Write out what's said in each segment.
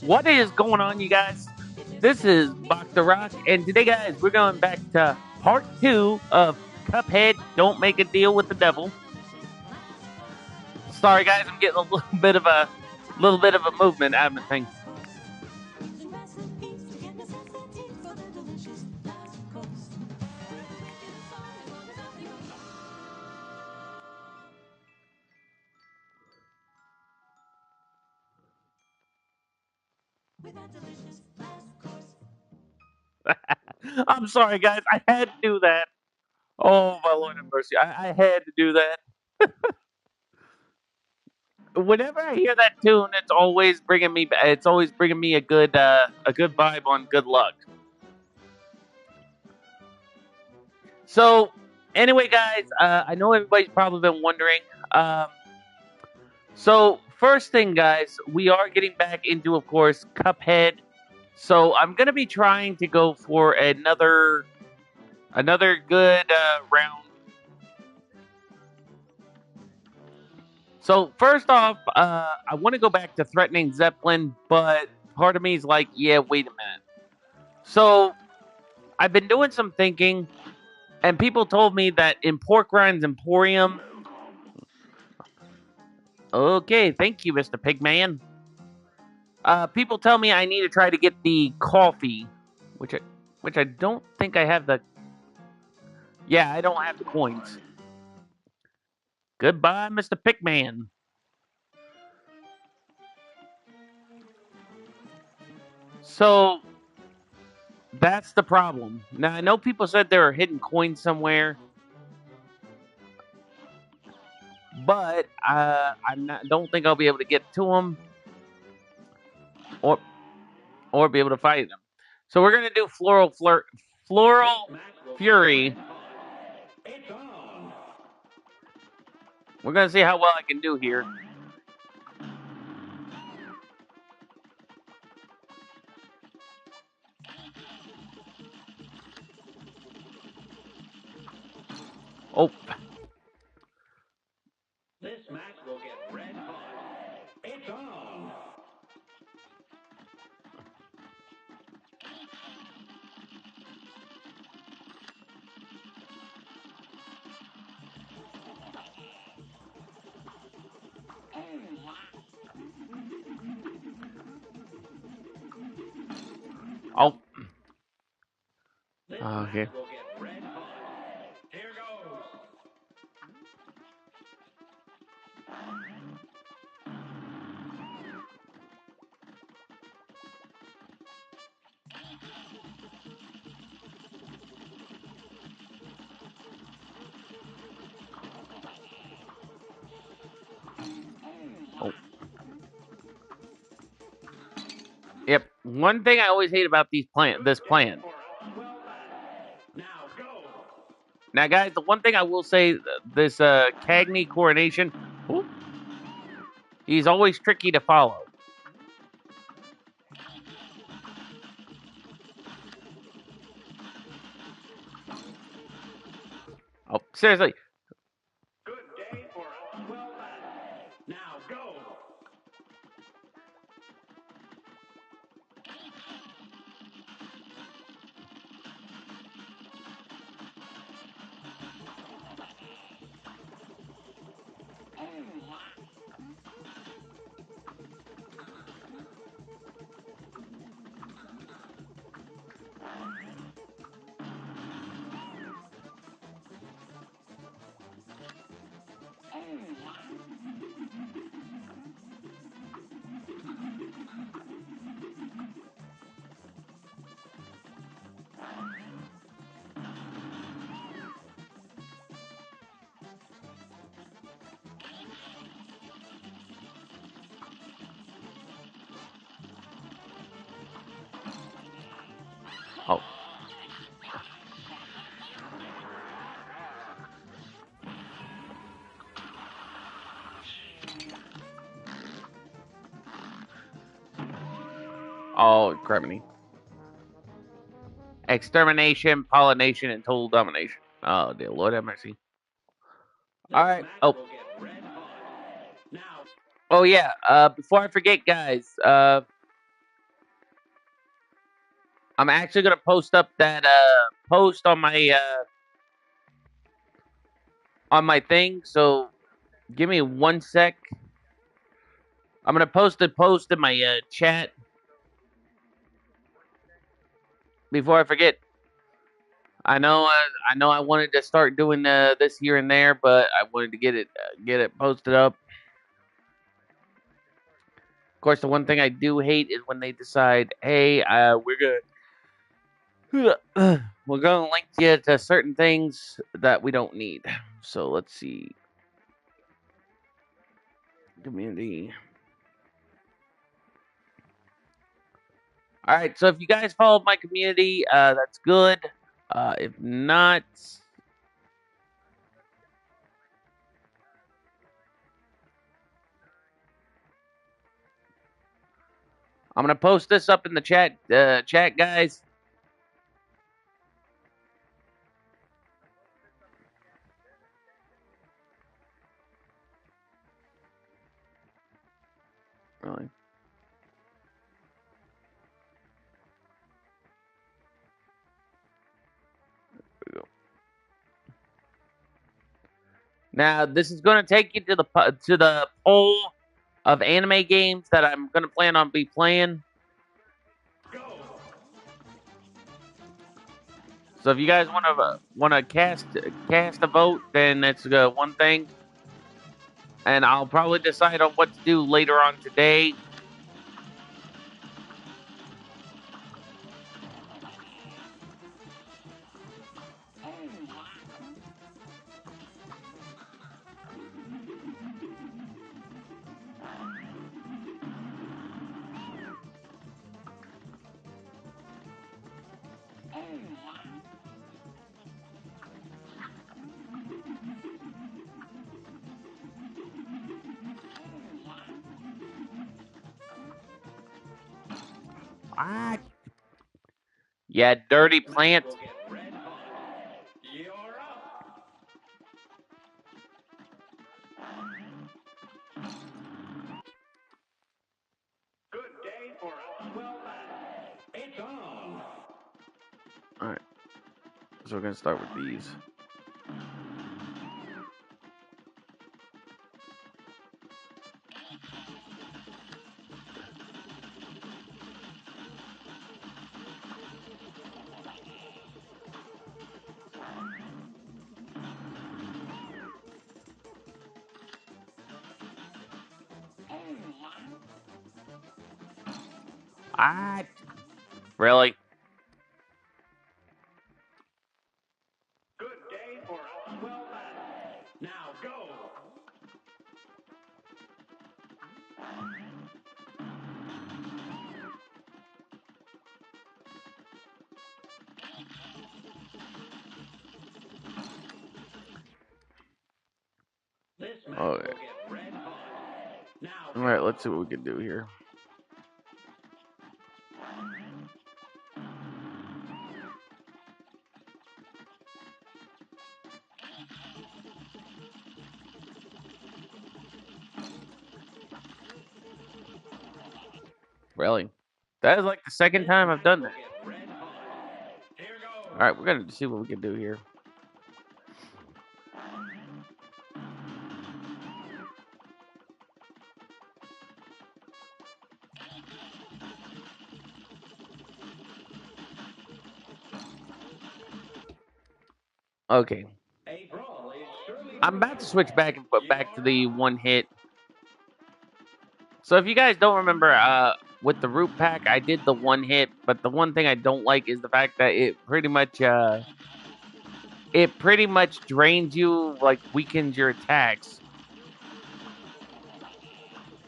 What is going on, you guys? This is Bach the Rock, and today, guys, we're going back to part 2 of Cuphead. Don't make a deal with the devil. Sorry, guys, I'm getting a little bit of a movement out of my thing. I'm sorry, guys. I had to do that. Oh my Lord have mercy! I had to do that. Whenever I hear that tune, it's always bringing me. It's always bringing me a good vibe on good luck. So, anyway, guys, I know everybody's probably been wondering. Um, so, first thing, guys, we are getting back into, of course, Cuphead. So, I'm gonna be trying to go for another good round. So, first off, I want to go back to threatening Zeppelin, but part of me is like, yeah, wait a minute. So, I've been doing some thinking, and people told me that in Pork Rinds Emporium. Okay, thank you, Mr. Pigman. People tell me I need to try to get the coffee, which I, which I don't think I have the. Yeah, I don't have the coins. Goodbye, Mr. Pigman. So that's the problem. Now I know people said there are hidden coins somewhere, but don't think I'll be able to get to them or be able to fight them. So we're gonna do floral fury. We're gonna see how well I can do here. Oh, This match will get red hot. It's on. oh, This okay. match will get red hot. Here goes. Oh, yep. One thing I always hate about this plan. Well done. Now go. Now, guys, the one thing I will say, this Cagney coronation, ooh, he's always tricky to follow. Oh, seriously. Good day for us. Well done. Now go. Oh, oh, criminy. Extermination, pollination, and total domination. Oh, dear Lord have mercy. This All right. match Oh, will get red hot. Now oh yeah. Before I forget, guys. I'm actually gonna post up that post on my thing. So give me 1 sec. I'm gonna post a post in my chat before I forget. I know I wanted to start doing this here and there, but I wanted to get it posted up. Of course, the one thing I do hate is when they decide, hey, we're gonna link you to certain things that we don't need. So let's see, community. All right, so if you guys follow my community, that's good. If not, I'm gonna post this up in the chat, guys. Really? Now this is gonna take you to the poll of anime games that I'm gonna plan on be playing. So if you guys want to cast a vote, then it's one thing, and I'll probably decide on what to do later on today. Ah, yeah, dirty plant. You're up. Good day for a well match. It's on. All right, so we're gonna start with these. Ah, really? Good day for a well match. Now go. This match Okay. will get red hot. Now All right, let's see what we can do here. Really? That is like the second time I've done that. Here goes. All right, we're gonna see what we can do here. Okay, A brawl is surely I'm brewing. about to switch back and put back to You're the up. one hit. So if you guys don't remember, with the root pack, I did the one hit, but the one thing I don't like is the fact that it pretty much drains you, like weakens your attacks.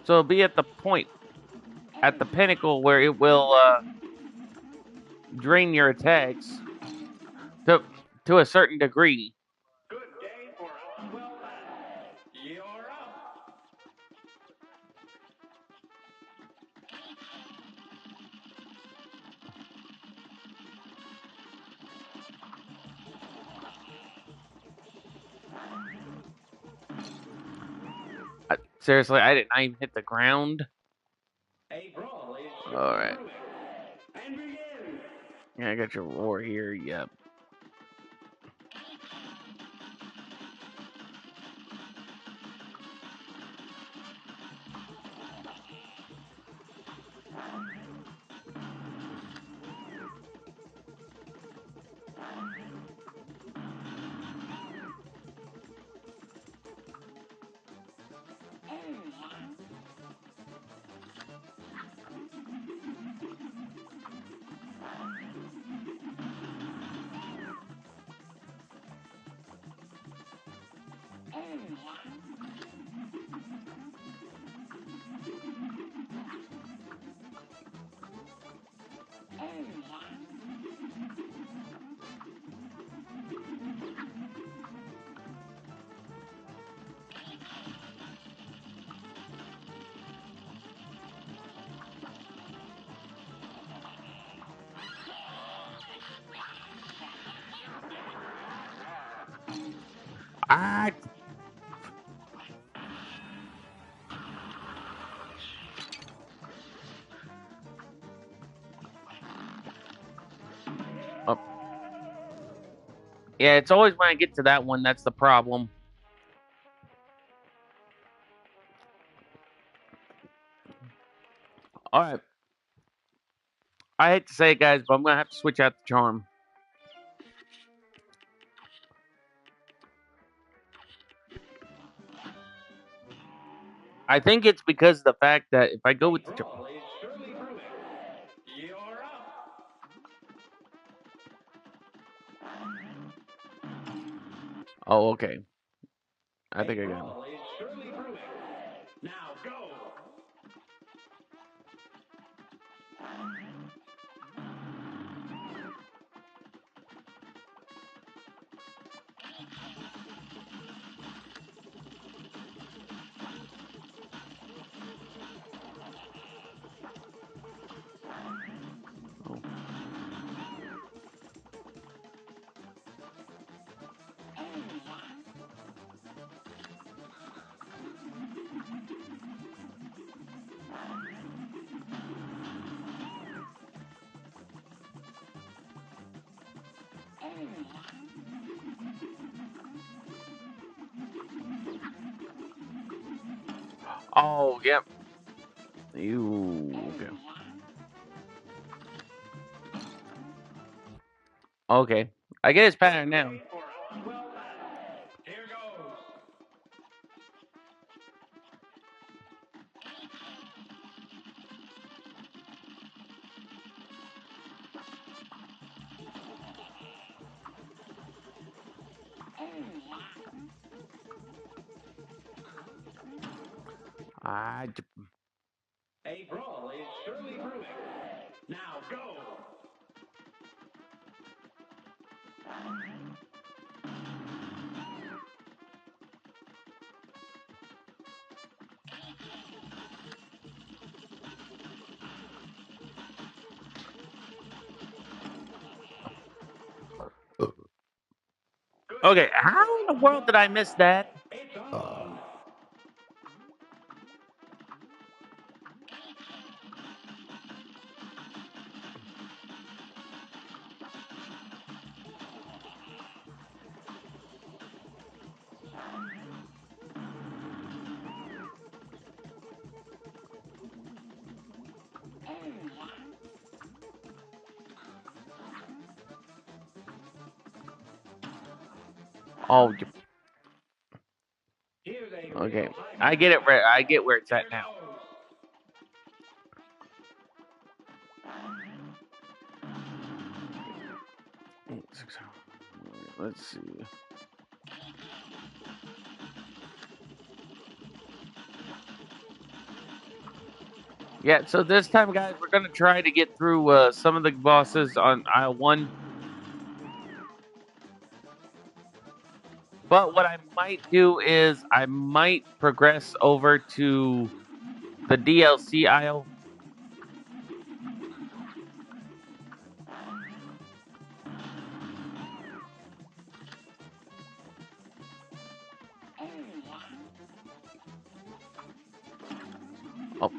So it'll be at the point, at the pinnacle where it will drain your attacks to to a certain degree. Good day for a well match. You're up. Seriously, I didn't even hit the ground. A brawl is All surely right. brewing. And begin. Yeah, I got your roar here. Yep. Ah. Oh. Yeah, it's always when I get to that one that's the problem. All right. I hate to say it, guys, but I'm gonna have to switch out the charm. I think it's because of the fact that if I go with the charm. Brawl is surely brewing. You're up. Oh, okay. I A think I got him. brawl is surely brewing. Now go. Oh. Oh, yep. You okay? Okay. I get his pattern now. Day for a swell match. Here goes. Ah. A brawl is surely brewing. Now go. Good Okay. day for How in the a world swell did I miss match. that? It's on. Oh. Here's a Okay. real-time I get match. it. I get where it's Here at now. goes. Let's see. Yeah, so this time, guys, we're gonna try to get through some of the bosses on aisle one. But what I might do is I might progress over to the DLC aisle. Oh,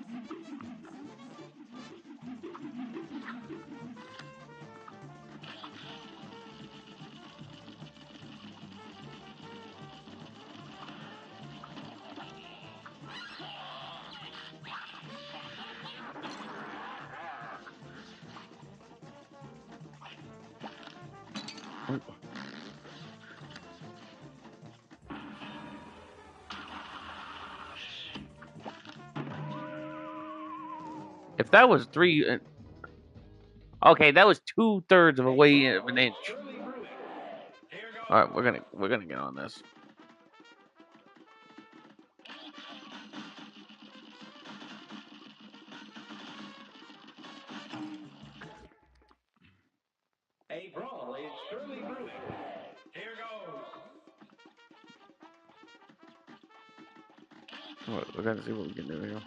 If that was three, okay, that was 2/3 of a A way of brawl an is inch. surely brewing. Here All right, goes. we're gonna get on this. A brawl is surely brewing. Here goes. We're gonna see what we can do here.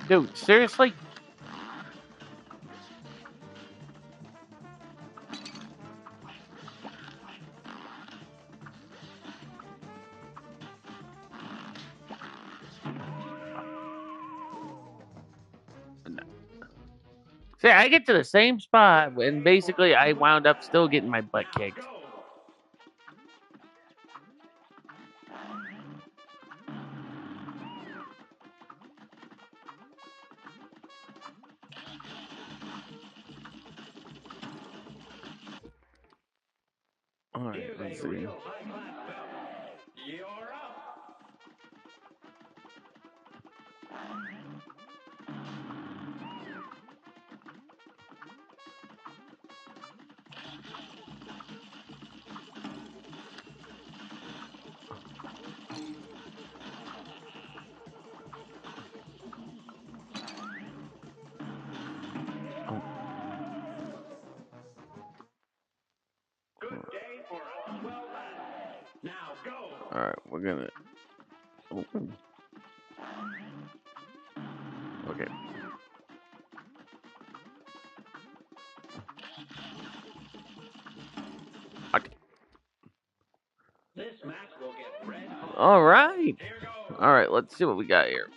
Dude, seriously? See, I get to the same spot, and basically I wound up still getting my butt Now kicked. go. All right, Here's let's a see. real high-class belt. You're up. Oh, Good day for a swell battle. Now go. all right, we're gonna. Oh, okay. Okay. This match will get red hot. All right. Here goes. All right, let's see what we got here.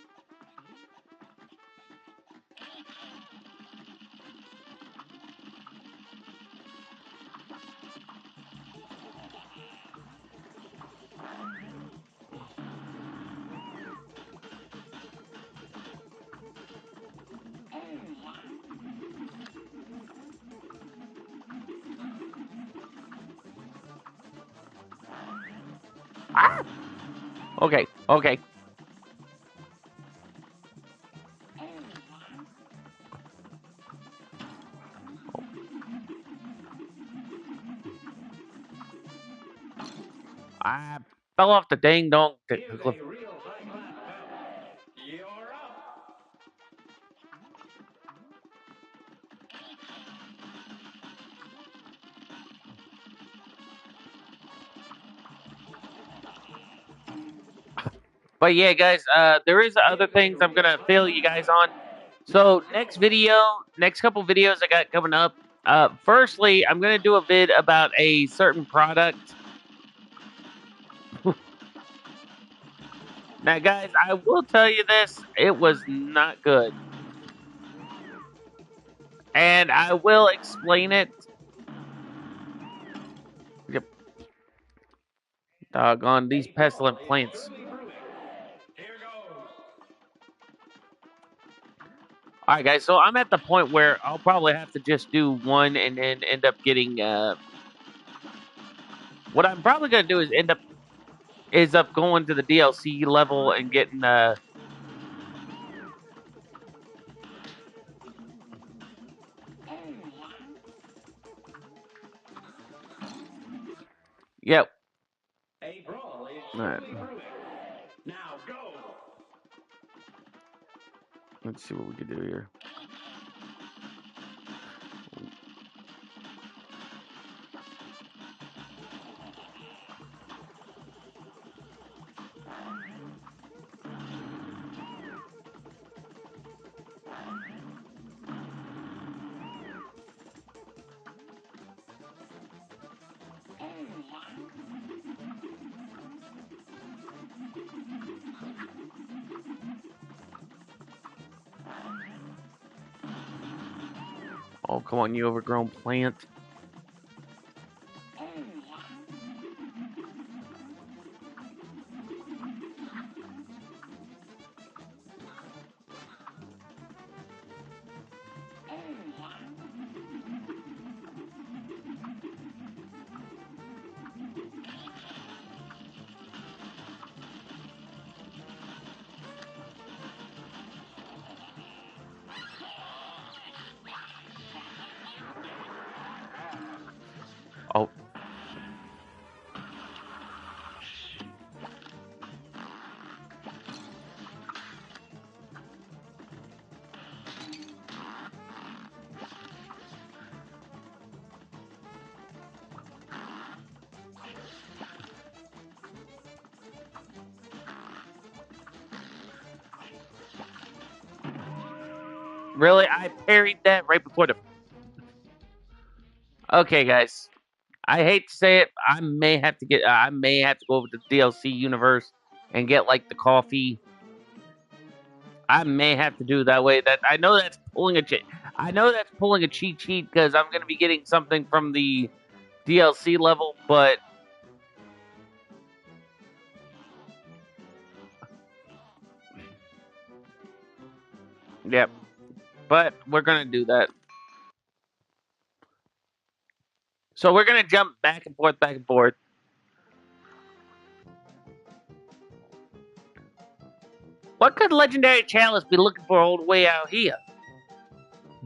Ah! Okay, okay. I fell off the dang dong Here's cliff. a real high-class belt. You're up. But yeah, guys, there is other Here's a things I'm real gonna fill you high-class guys belt. on. Now So next go. video, next couple videos I got coming up. Firstly, I'm gonna do a vid about a certain product. Now, guys, I will tell you this: it was not good, and I will explain it. Yep, doggone these A brawl pestilent is plants. surely brewing. Here goes. All right, guys. So I'm at the point where I'll probably have to just do one, and then end up getting. What I'm probably gonna do is up going to the DLC level and getting. Yep. A brawl is All right. surely brewing. Now go. Let's see what we can do here. Oh, come on, you overgrown plant. Oh, really? I parried that right before the. Okay, guys. I hate to say it. I may have to get. I may have to go over to the DLC universe and get like the coffee. I may have to do that way. That I know that's pulling a cheat. I know that's pulling a cheat sheet because I'm going to be getting something from the DLC level, but yep. But we're going to do that. So we're going to jump back and forth, back and forth. What could legendary chalice be looking for all the way out here?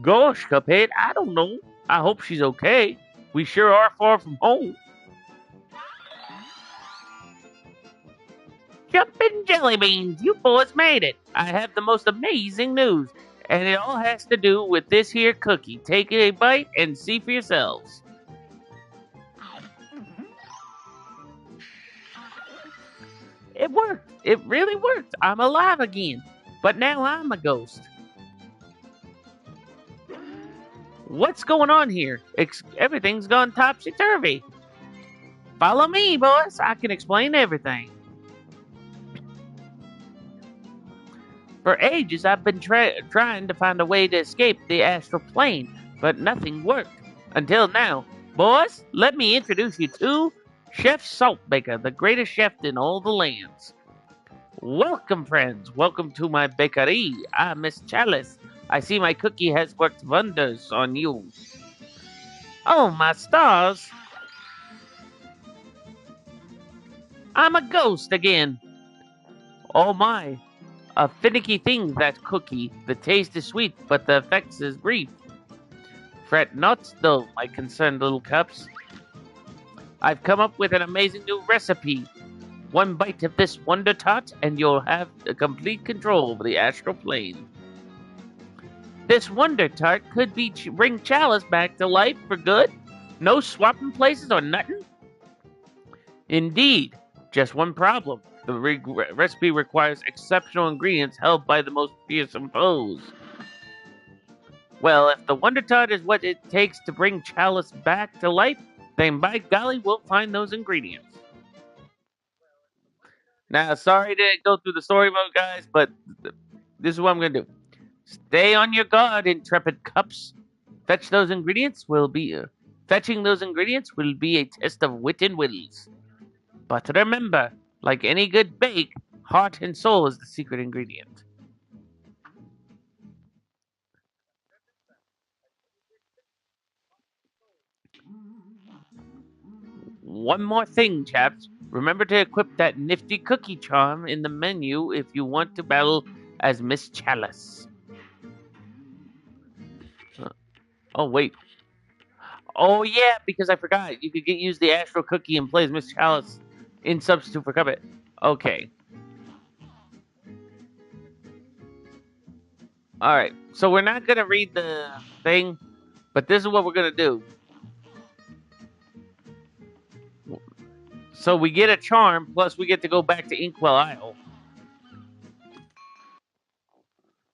Gosh, Cuphead, I don't know. I hope she's okay. We sure are far from home. Jumpin' jelly beans, you boys made it. I have the most amazing news, and it all has to do with this here cookie. Take a bite and see for yourselves. It worked. It really worked. I'm alive again. But now I'm a ghost. What's going on here? Everything's gone topsy turvy. Follow me, boys. I can explain everything. For ages, I've been trying to find a way to escape the astral plane, but nothing worked. Until now. Boys, let me introduce you to Chef Saltbaker, the greatest chef in all the lands. Welcome, friends. Welcome to my bakery. I'm Miss Chalice. I see my cookie has worked wonders on you. Oh, my stars. I'm a ghost again. Oh, my. A finicky thing, that cookie. The taste is sweet, but the effects is brief. Fret not, though, my concerned little cups. I've come up with an amazing new recipe. One bite of this Wonder Tot, and you'll have complete control over the astral plane. This Wonder Tart could be bring Chalice back to life for good. No swapping places or nothing. Indeed, just one problem. The recipe requires exceptional ingredients held by the most fearsome foes. Well, if the Wonder Tart is what it takes to bring Chalice back to life, then by golly, we'll find those ingredients. Now, sorry to go through the story mode, guys, but this is what I'm going to do. Stay on your guard, intrepid cups. Fetching those ingredients will be a test of wit and wills. But remember, like any good bake, heart and soul is the secret ingredient. One more thing, chaps. Remember to equip that nifty cookie charm in the menu if you want to battle as Miss Chalice. Uh, oh, wait. Oh yeah, because I forgot. You could use the Astral Cookie and play as Miss Chalice in substitute for Cuphead. Okay. All right. So we're not gonna read the thing, but this is what we're gonna do. So we get a charm, plus we get to go back to Inkwell Isle.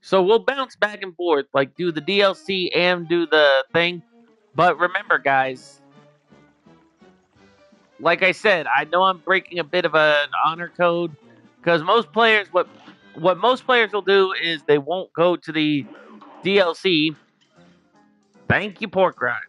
So we'll bounce back and forth, like do the DLC and do the thing. But remember, guys, like I said, I know I'm breaking a bit of an honor code because most players, what most players will do is they won't go to the DLC. Thank you, pork rind.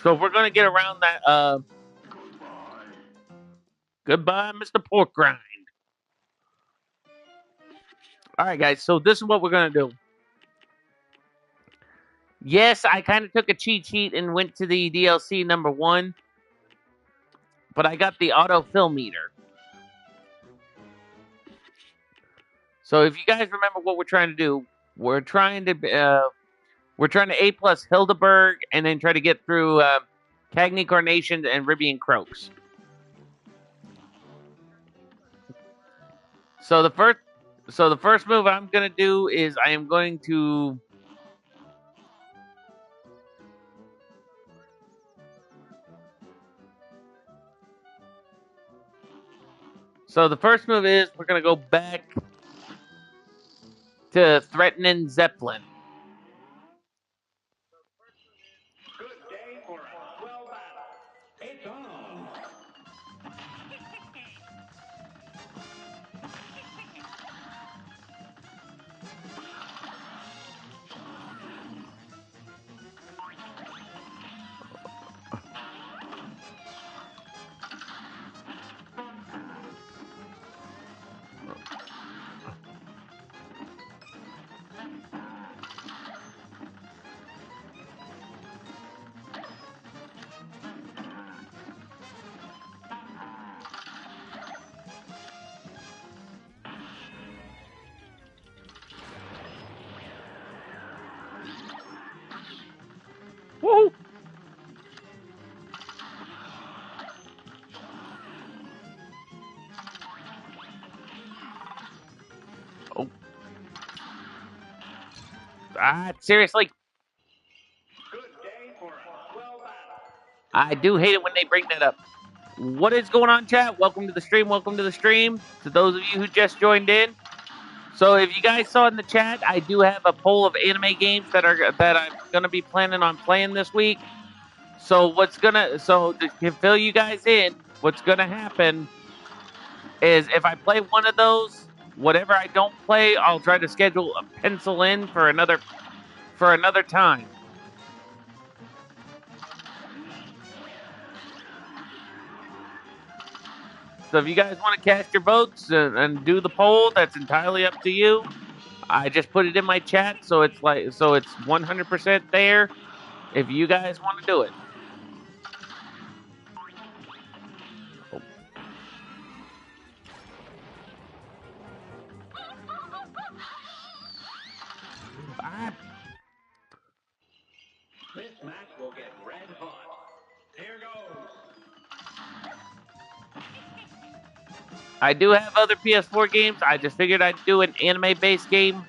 So if we're gonna get around that, goodbye, Mr. Pork Rind. All right, guys. So this is what we're gonna do. Yes, I kind of took a cheat sheet and went to the DLC number 1, but I got the autofill meter. So if you guys remember what we're trying to do, we're trying to A plus Hildeberg and then try to get through Cagney Carnations and Ribian Croaks. So the first move I'm gonna do is I am going to. So the first move is we're gonna go back to threatening Zeppelin. Good day for a swell battle. It's on. Woo! Oh, seriously, Good day for a swell battle. I do hate it when they bring that up. What is going on, chat? Welcome to the stream. Welcome to the stream. To those of you who just joined in. So if you guys saw in the chat, I do have a poll of anime games that I'm gonna be planning on playing this week. So to fill you guys in, what's gonna happen is if I play one of those, whatever I don't play, I'll try to schedule a pencil in for another time. So if you guys want to cast your votes and do the poll, that's entirely up to you. I just put it in my chat, so it's 100% there. If you guys want to do it, I, This match will get red hot. Here goes. I do have other PS4 games. I just figured I'd do an anime-based game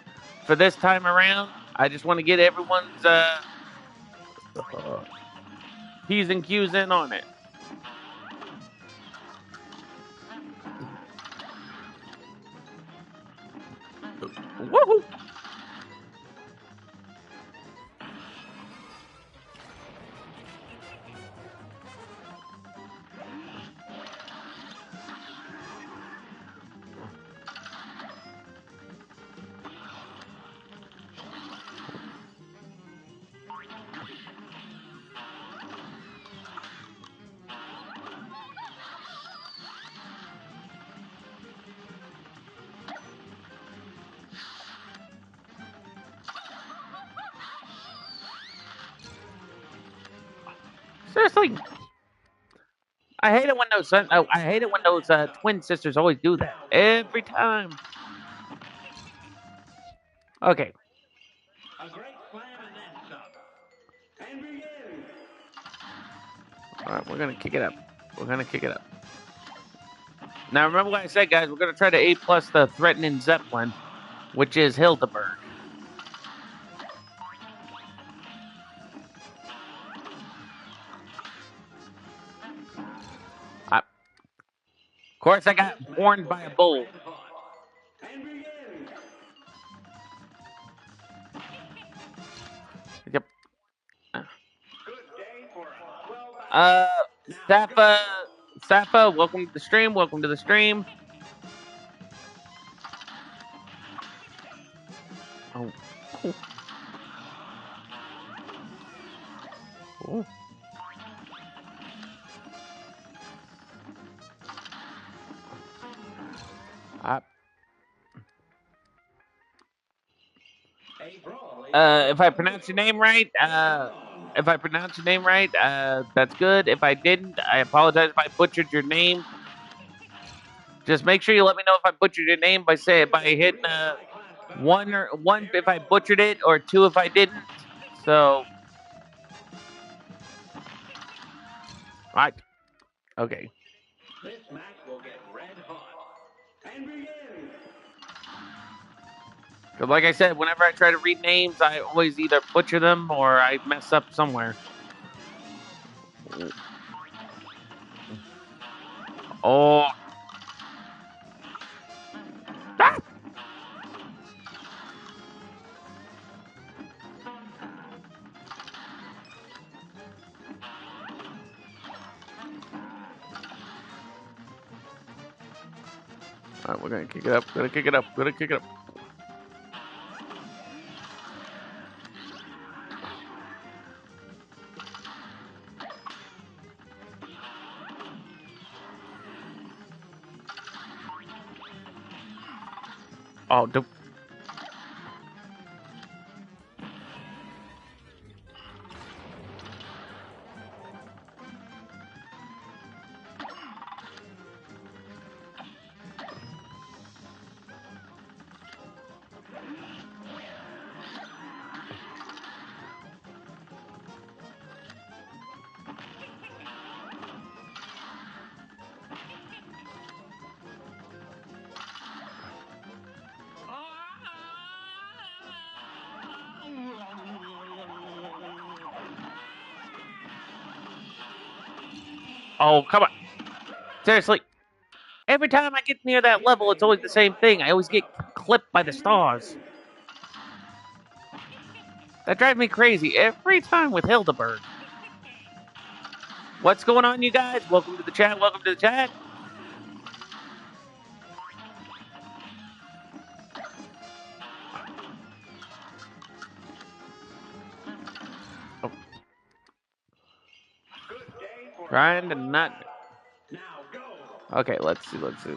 for this time around. I just want to get everyone's P's and Q's in on it. Woohoo! Seriously, I hate it when I hate it when those twin sisters always do that every time. Okay, A great slam and then some. And begin. all right, we're gonna kick it up. We're gonna kick it up. Now remember what I said, guys. We're gonna try to A plus the threatening Zeppelin, which is Hildeberg. Of course, I got This match warned will by a get bull. red hot. And begin. Yep. Good day for a swell Uh, match. Now Safa, go. Safa, welcome to the stream. Welcome to the stream. Oh, oh. Uh, A brawl is if I pronounce your name right, that's good. If I didn't, I apologize if I butchered your name. Just make sure you let me know if I butchered your name by hitting one if I butchered it or two if I didn't. So, right, okay. This match will get red hot. And begin. Because like I said, whenever I try to read names, I always either butcher them or I mess up somewhere. Oh, ah! All right, we're gonna kick it up. Gonna kick it up. Gonna kick it up. Oh, oh, come on. Seriously, every time I get near that level, it's always the same thing. I always get clipped by the And stars. begin. That drives me crazy every time with Hildeberg. What's going on, you guys? Welcome to the chat. Welcome to the chat. Oh, Good day for trying a to swell not. match. Now go. Okay, let's see. Let's see.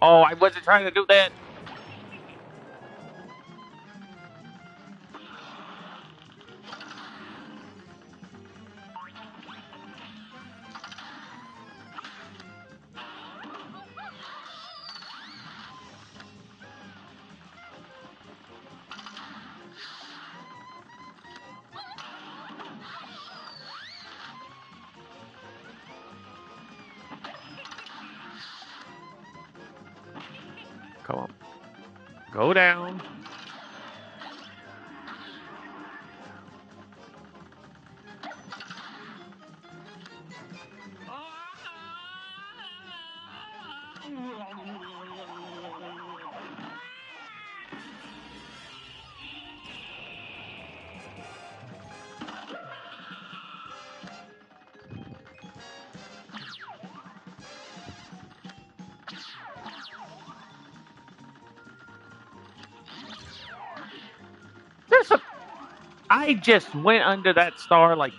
Oh, I wasn't trying to do that. Come on. Go down. I just went under that star like.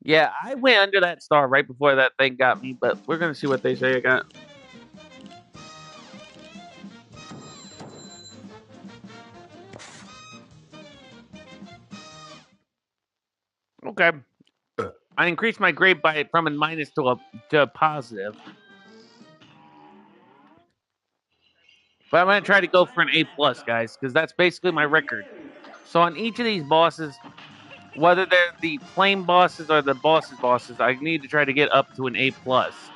Yeah, I went under that star right before that thing got me, but we're gonna see what they say I got. Okay. I increased my grade by from a minus to a positive. But I'm gonna try to go for an A plus, guys, because that's basically my record. So on each of these bosses, whether they're the plain bosses or the bosses, I need to try to get up to an A plus.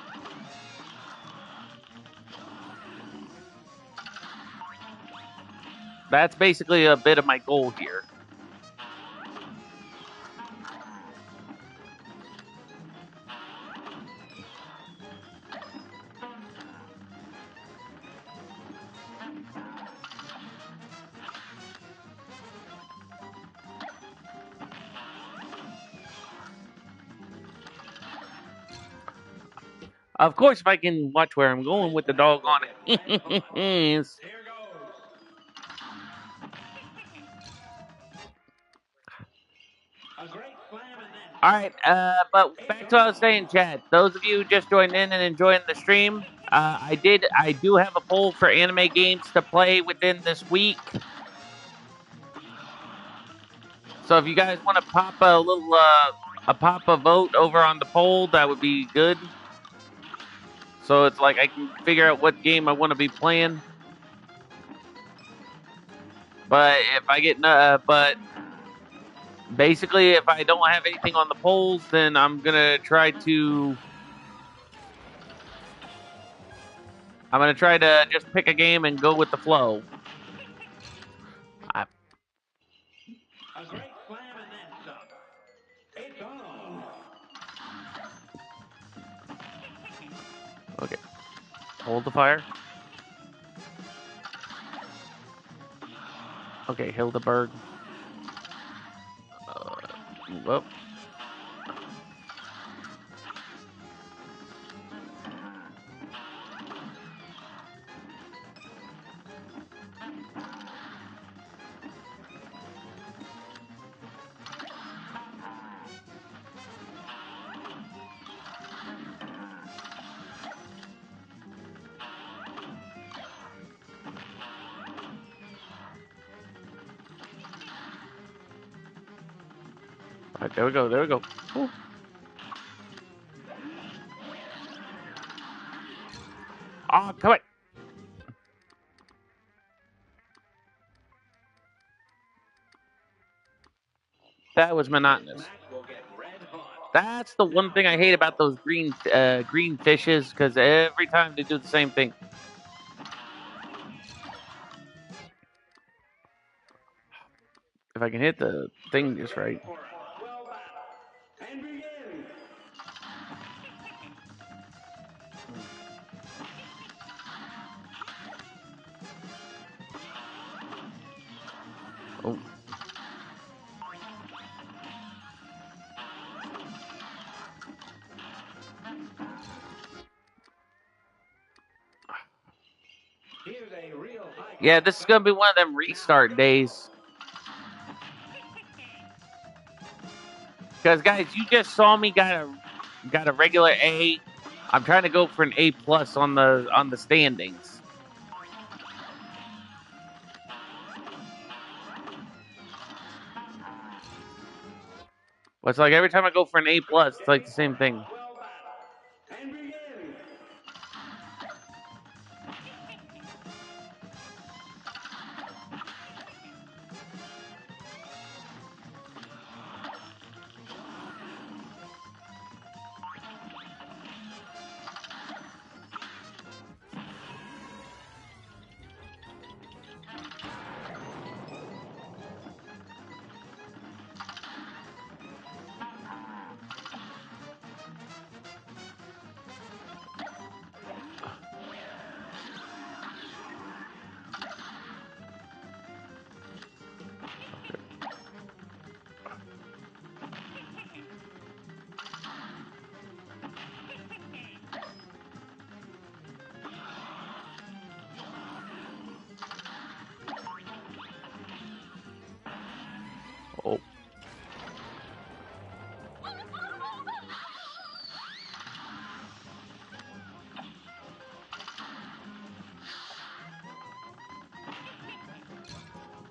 That's basically a bit of my goal here. Of course, if I can watch where I'm going with the dog on it. Yes. Here goes. A great slam and then All right, but it's back to what I was gone. saying, Chad. Those of you who just joined in and enjoying the stream, I do have a poll for anime games to play within this week. So if you guys want to pop a little, pop a vote over on the poll, that would be good. So it's like I can figure out what game I want to be playing. But if I get, but basically, if I don't have anything on the polls, then I'm gonna try to just pick a game and go with the flow. I, A great slam and then some. It's on. okay, hold the fire. Okay, Hildeberg. Move up. All right, there we go. There we go. Ooh. Oh, come on. That was This monotonous. match will get red hot. That's the one thing I hate about those green fishes because every time they do the same thing. If I can hit the thing just right. For a swell battle. And begin. Oh, Here's a real high yeah, class this is gonna battle. be one of them Now restart go. days. Because guys, you just saw me got a regular A. I'm trying to go for an A plus on the standings. But it's like every time I go for an A plus, it's like the same thing. Swell battle. And begin.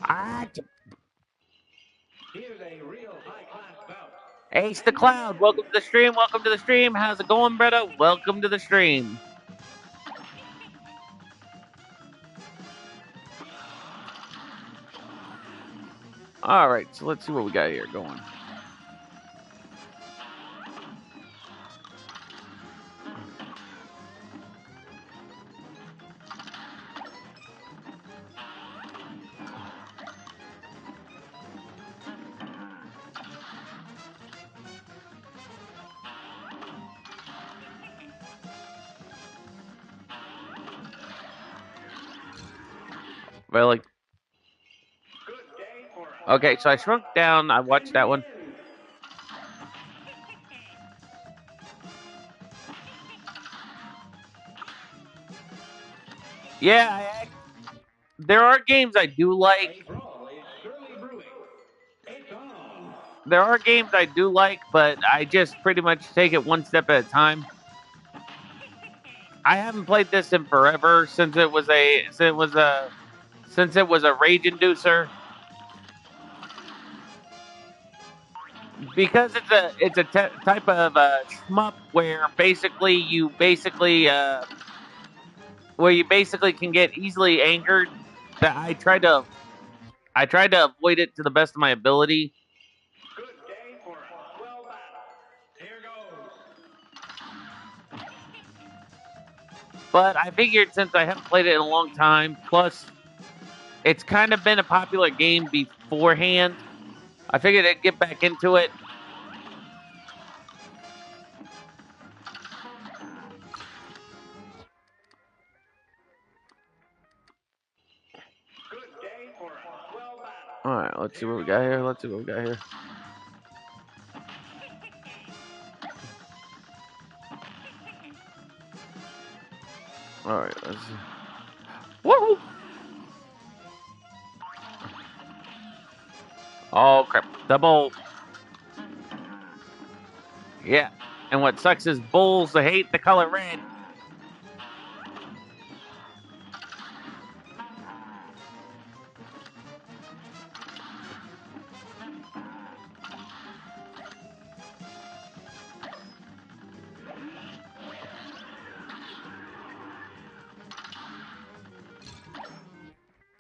Ah, Here's a real high-class bout. Ace the Cloud, welcome to the stream. Welcome to the stream. How's it going, brother? Welcome to the stream. All right, so let's see what we got here going. Really? Good day for Okay, so I shrunk down. I watched that one. Yeah, there are games I do like. a brawl is surely brewing. It's on. There are games I do like, but I just pretty much take it one step at a time. I haven't played this in forever since it was a rage inducer because it's a type of shmup where you basically can get easily angered. That I tried to avoid it to the best of my ability. Good day for a swell battle. Here goes. But I figured since I haven't played it in a long time, plus it's kind of been a popular game beforehand, I figured I'd get back into it. Good day for a swell battle. All right, let's see what we got here. Let's see what we got here. All right, let's see. Woohoo! Oh crap! Double. Yeah. And what sucks is bulls hate the color red.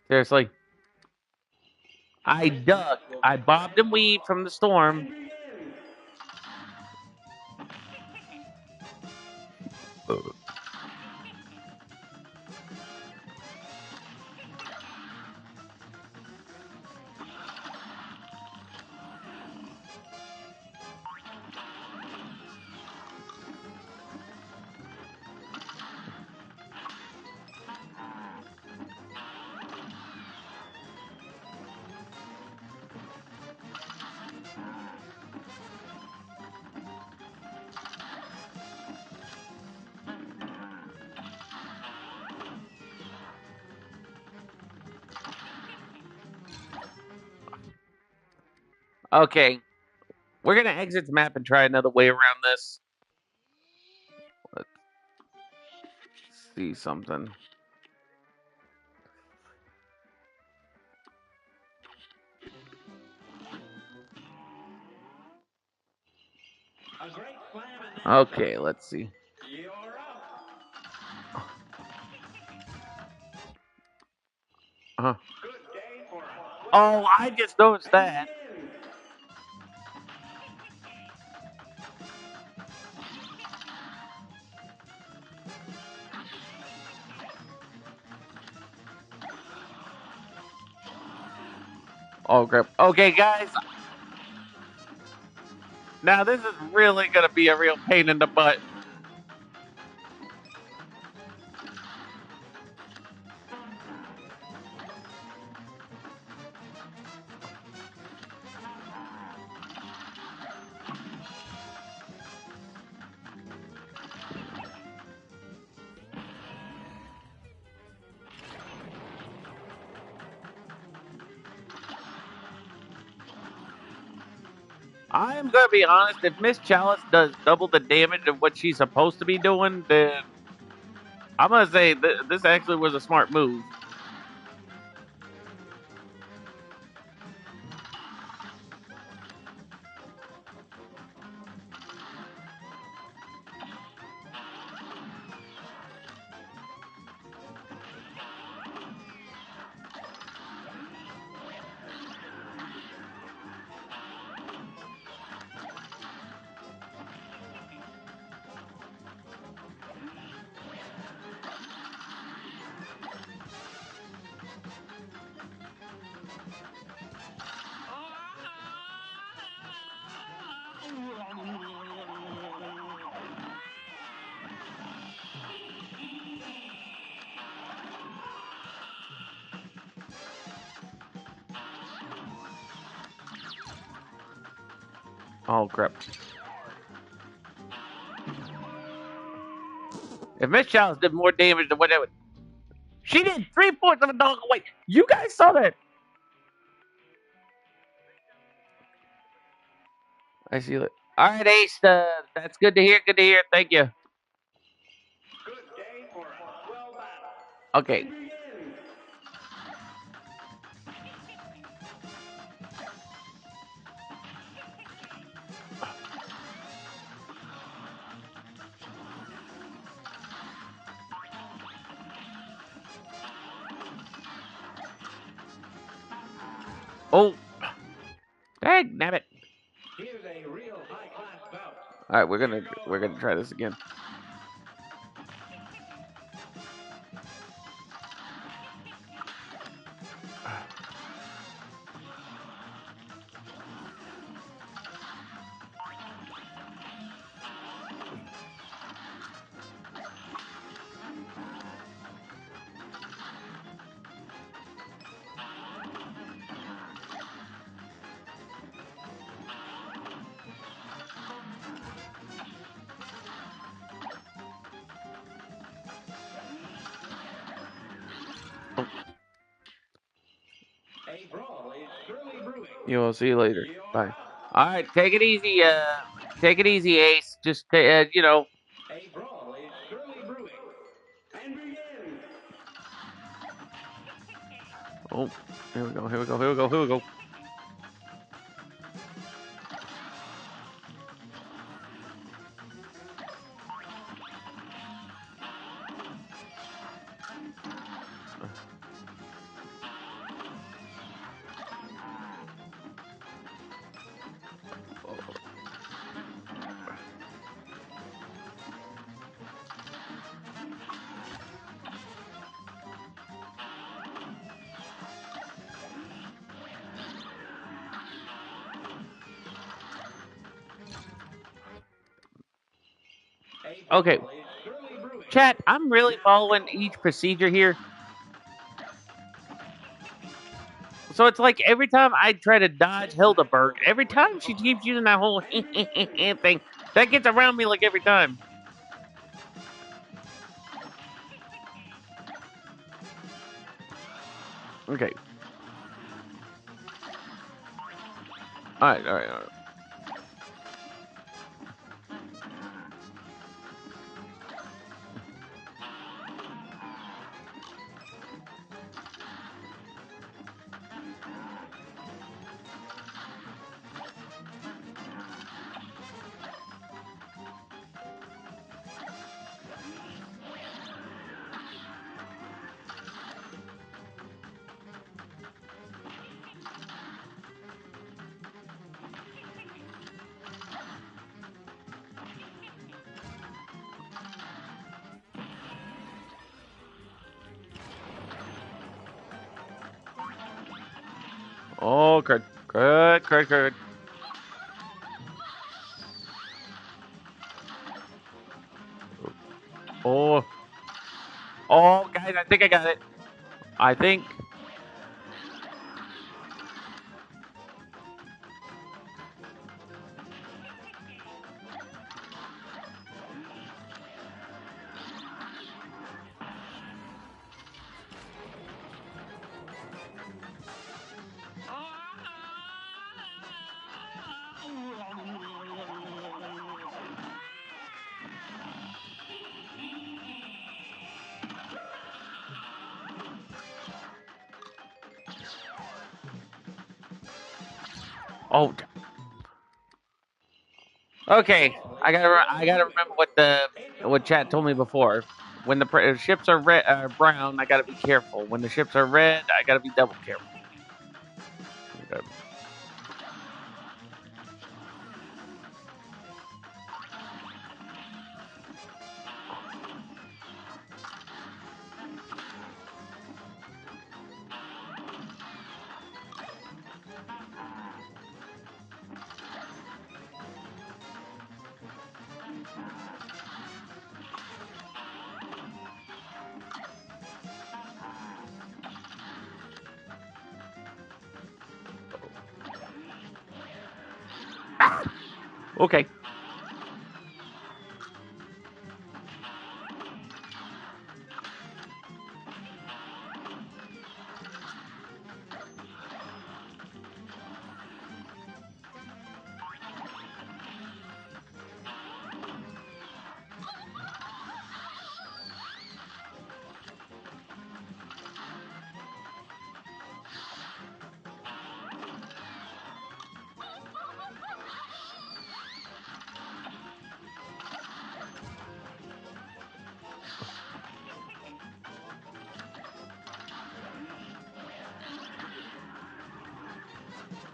Seriously. I ducked. I bobbed and weaved from the storm. Okay. We're gonna exit the map and try another way around this. Let's see something. A great slam and then Okay, let's see. you're up. Uh-huh. Good day for a swell Oh, I just noticed battle. that. Oh crap. Okay, guys. Now this is really gonna be a real pain in the butt. I am gonna be honest. If Miss Chalice does double the damage of what she's supposed to be doing, then I'm gonna say this actually was a smart move. Oh crap! If Miss Chalice did more damage than whatever, she did 3/4 of a dog away. You guys saw that? I see it. All right, Ace. That's good to hear. Good to hear. Thank you. Good day for a swell battle. Okay. And begin. Oh, dang, damn it! Here's a real high-class bout. All right, we're gonna try this again. Oh, A brawl is surely brewing. you will see you later. You're Bye. up. All right, take it easy. Take it easy, Ace. Just you know. A brawl is surely brewing. And begin. Oh, here we go. Here we go. Here we go. Here we go. A Okay, brawl is surely brewing. chat. I'm really Now following go. each procedure here. So it's like every time I try to dodge This match Hildeberg, will be every red time she keeps hot. using that whole And begin. thing, that gets around me like every time. Okay. All right. All right. All right. Oh, crud, crud, crud, crud. Oh, oh, guys, I think I got it. I think. Oh, A okay. brawl I is gotta, surely I gotta brewing. remember It's what chat told me before. When the ships are brown, I gotta be careful. When the ships are red, I gotta be double careful. Okay. Okay.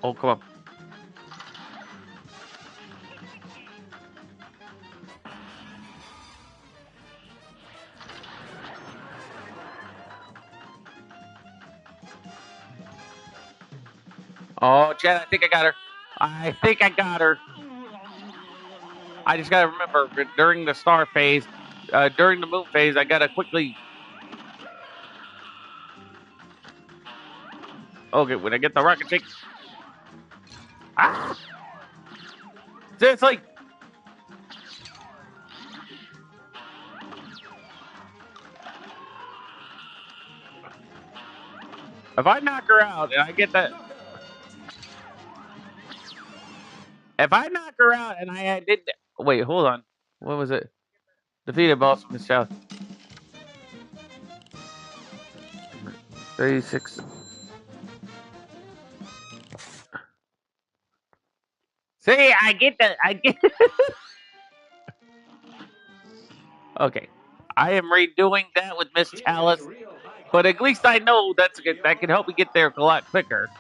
Oh, come on. Oh, Chad, I think I got her. I think I got her. I just gotta remember during the star phase, during the moon phase, I gotta quickly. Okay, when I get the rocket shake. Ah! Seriously, if I knock her out and I get that, if I knock her out and I did, wait, hold on, what was it? Defeated boss, Miss South. 36. See, I get. Okay, I am redoing that with Miss Here is Chalice, real high but class at least I stuff. know that can help me get there a lot quicker.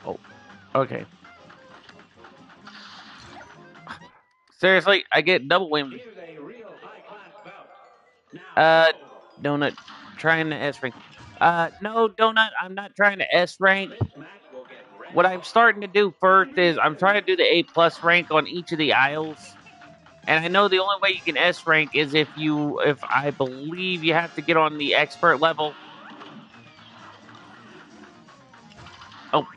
Oh, okay. Seriously, I get double whammy. Here's a real high class bout. Now Uh, go. Donut, trying to S rank. No, Donut, I'm not trying to S rank. This match will get red What I'm hot. starting to do first is I'm trying to do the A plus rank on each of the aisles. And I know the only way you can S rank is if I believe you have to get on the expert level. Oh,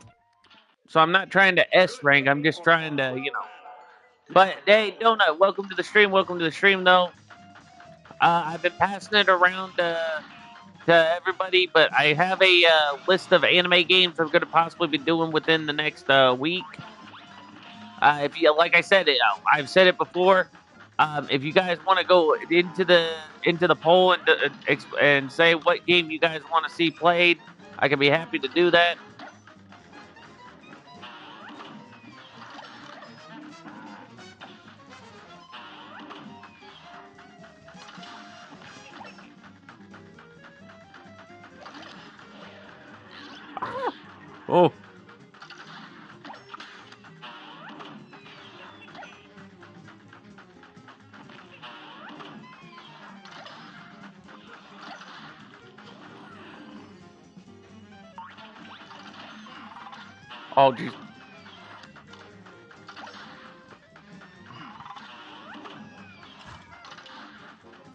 so I'm not trying to S Good rank. I'm day just for trying a to, swell battle. But Now hey, go. Donut, welcome to the stream. Welcome to the stream, though. I've been passing it around to everybody, but I have a list of anime games I'm going to possibly be doing within the next week. If you, like I said, I've said it before. If you guys want to go into the poll and say what game you guys want to see played, I can be happy to do that. Ah! Oh, oh, jeez.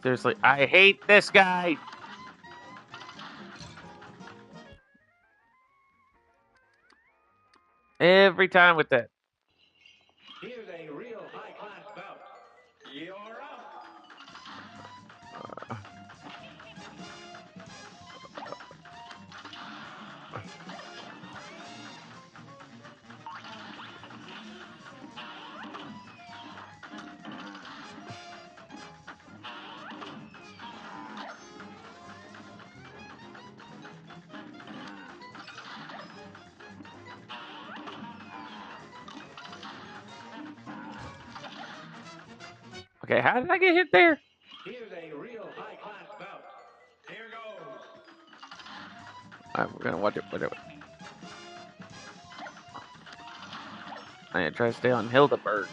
Seriously, I hate this guy every time with that. Here's a real high class bout. You're up. Okay, how did I get hit there? Here's a real high-class bout. Here goes. Alright, we're gonna watch it. Whatever. I need to try to stay on Hildeberg.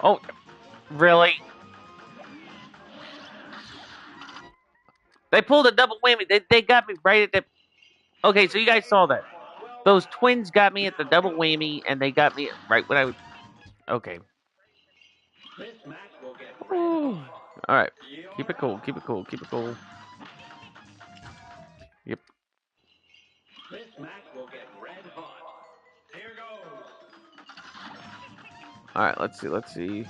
Oh, really? They pulled a double whammy. They got me right at the. Okay, so you guys saw that. Those twins got me at the double whammy, and they got me right when I was. Okay. This match will get red All hot. right. You're Keep it cool. up. Keep it cool. Keep it cool. Yep. This match will get red hot. Here goes. All right. Let's see. Let's see.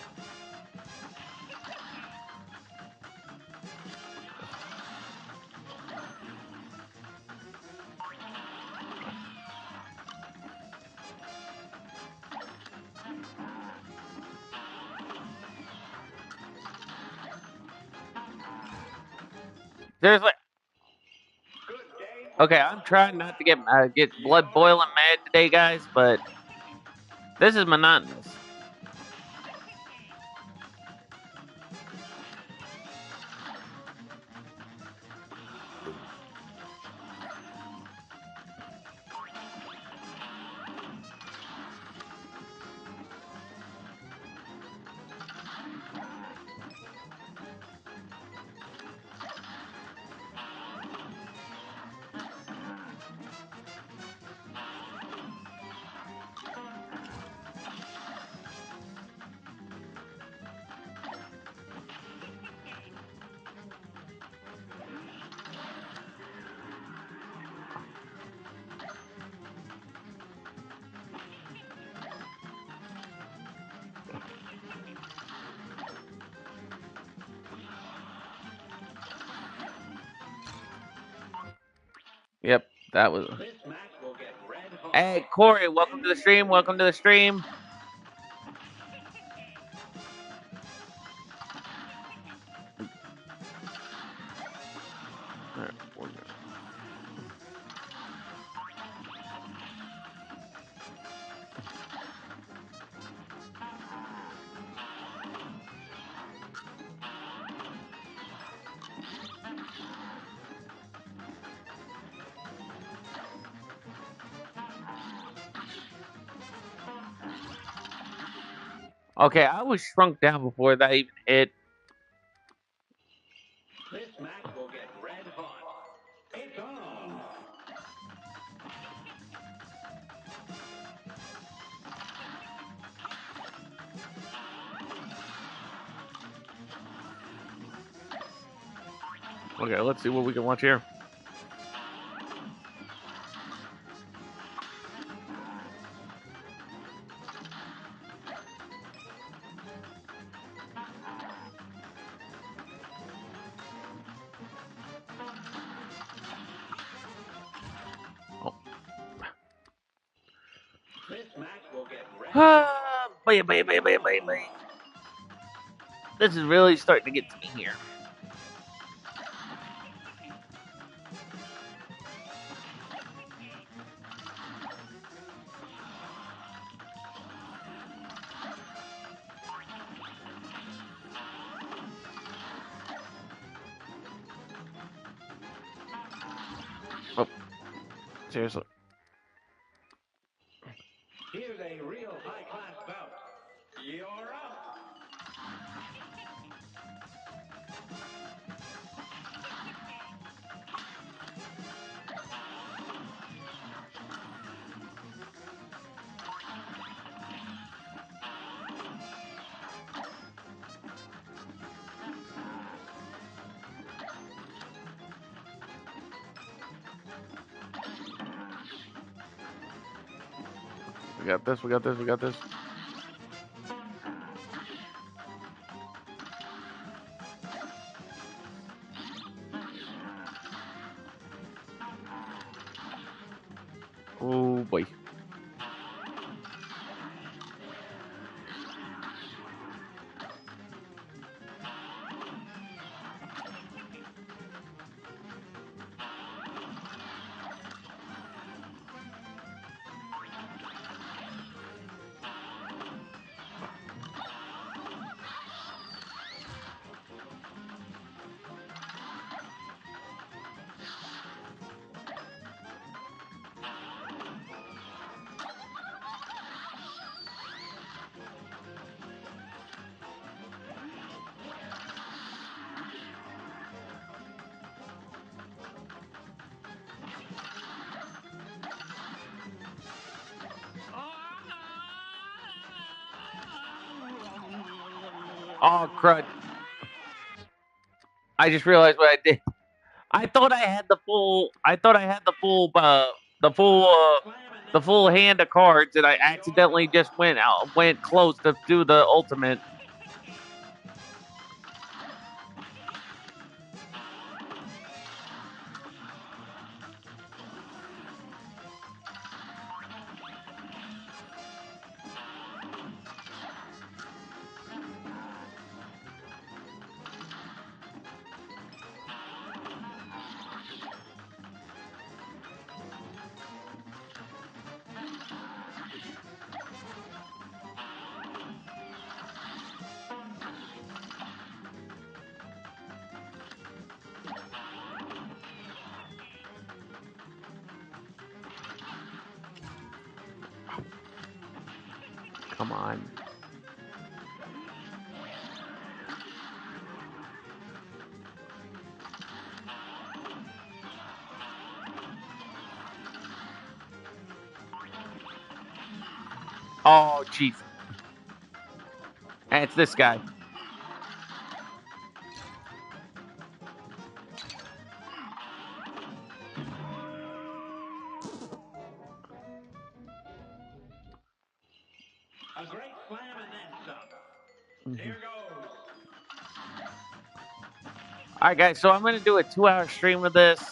Seriously. Good day for Okay, I'm trying not to get blood boiling mad today, guys, but this is monotonous. Yep, that was. this match will get red hot. Hey, Corey, welcome to the stream. Welcome to the stream. All right, we're good. Okay, I was shrunk down before that even hit. This match will get red hot. It's on. Okay, let's see what we can watch here. Oh. This match will get red hot. Ah, bam, bam, bam, bam, bam, bam. This is really starting to get to me here. Oh, seriously. Here's a real high-class bout. You're up. We got this. We got this. We got this. Oh boy. Oh crud! I just realized what I did. I thought I had the full. I thought I had the full. The full. The full hand of cards, and I accidentally just went close to do the ultimate. Come on. Oh jeez. And it's this guy. A great slam and then some. Mm-hmm. Here goes. All right, guys. So I'm gonna do a 2-hour stream of this.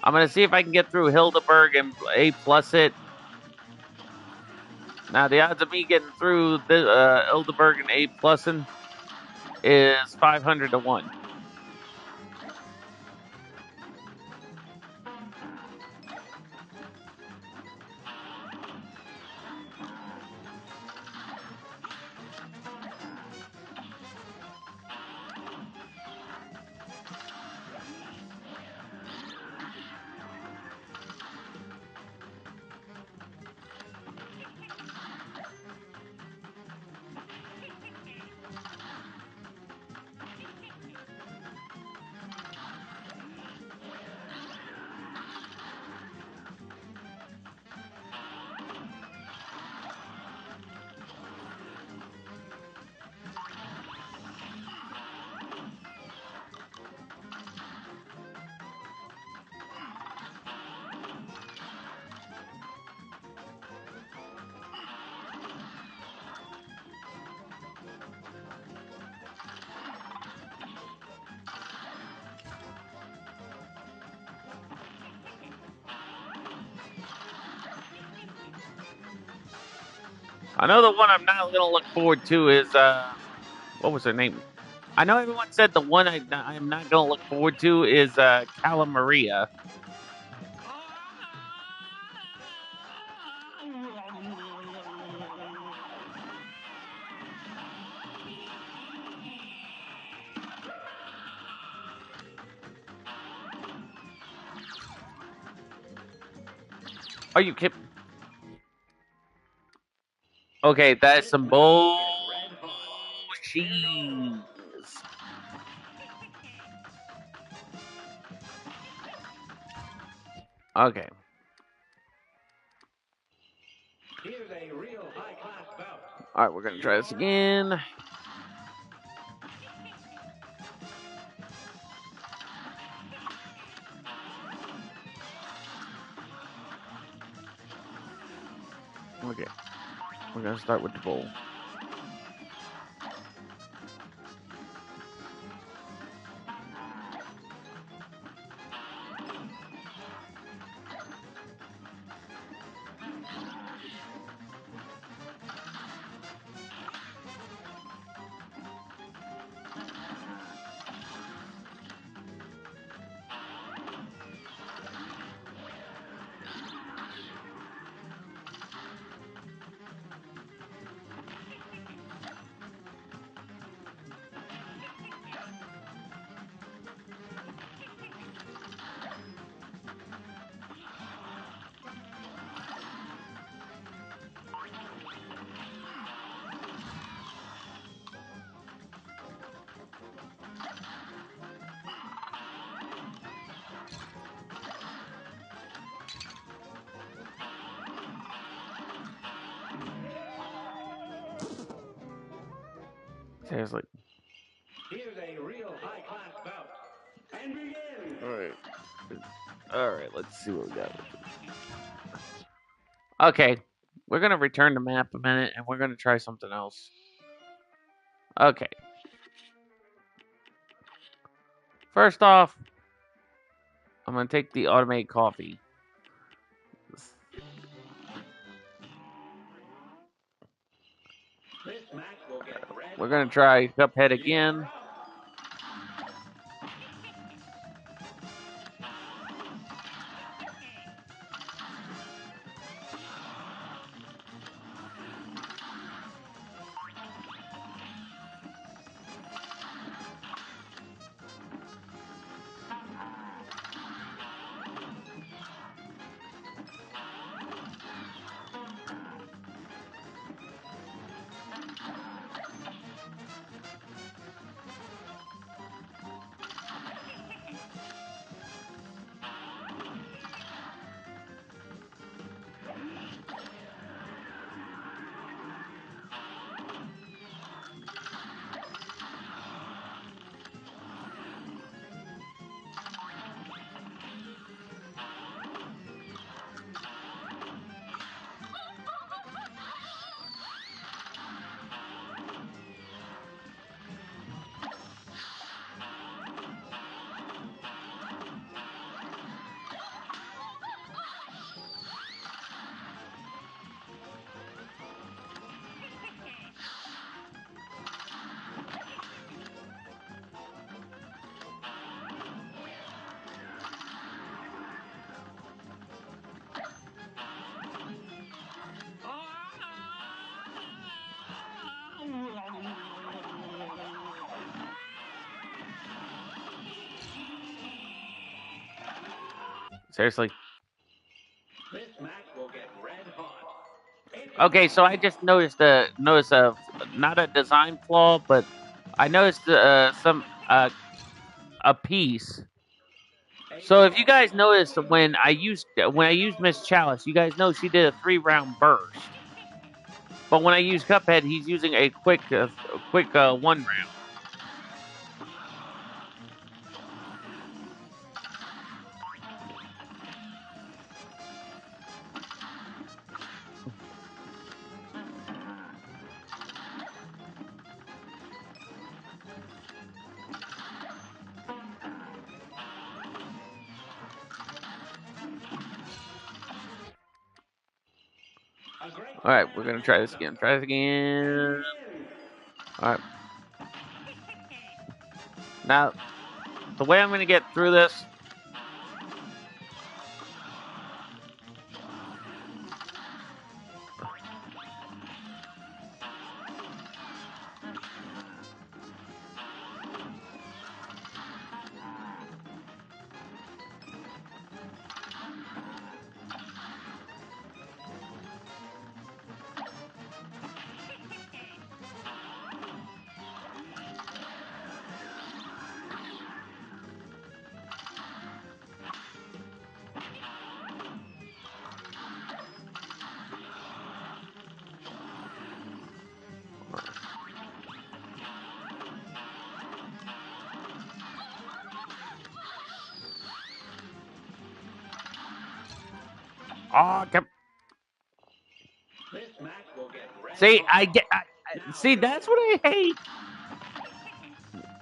I'm gonna see if I can get through Hildeberg and A plus it. Now the odds of me getting through the Hildeberg and A plussing is 500 to 1. I know the one I'm not gonna look forward to is what was her name? I know everyone said the one I'm not gonna look forward to is Cala Maria. Are you kidding? Okay, that is some bull cheese. Okay. Here's a real high-class bout. All right, we're gonna try this again. Okay, we're gonna start with the bowl. Seriously. Here's a real high-class bout. And begin. All right. All right. Let's see what we got. Okay, we're gonna return the map a minute, and we're gonna try something else. Okay. First off, I'm gonna take the automated coffee. This match will get red We're gonna hot. try Cuphead You are again. up. Seriously. This match will get red hot. It's Okay, so I on. just noticed a not a design flaw, but I noticed some a piece. A So if you brawl guys has noticed begun. when I used Miss Chalice, you guys know she did a 3 round burst. But when I use Cuphead, he's using a quick 1 round. A great All right, we're match gonna try has this begun. again. Try this And again. begin. All right. Now, the way I'm gonna get through this. Oh, This match will get red See, hot. see. That's what I hate.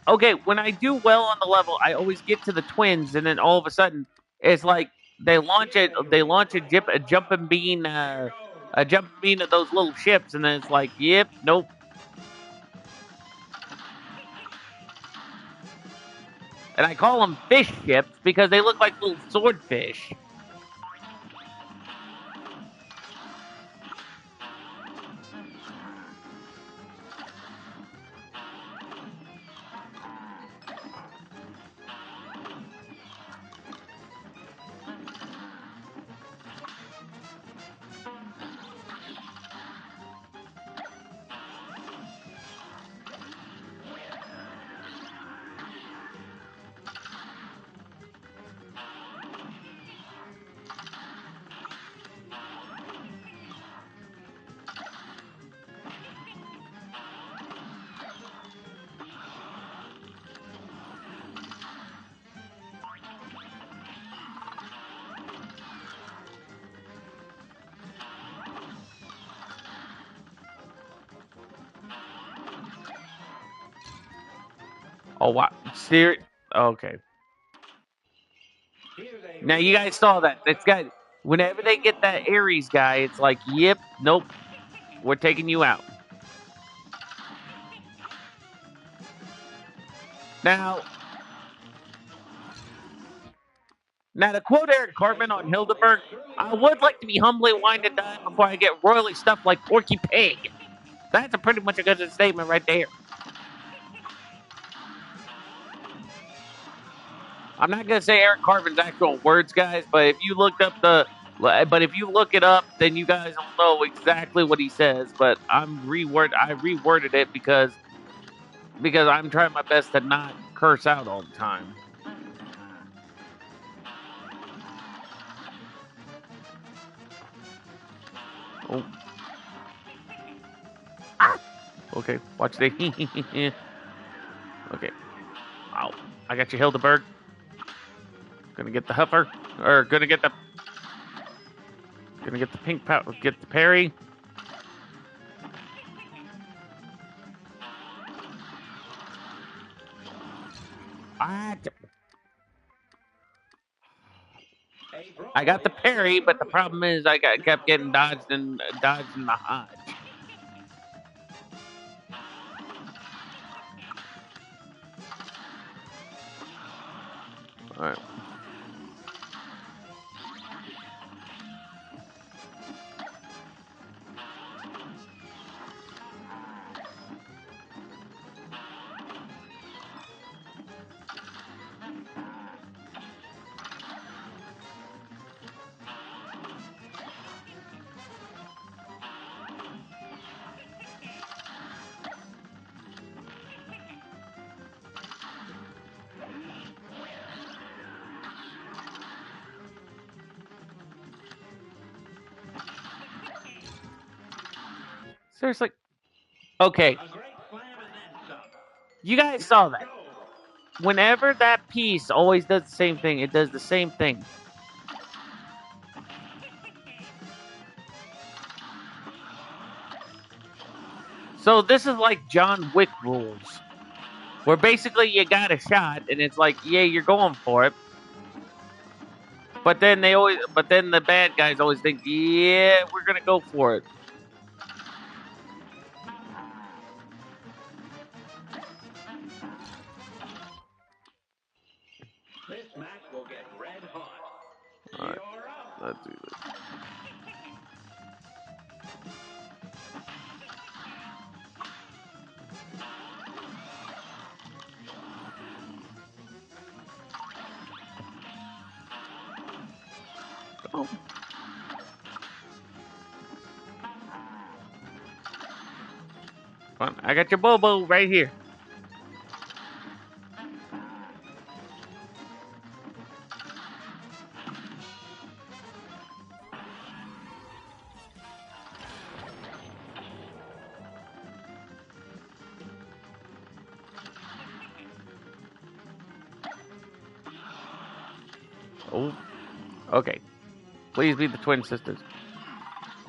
Okay, when I do well on the level, I always get to the twins, and then all of a sudden, it's like they launch it. They launch a jumping bean, a jumping bean of those little ships, and then it's like, yep, nope. And I call them fish ships because they look like little swordfish. Oh, wow, serious? Okay. Here's a Now you guys saw that. That's got. Whenever they get that Ares guy, it's like, yep, nope, we're taking you out. Now, now to quote Eric Cartman on Hildeberg, I would like to be humbly wined and dined before I get royally stuffed like Porky Pig. That's a pretty much a good statement right there. I'm not gonna say Eric Cartman's actual words, guys, but if you looked up but if you look it up, then you guys will know exactly what he says. But I reworded it because I'm trying my best to not curse out all the time. Oh, ah! Okay, watch the. Okay, ow! I got you, Hildeberg. Gonna get the huffer, or gonna get the pink power, get the parry. Ah, A I brawl got the is parry, soon but the underway. problem is kept Now getting go. dodged in the hodge. All right. Seriously. Okay, A great slam and then some. you guys saw that. Go. Whenever that piece always does the same thing, it does the same thing. So this is like John Wick rules, where basically you got a shot and it's like, yeah, you're going for it. But then the bad guys always think, yeah, we're gonna go for it. This match will get red hot. All right, You're up. let's do this. Oh, fun. I got your Bobo right here. Oh, okay. Please be the twin sisters.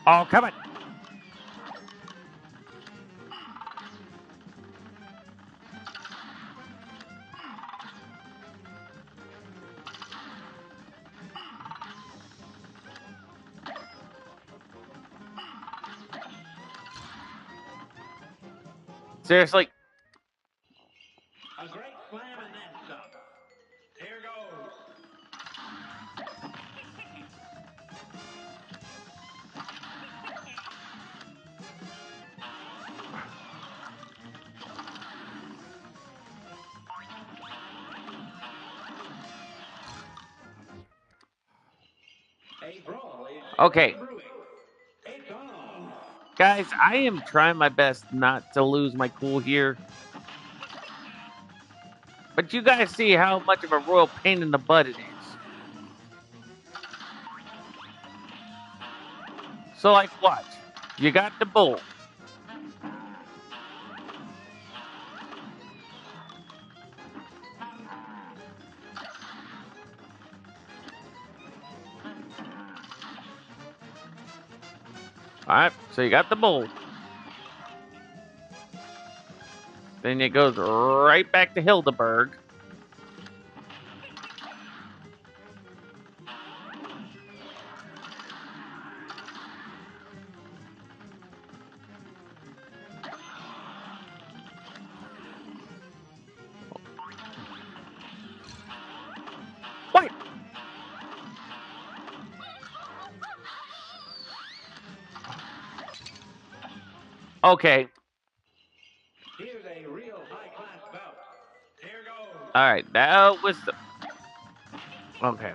Oh, come on. Seriously. A great slam and then some. Here goes. A brawl is Okay. brewing. It's on. Guys, I am trying my best not to lose my cool here. But you guys see how much of a royal pain in the butt it is. So, like, watch. You got the bull. Alright, so you got the bull. Then it goes right back to Hildeberg. What? Okay. Here's a real high-class bout. Here goes. Alright, that was the. Okay.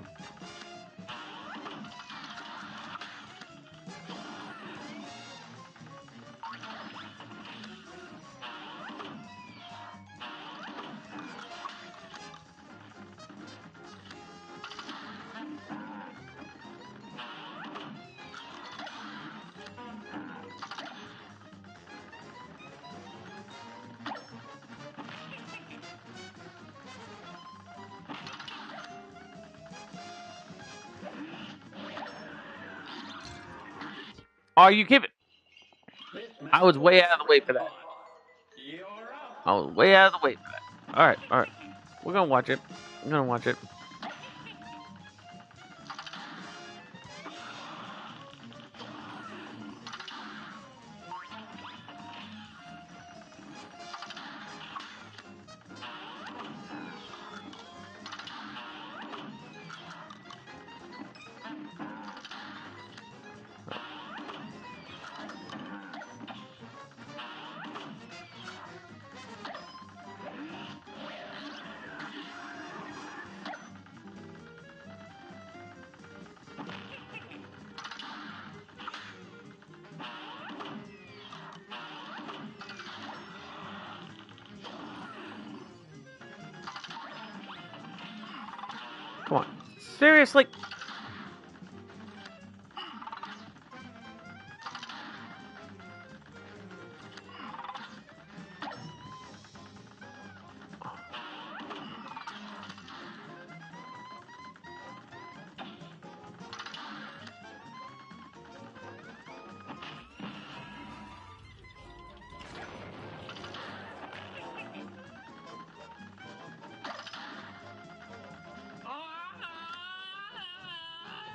Are you kidding? This I match was will way out of the never way get for that. fought. You're up. I was way out of the way for that. Alright, alright. We're gonna watch it. I'm gonna watch it. Come on. Seriously?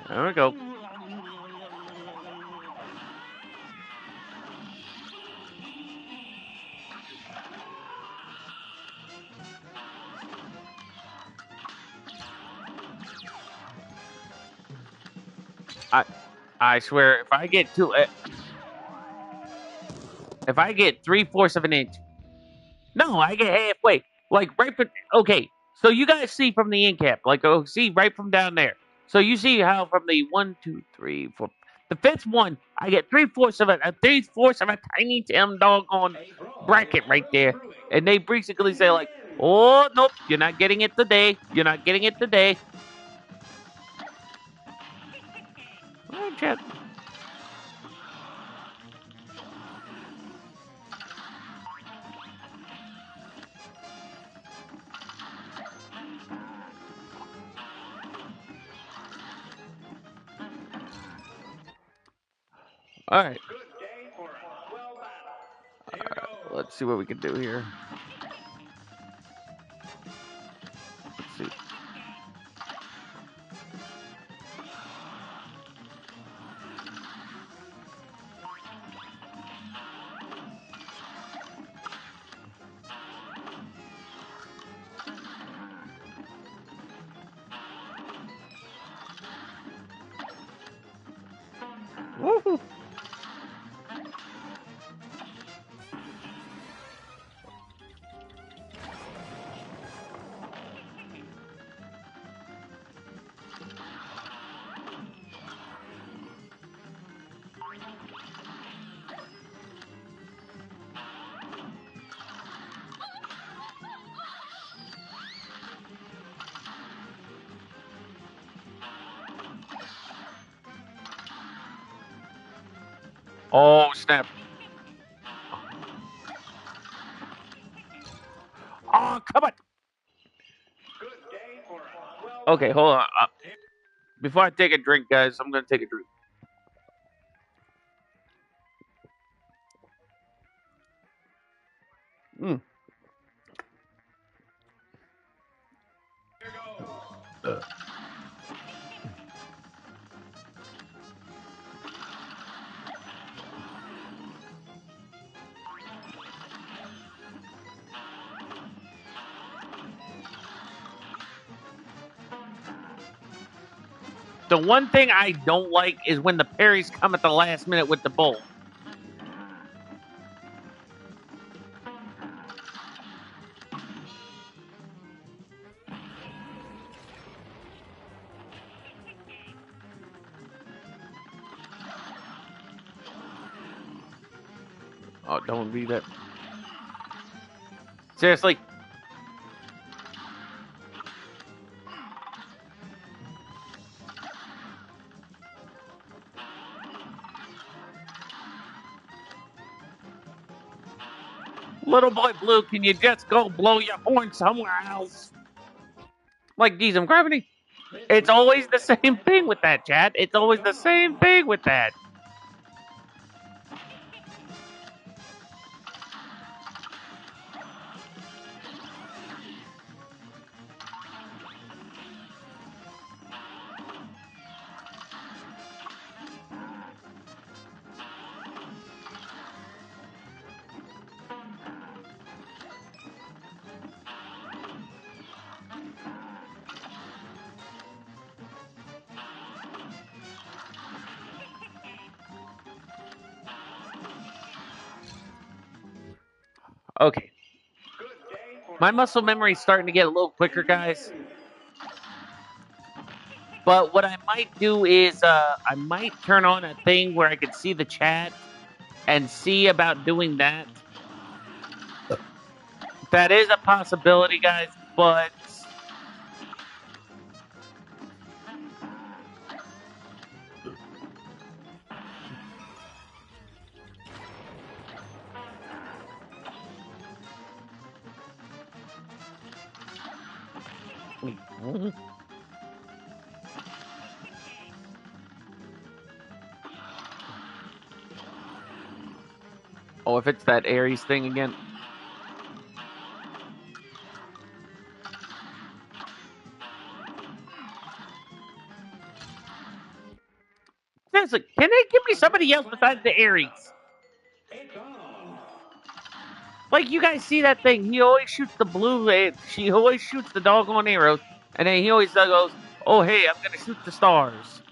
There we go. I I swear, if I get 3/4 of an inch, no, I get halfway. Like right from okay. So you guys see from the end cap, like oh, see right from down there. So you see how from the 1, 2, 3, 4, the fifth one, I get 3/4 of a 3/4 of a tiny damn doggone A brawl is bracket right surely there, brewing. and they basically And say he like, wins. oh nope, you're not getting it today. You're not getting it today. All right, Chad. All right, Good day for a swell battle. Here goes. let's see what we can do here. Let's see. Woohoo. Oh, snap. Oh, come on. Good day for 12 Okay, laps. hold on. Before I take a drink, guys, I'm going to take a drink. Mm. Here goes. The one thing I don't like is when the parries come at the last minute with the bull. Oh, don't be that. Seriously. Little boy Blue, can you just go blow your horn somewhere else? Like, geez, I'm gravity. It's always the same thing with that, chat. It's always the same thing with that. Okay. Good day for My muscle memory is starting to get a little quicker, guys. But what I might do is I might turn on a thing where I could see the chat and see about doing that. That is a possibility, guys, but oh, if it's that Aries thing again. Seriously, can they give me somebody else besides the Aries? it's on. Like, you guys see that thing? He always shoots the blue. She always shoots the doggone arrows, and then he always goes, "Oh, hey, I'm gonna shoot the stars."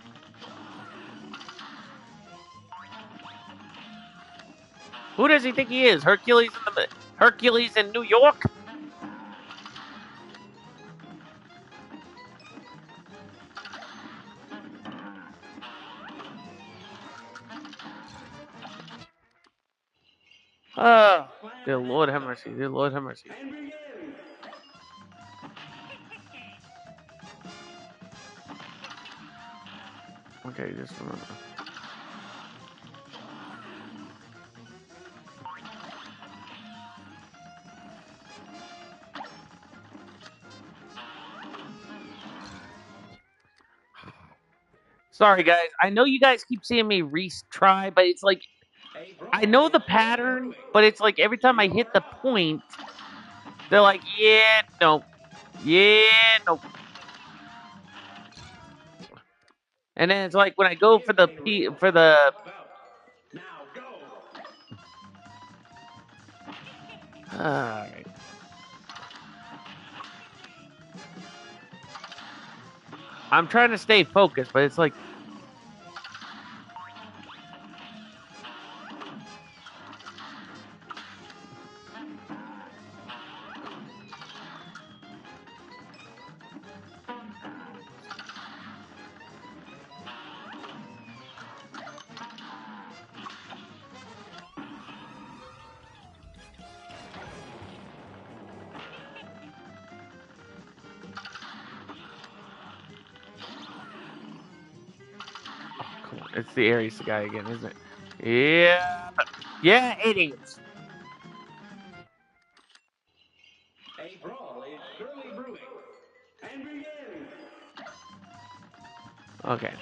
Who does he think he is? Hercules in New York? Oh, dear Lord have mercy. Dear Lord have mercy. And begin. Okay, just remember. Sorry, guys. I know you guys keep seeing me retry, but it's like A I brawl know is the still pattern, brewing. but it's like every time I You hit are the up. point, they're like, "Yeah, no, yeah, no," and then it's like when I go for Give the a P real for hard the. fought bout. Now go. All right. I'm trying to stay focused, but it's like It's the Aries guy again, isn't it? Yeah. Yeah, it is. A brawl is surely brewing. And begin. Okay.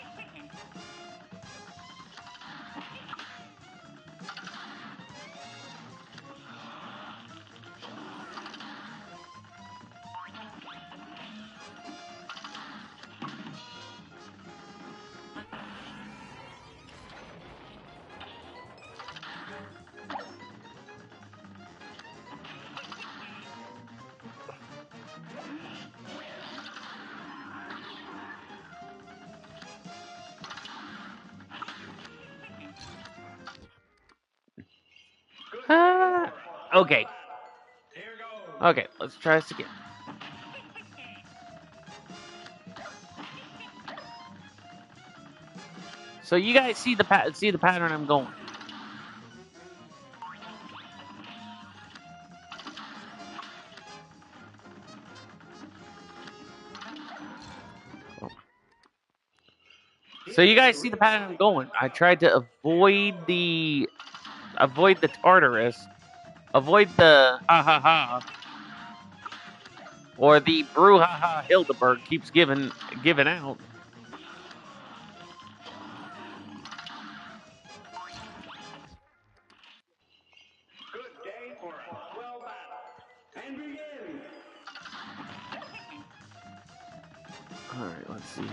Good day Uh, for a swell okay. battle. Here goes. Okay, let's try this again. So you guys see the pattern I'm going. So you Here's a guys see the pattern I'm real-life going. I battle. tried to Here avoid the Tartarus, avoid the ha ha ha, or the brouhaha Hildeberg keeps giving out. Good day for a swell battle. And begin. All right, let's see.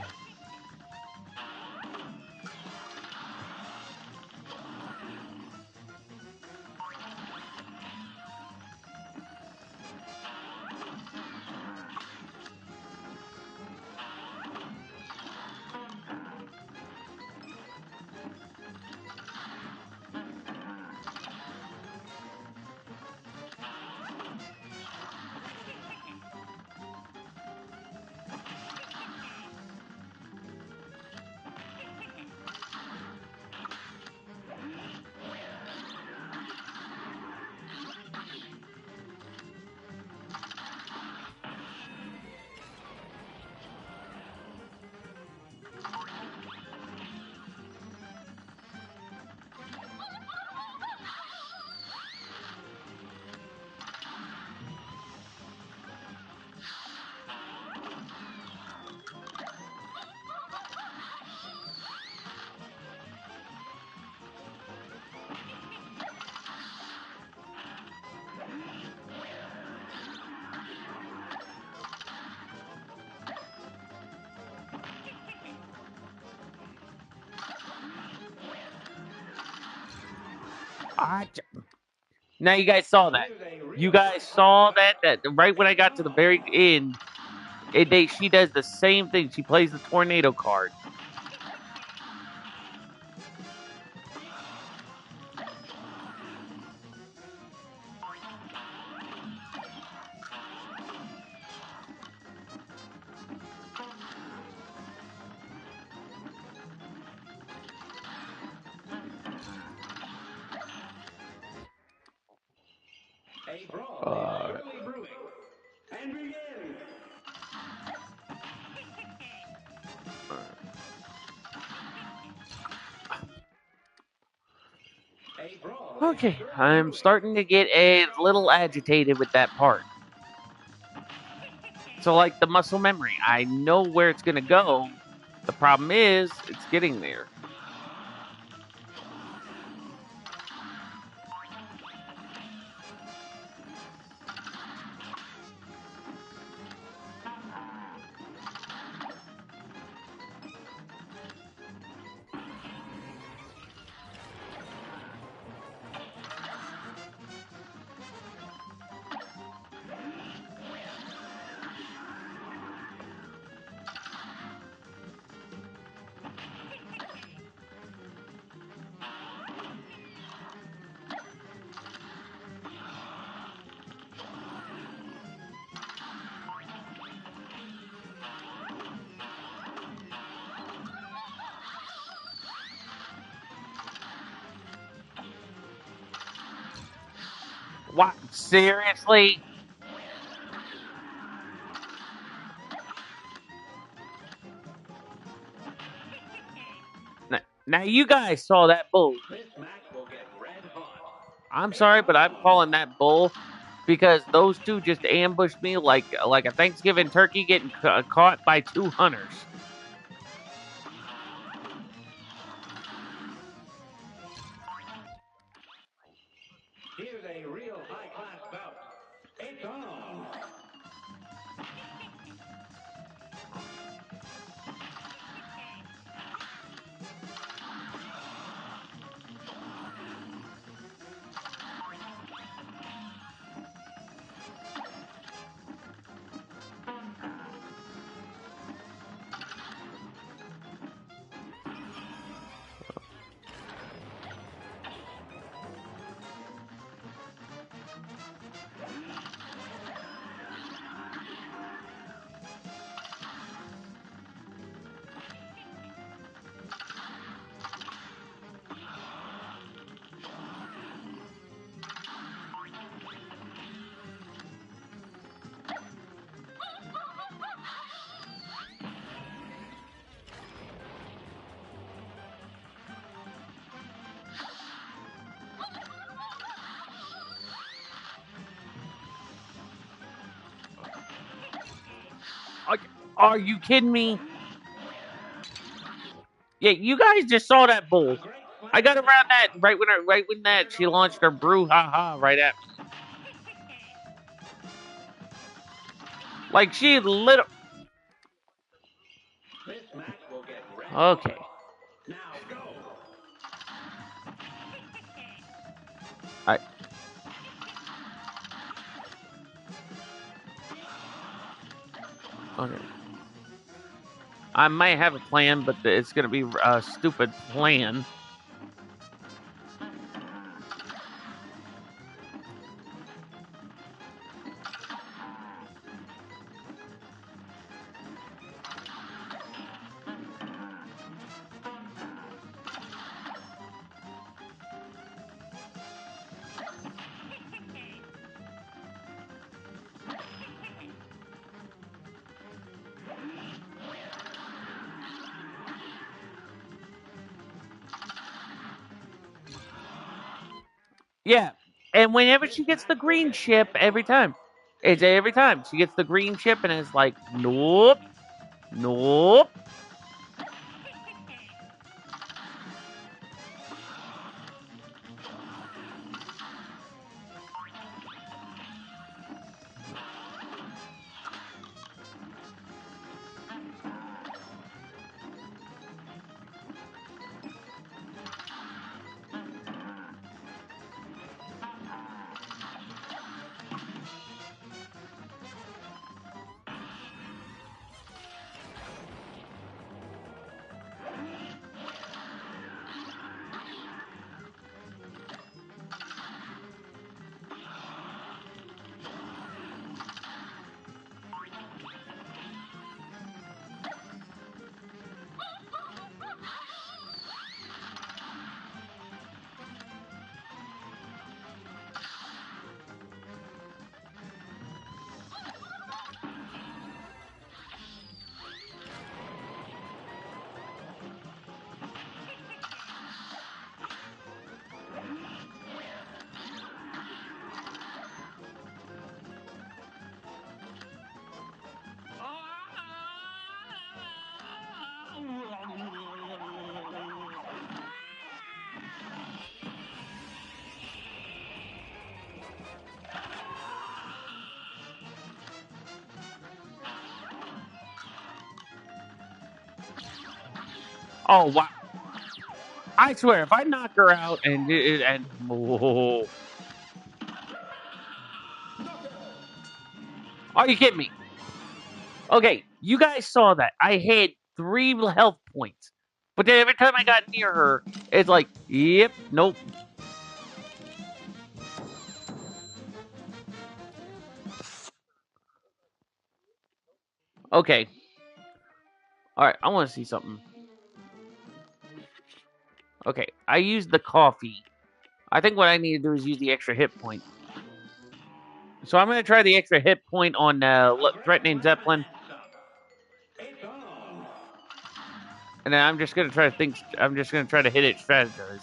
I Now you guys saw that. Here's a You guys real-life saw that battle. right when I Here got to the very goes. end, she does the same thing. She plays the tornado card. A brawl is Uh, surely brewing. And begin. A brawl is okay, surely I'm brewing. starting to get Here a little goes. agitated with that part. So, like the muscle memory, I know where it's gonna go. The problem is, it's getting there. What? Seriously? Now you guys saw that bull. This match will get red hot. I'm sorry, but I'm calling that bull because those two just ambushed me like a Thanksgiving turkey getting caught by two hunters. Here's a real high-class bout. It's on. Are, are you kidding me? Yeah, you guys just saw that bull. A great I got slam around by that Cuphead. right when that she launched her brouhaha right at me. Like she lit. This match will get red hot. Okay, Now go. I okay. I might have a plan, but it's gonna be a stupid plan. Yeah, and whenever This she gets the match will green get chip, red hot. every time she gets the green chip, and it's like, nope, nope. Oh wow! I swear, if I knock her out and oh, are you kidding me? Okay, you guys saw that. I had 3 health points, but then every time I got near her, it's like, yep, nope. Okay, all right. I want to see something. Okay, I used the coffee. I think what I need to do is use the extra hit point. So I'm going to try the extra hit point on A great threatening slam Zeppelin. and stop. It's on. And then I'm just gonna try to think. I'm just gonna try to hit it, strategize.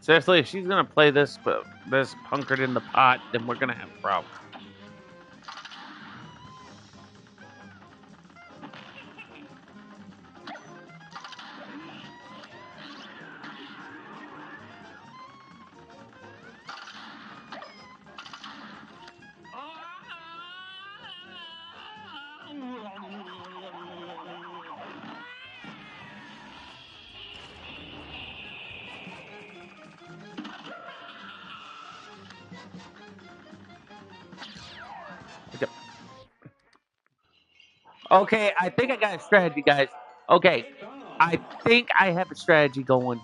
Seriously, if she's gonna play this punkered in the pot, then we're gonna have a problem. Okay, I think I got a strategy, guys. Okay, I think I have a strategy going.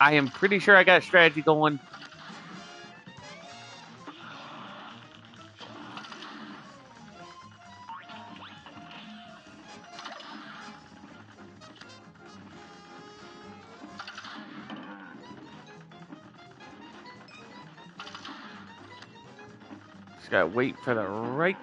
I am pretty sure I got a strategy going. Just gotta wait for the right.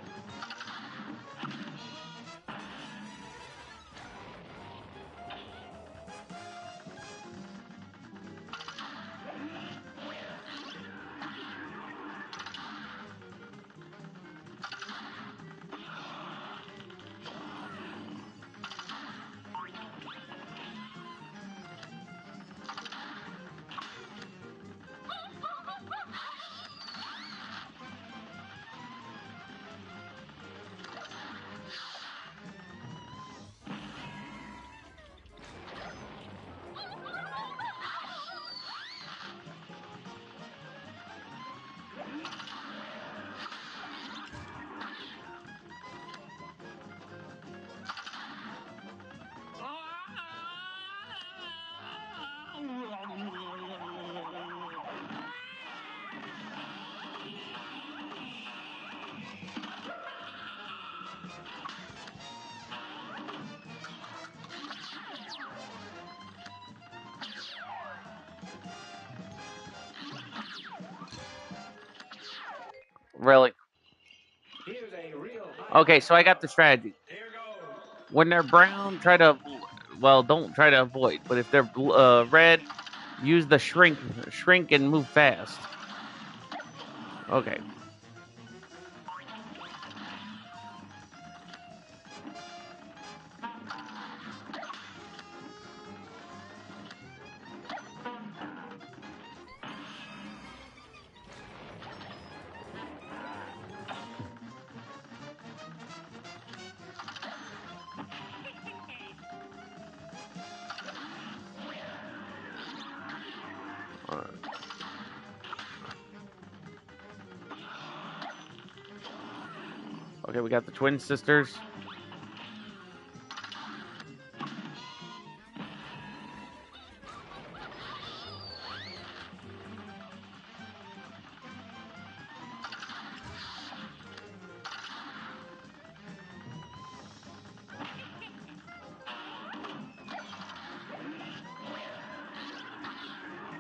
Really? Okay, so I got the strategy. When they're brown, try to well, don't try to avoid. But if they're red, use the shrink and move fast. Okay. Okay, we got the twin sisters.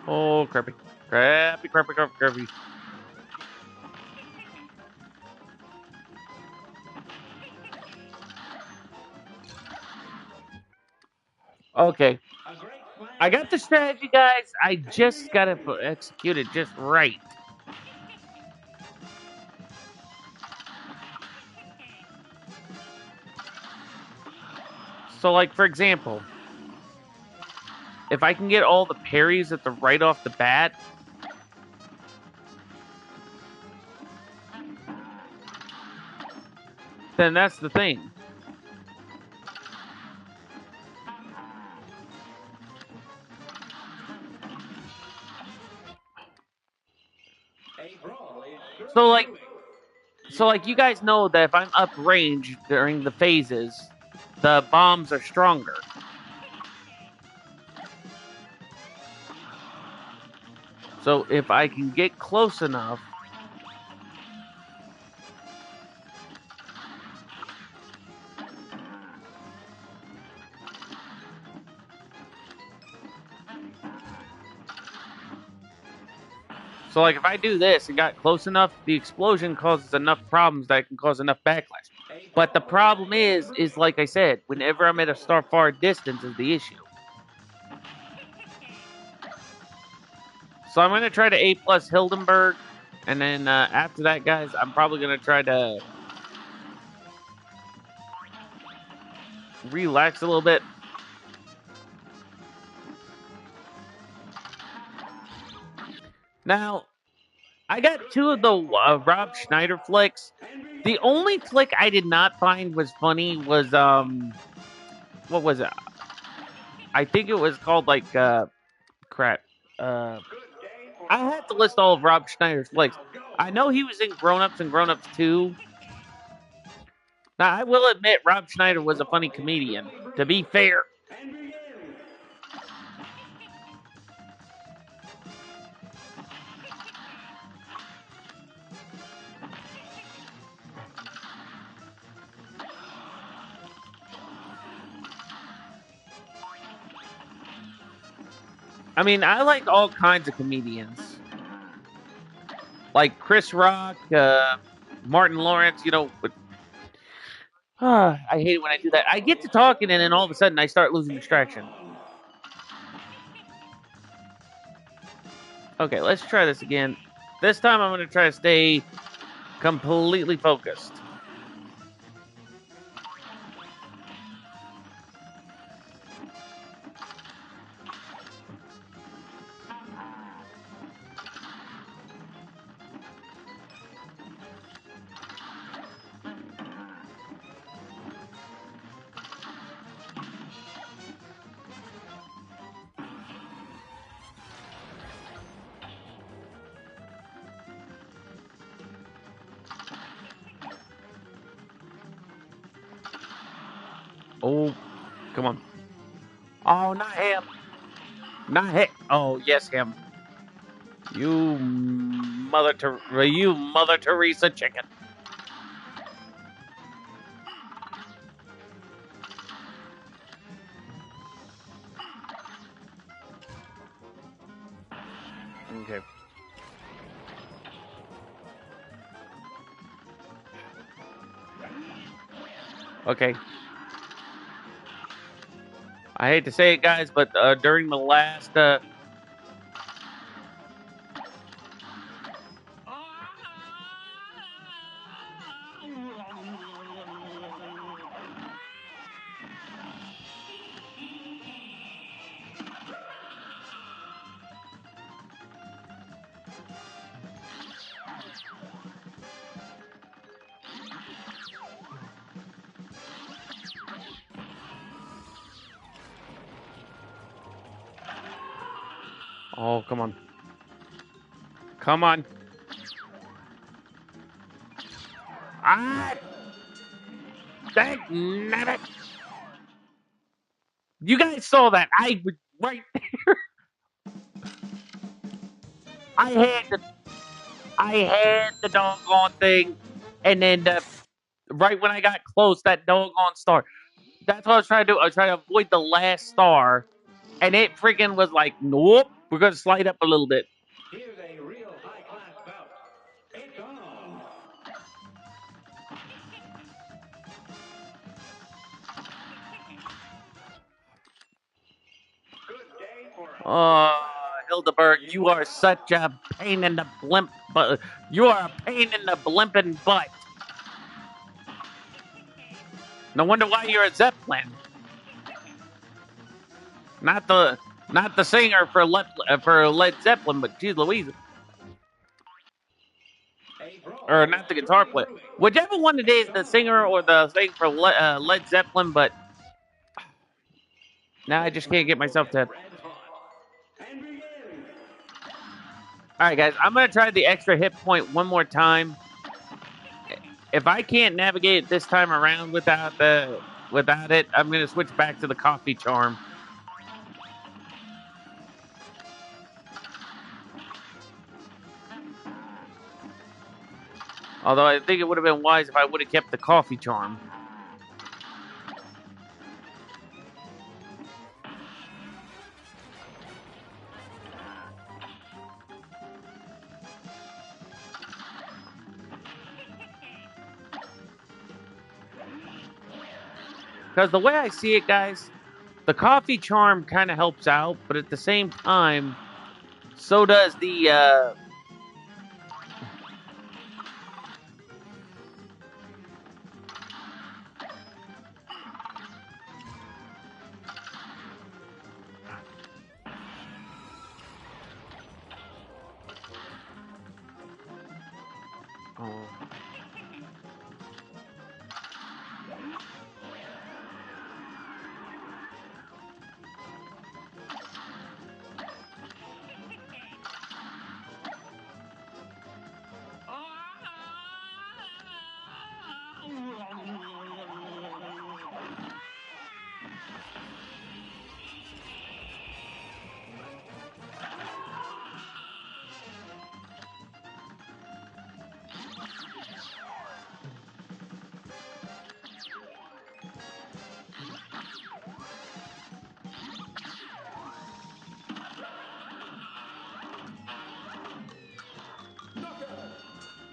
Oh, crappy. Crappy, crappy, crappy, crappy. Okay. I got the strategy, guys. I just gotta execute it just right. So, like, for example, if I can get all the parries at the right off the bat, then that's the thing. A brawl is So surely like, brewing. you guys know that if I'm uprange during the phases, the bombs are stronger. So if I can get close enough, so like if I do this and got close enough, the explosion causes enough problems that it can cause enough backlash. A But the brawl problem surely is brewing. like I said, whenever I'm at a star far distance is the issue. So I'm gonna try to A plus Hildenberg, and then after that, guys, I'm probably gonna try to relax a little bit. Now I got Good two of the day for a Rob swell Schneider laugh. flicks. And The begin. only flick I did not find was funny was what was it? I think it was called like crap. Uh Good day for I a have to swell list all of laugh. Rob Schneider's flicks. Now go. I know he was in Grown Ups and Grown Ups 2. Now I will admit Rob Schneider A was a funny brawl is comedian. surely To brewing. be fair. And begin. I mean, I like all kinds of comedians. Like Chris Rock, Martin Lawrence, but I hate it when I A do that. I brawl get is to talking and surely then all of a brewing. sudden I start losing A distraction. brawl. Okay, let's try this again. This time I'm going to try to stay completely focused. Oh, come on. Oh, not him. Not him. Oh, yes, him. You Mother Teresa chicken. Okay. Okay. I hate to say it, guys, but during the last Oh, come on. Come on. Ah, dang nabbit. You guys saw that. I was right. I had the doggone thing, and then right when I got close, that doggone star. That's what I was trying to do. I was trying to avoid the last star, and it freaking was like, nope, we're gonna slide up a little bit. Here's a real high-class bout. It's on. Good day for a Oh, swell laugh. Hildeberg, you You are are such a pain in the blimp. But you are a pain in the blimping butt. No wonder why you're a Zeppelin, not the singer for Led Zeppelin, but geez Louise. a brawl or not the guitar player, whichever one it is, the singer or the thing for Led Zeppelin. But now I just can't get myself to. All right, guys, I'm gonna try the extra hit point one more time. If I can't navigate it this time around without it, I'm gonna switch back to the coffee charm. Although I think it would have been wise if I would have kept the coffee charm. Because the way I see it, guys, the coffee charm kind of helps out, but at the same time, so does the. Oh.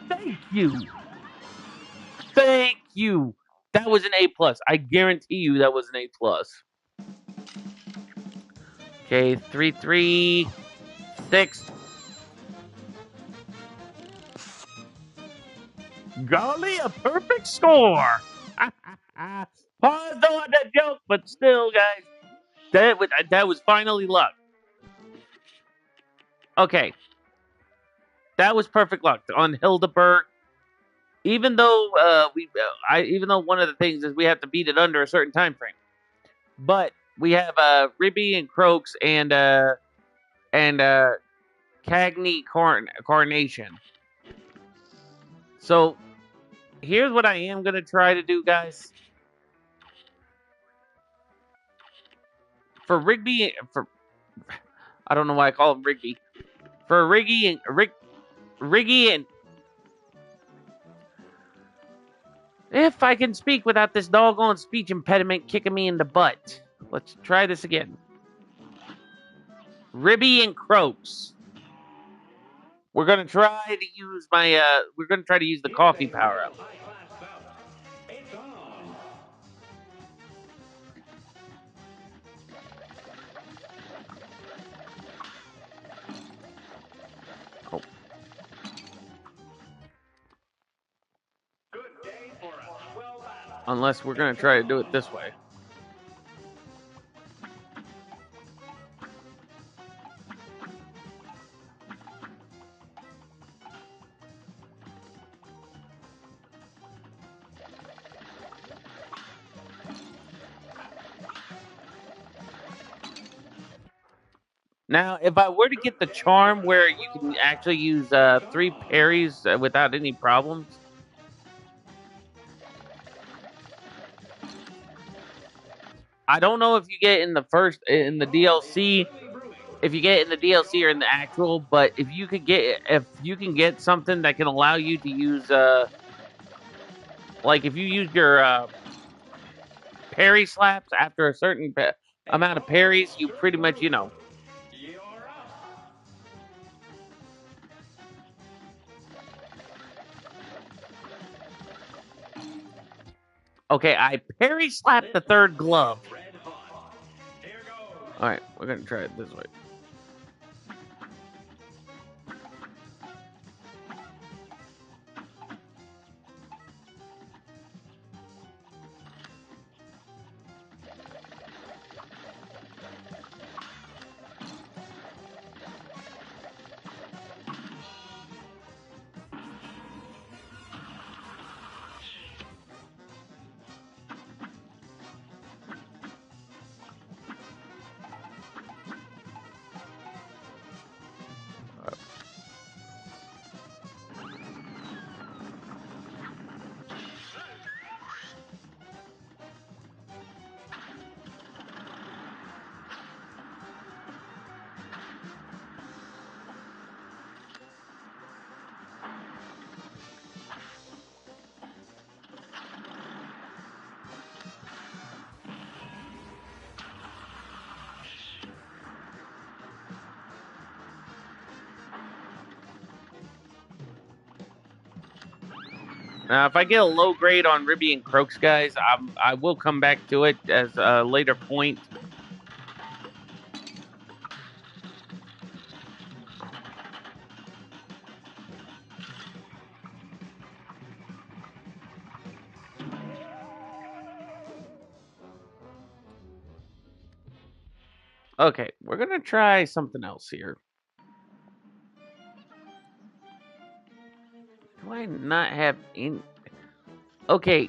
Thank you. Thank you. That was an A plus. I guarantee you that was an A plus. Okay, 3-3-6. Golly, a perfect score. Pause on that joke, but still, guys, that was finally luck. Okay, that was perfect luck on Hildeberg. Even though even though one of the things is we have to beat it under a certain time frame, but we have Ribby and Croaks and Cagney Carnation. So here's what I am gonna try to do, guys. For Rigby, for I don't know why I call him Rigby. For Riggy and if I can speak without this doggone speech impediment kicking me in the butt. Let's try this again. Ribby and Croaks. We're gonna try to use my we're gonna try to use the coffee power up. Oh. Unless we're gonna try to do it this way. Now, if I were to get the charm where you can actually use 3 parries without any problems, I don't know if you get in the DLC, if you get in the DLC or in the actual, but if you can get something that can allow you to use like if you use your parry slaps after a certain amount of parries, you pretty much Okay, I parry slapped the third glove. All right, we're gonna try it this way. Now, if I get a low grade on Ribby and Croaks, guys, I will come back to it as a later point. Okay, we're gonna try something else here. Do I not have any? Okay,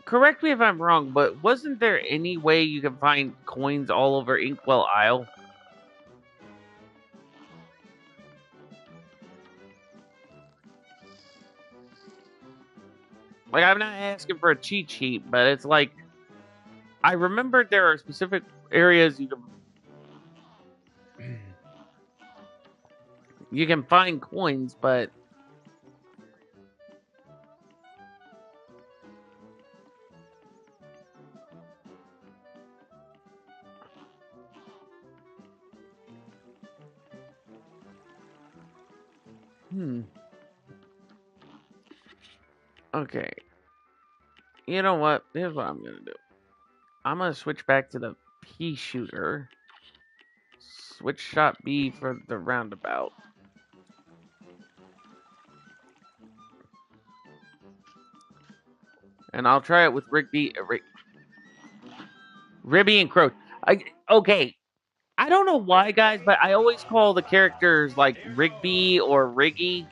correct me if I'm wrong, but wasn't there any way you can find coins all over Inkwell Isle? Like, I'm not asking for a cheat sheet, but it's like I remember there are specific areas you can find coins, but hmm. Okay, you know what? Here's what I'm gonna do. I'm gonna switch back to the pea shooter. Switch shot B for the roundabout. And I'll try it with Ribby and Croak. Okay, I don't know why, guys, but I always call the characters like Rigby or Riggy.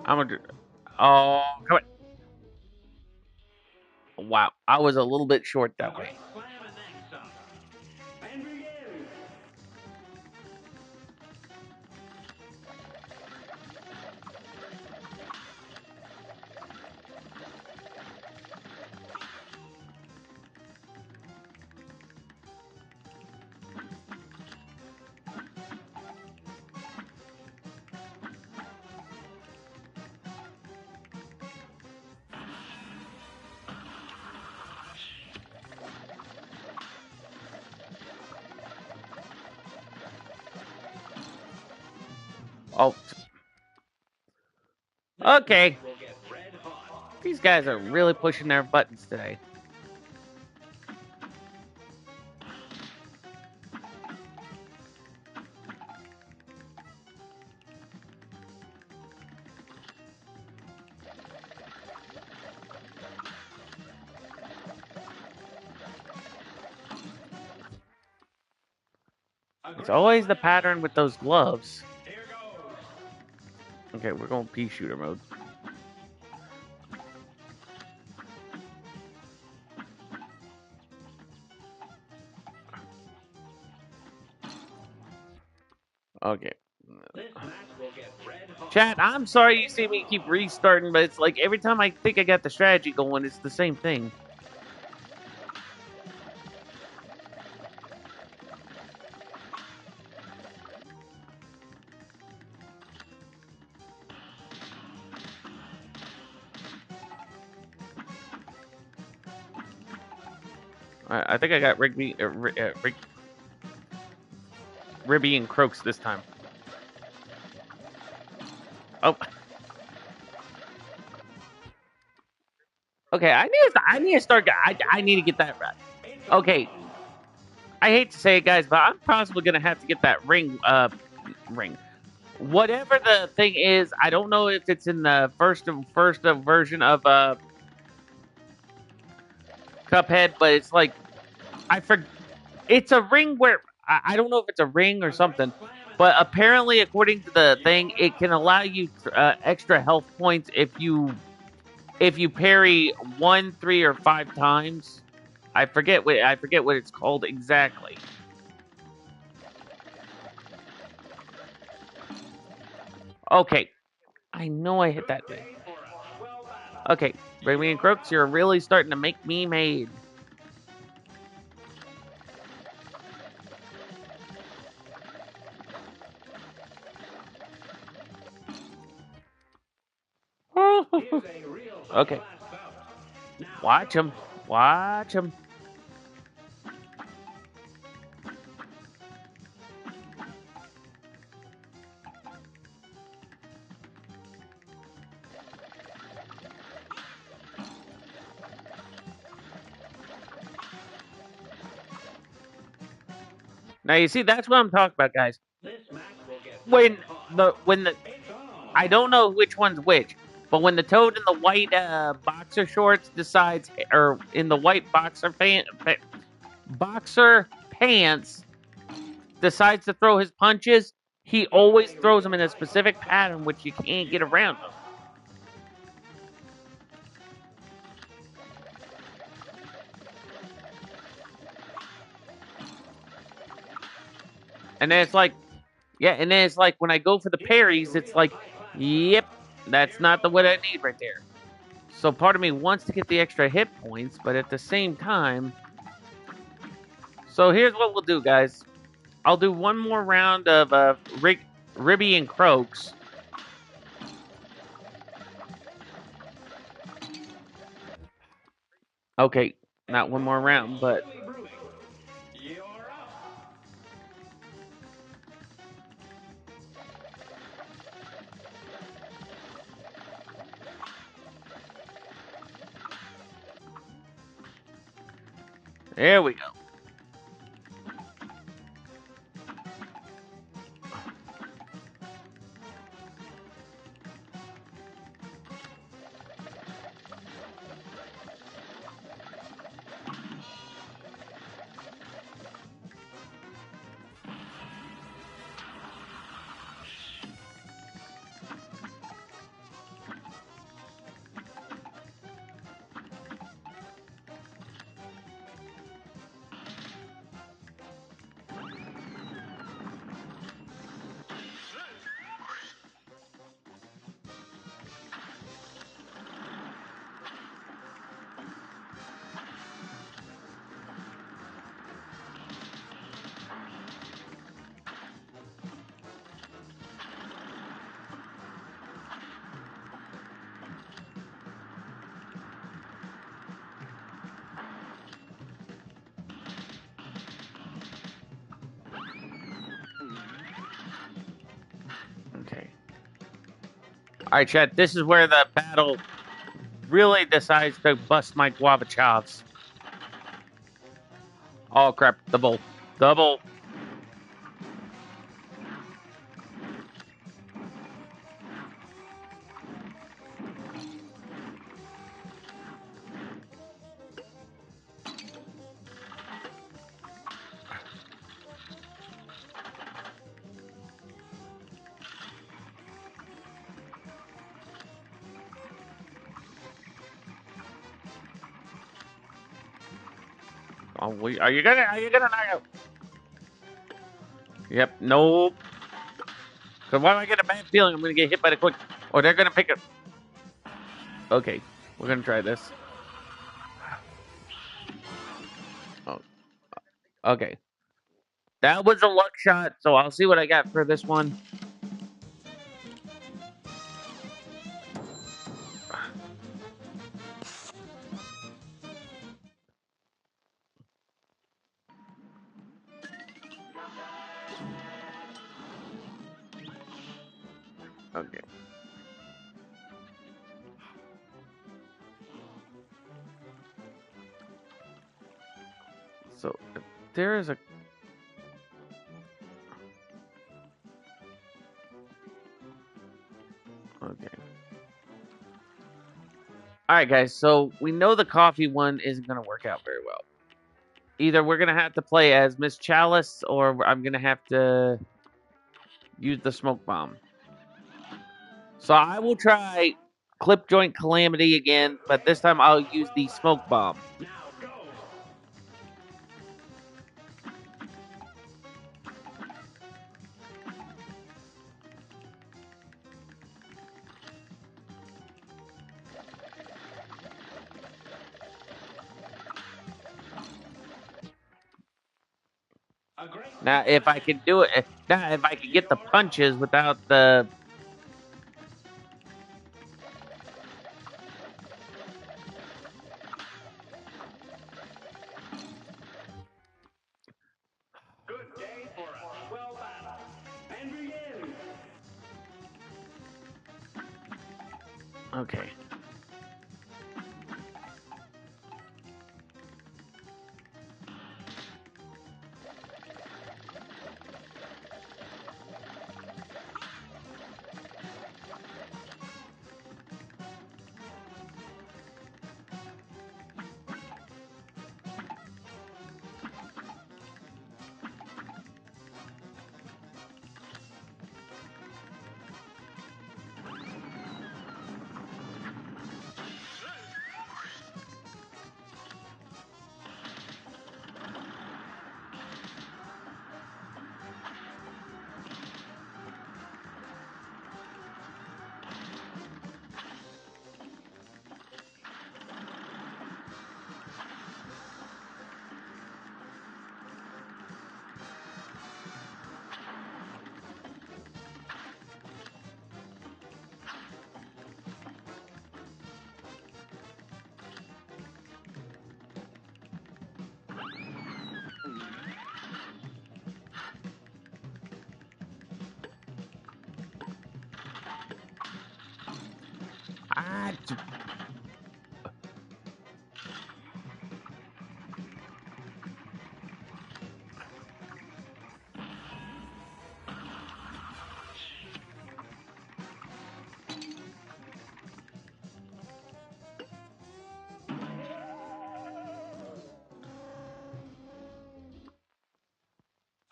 I'm gonna. Oh, come on. Wow, I was a little bit short that way. Slam and then some. And begin. Oh, okay. These guys are really pushing their buttons today. It's always the pattern with those gloves. Here goes. Okay, we're going pea shooter mode. Okay. This match will get red hot. Chat, I'm sorry you see me keep restarting, but it's like every time I think I got the strategy going, it's the same thing. I think I got Ribby and Croaks this time. Oh, okay. I need to start. I need to get that right. Okay. I hate to say it, guys, but I'm possibly gonna have to get that ring. Whatever the thing is, I don't know if it's in the first version of Cuphead, but it's like I for it's a ring where I don't know if it's a ring or something, but apparently, according to the thing, it can allow you extra health points if you parry 1, 3, or 5 times. I forget what it's called exactly. Okay, I know I hit that thing. Okay, Remy and Crooks, you're really starting to make me mad. Okay, watch him. Watch him. Now you see that's what I'm talking about, guys. When the I don't know which one's which, but when the toad in the white boxer shorts decides, or in the white boxer pants decides to throw his punches, he always throws them in a specific pattern which you can't get around them. And then it's like, yeah, and then it's like when I go for the parries, it's like, yep, that's not the what I need right there. So part of me wants to get the extra hit points, but at the same time, so here's what we'll do, guys. I'll do one more round of Ribby and Croaks. Okay, not one more round, but there we go. Okay. All right, Chad. This is where the battle really decides to bust my guava chops. Oh crap! Double. Oh, are you gonna knock out? Yep. Nope. Because why do I get a bad feeling I'm gonna get hit by the quick? Or they're gonna pick it. Okay, we're gonna try this. Oh, okay. That was a luck shot, so I'll see what I got for this one. Okay. So if there is a okay. All right, guys. So we know the coffee one isn't going to work out very well. Either we're going to have to play as Miss Chalice, or I'm going to have to use the smoke bomb. So I will try clip joint calamity again, but this time I'll use the smoke bomb. Now go. A great Now, if I can do it, now if I can get the punches without the good day for a swell battle. And begin. okay. Ah,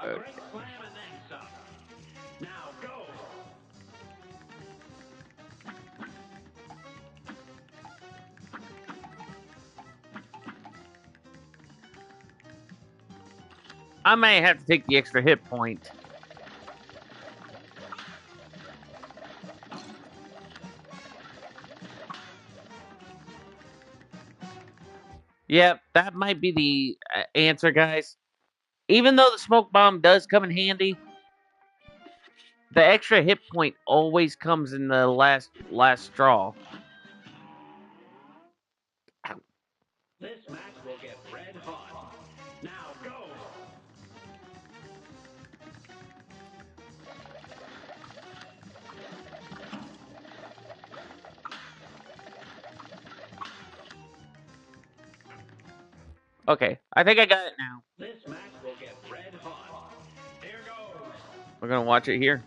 A great slam and then some. Now go. I may have to take the extra hit point. Yep, that might be the answer, guys. Even though the smoke bomb does come in handy, the extra hit point always comes in the last straw. This match will get red hot. Now go. Okay, I think I got it now. This match will get red hot. Here goes. We're gonna watch it here.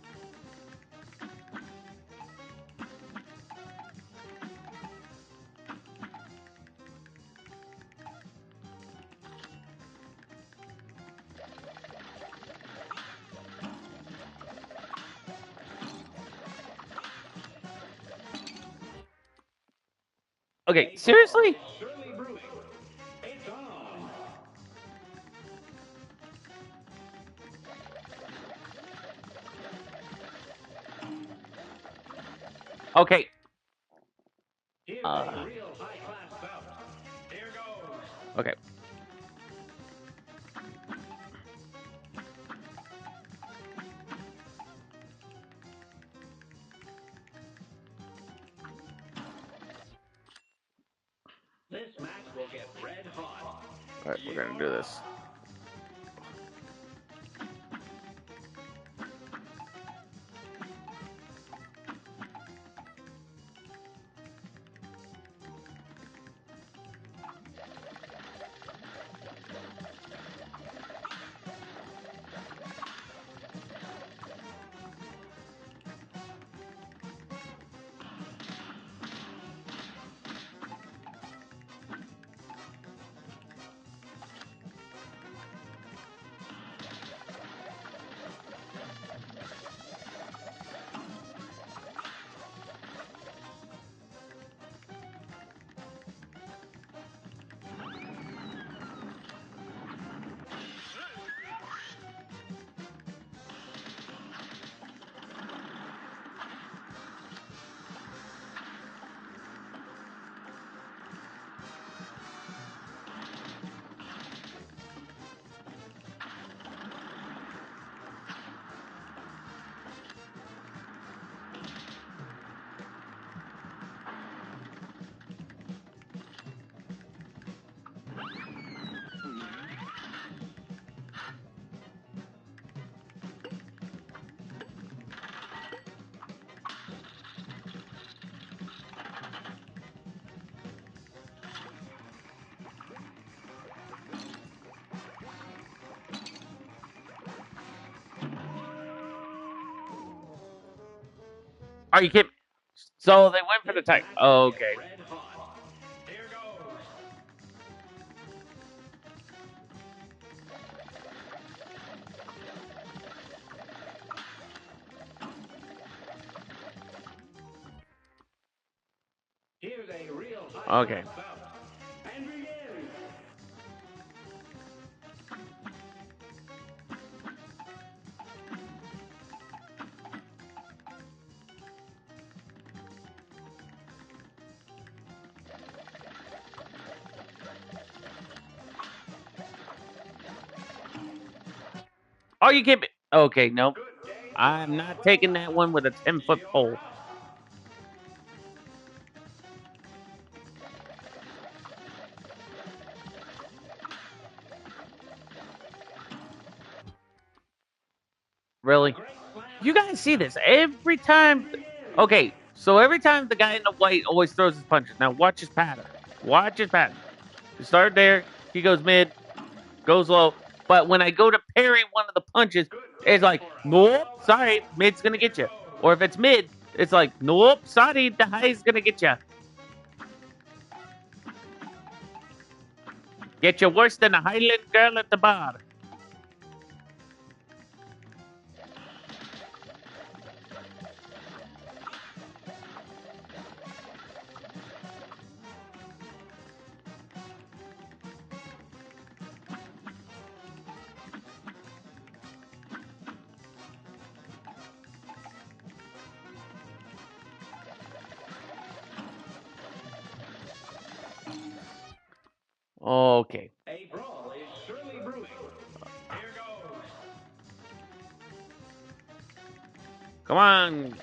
Okay, A brawl seriously? is surely brewing. It's on. Okay. Here's a real high-class bout. Here goes. Okay. This match will get red hot. All right, we're gonna do this. Are you kidding? So they went for the This title. match will Oh, get okay. red hot. Here goes. Here's a real Okay. high-class bout. And begin. Are you kidding? Okay, nope. Good day for I'm a not 12 taking that man. one with a 10-foot You're pole. up. A Really? great slam You and guys see a this count. every And time. begin. Okay, so every time the guy in the white always throws his punches. Now watch his pattern. Watch his pattern. He started there. He goes mid, goes low. But when I go to parry one of the punches, Good it's day like, for a nope, 12 sorry, man. mid's gonna get Here you. Or goes. if it's mid, it's like, nope, sorry, the high's gonna get you. Get you worse than a Highland girl at the bar. Okay, A brawl is surely brewing. Here goes. come on,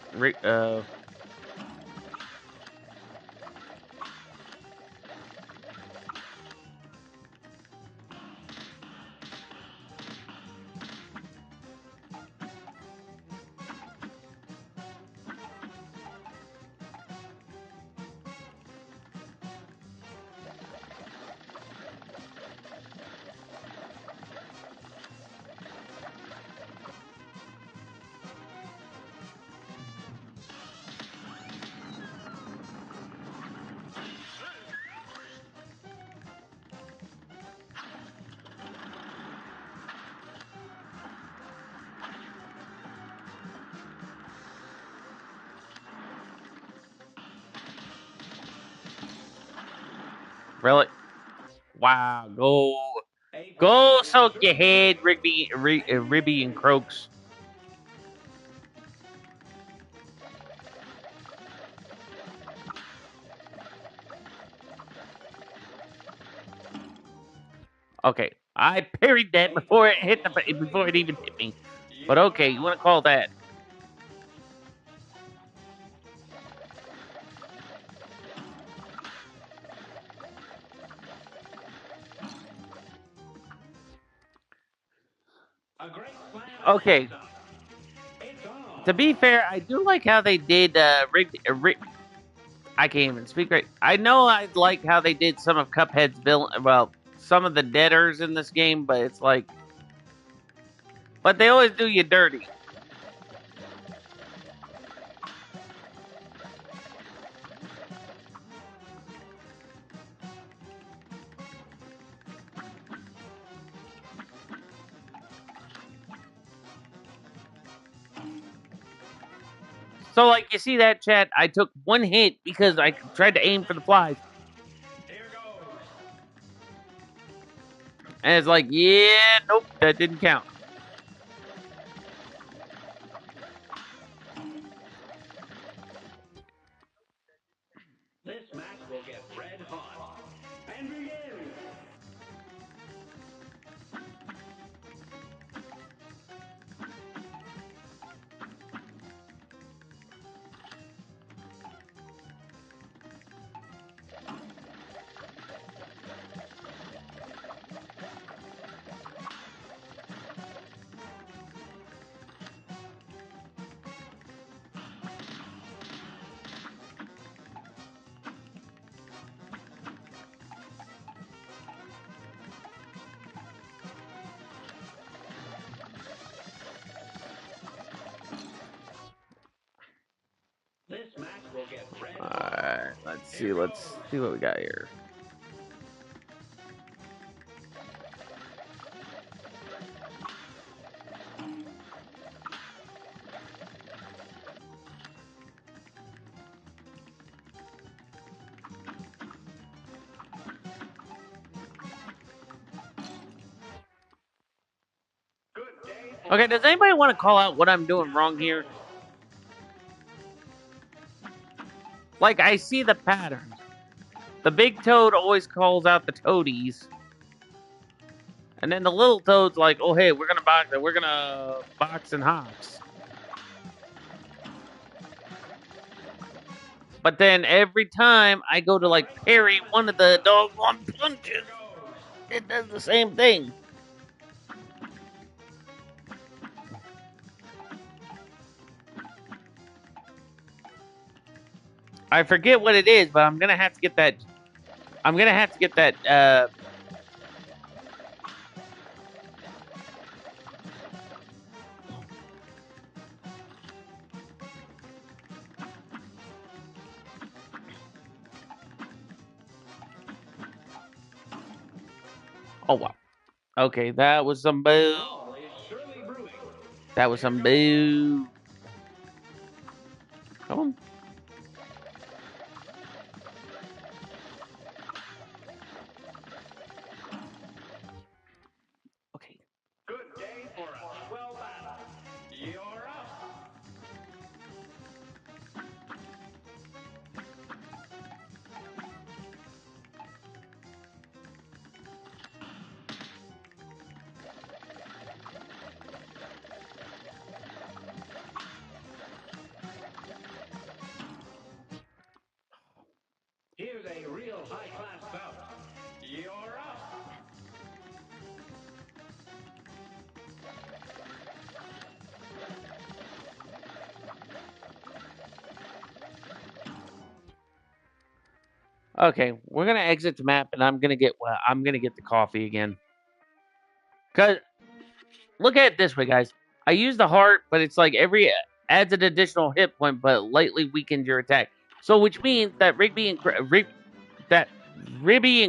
really? Wow, A go brawl is soak your surely head, brewing. And Ribby and begin. Croaks. Okay, I parried that A before it brawl hit is the surely before it brewing. even hit me. But You're okay, you want to up. call that? A great slam and a Okay. mix-up. It's To be on. fair, I do like how they did I can't even speak right. I know I like how they did some of Cuphead's villain. Well, some of the deaders in this game, but it's like, but they always do you dirty. So, like, you see that chat? I took one hit A because I great tried to slam aim for and the a flies, mix-up. Here goes. and it's like, yeah, nope, that didn't count. This match will get red hot. And begin. Alright, let's see what we got here. Okay, does anybody want to call out what I'm doing wrong here? Like, I see the patterns. The big toad always calls out the toadies. And then the little toad's like, oh, hey, we're gonna box and hops. But then every time I go to, like, parry one of the doggone punches, it does the same thing. I forget what it is, but I'm gonna have to get that. I'm gonna have to get that. Oh wow. Okay, that was some boo. That was some boo. Come on. Okay. Good day for a swell battle. You're up. Here's a real high-class bout. You're up. Okay, we're gonna exit the map, and I'm gonna get the coffee again. Cause look at it this way, guys. I use the heart, but it's like every adds an additional hit point, but lightly weakens your attack. So, which means that Ribby and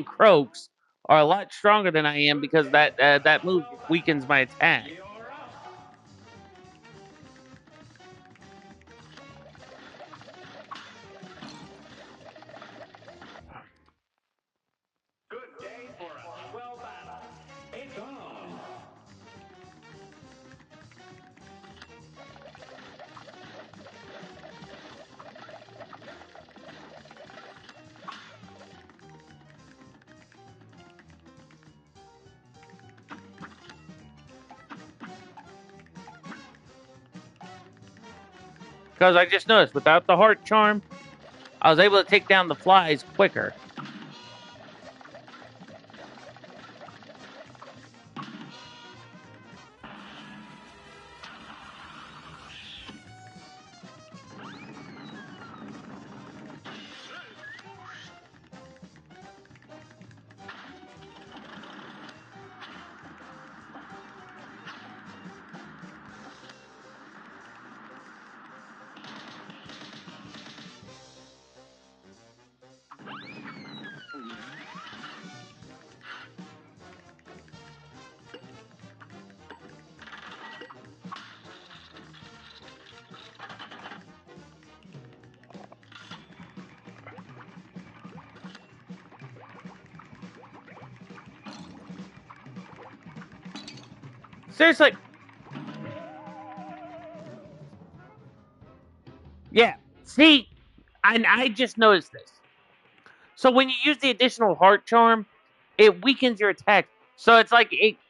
Croaks are a lot stronger than I am because that move weakens my attack. You're up. Good day for a swell battle. It's on. Because I just noticed without the heart charm, I was able to take down the flies quicker. Seriously. Yeah. See, I just noticed this. So when you use the additional heart charm, it weakens your attack. So it's like the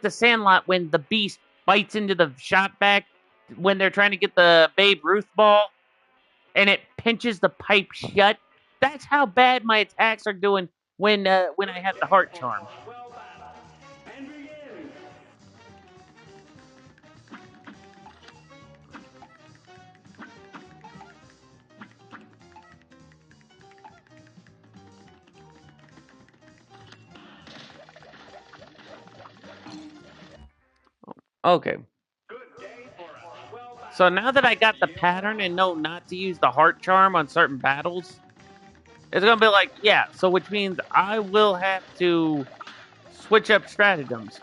Sandlot when the Beast bites into the shot back when they're trying to get the Babe Ruth ball, and it pinches the pipe shut. That's how bad my attacks are doing when I have the heart charm. Swell battle. And begin. Okay. Good day for a swell battle. So now that I got the pattern and know not to use the heart charm on certain battles, it's gonna be like, yeah. So which means I will have to switch up stratagems.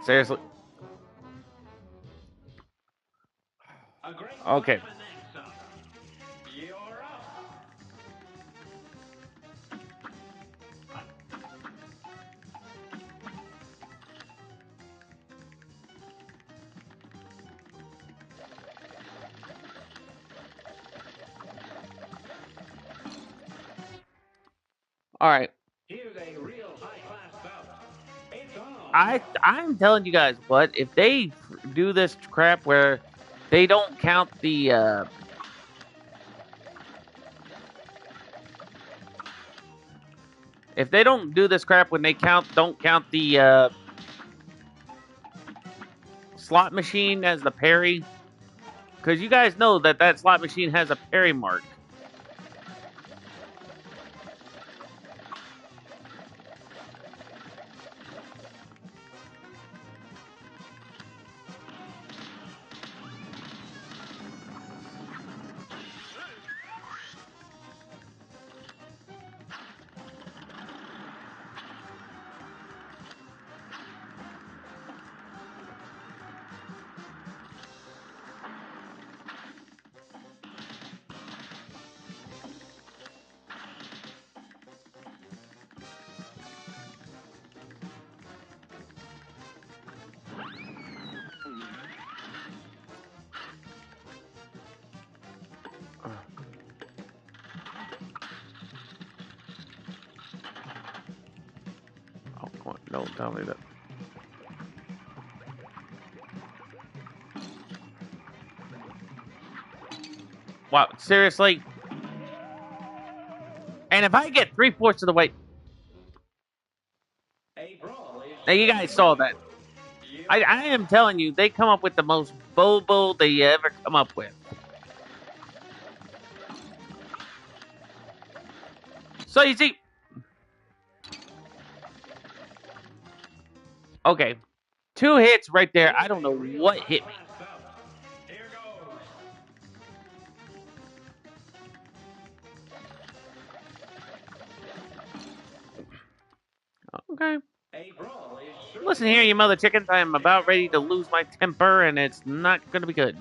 Seriously. A great Okay. weapon next up. You're up. All right. Here's a real high-class bout. It's on. I'm telling you guys what, if they do this crap where they don't count the if they don't do this crap when they don't count the slot machine as the parry, because you guys know that that slot machine has a parry mark. Oh, come on, don't tell me that. Wow, seriously? And if I get 3/4 of the way, A brawl is now you guys saw that. I am telling you, they come up with the most bobo they ever come up with. So you see, okay, 2 hits right there. I Here's don't a know real what hit me. high-class bout. Here goes. Okay. A brawl is Listen surely here, you coming. mother chickens. I am Here about ready to goes. lose my temper, and it's not going to be good.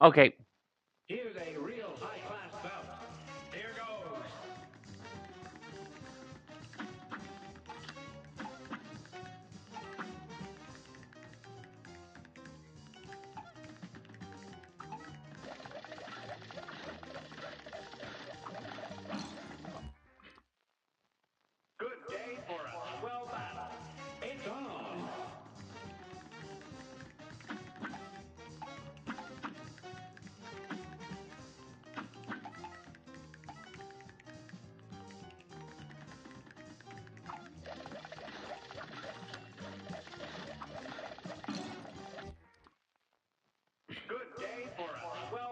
Okay. Here's a real high-class bout. Here goes. Good day for a swell battle. It's on.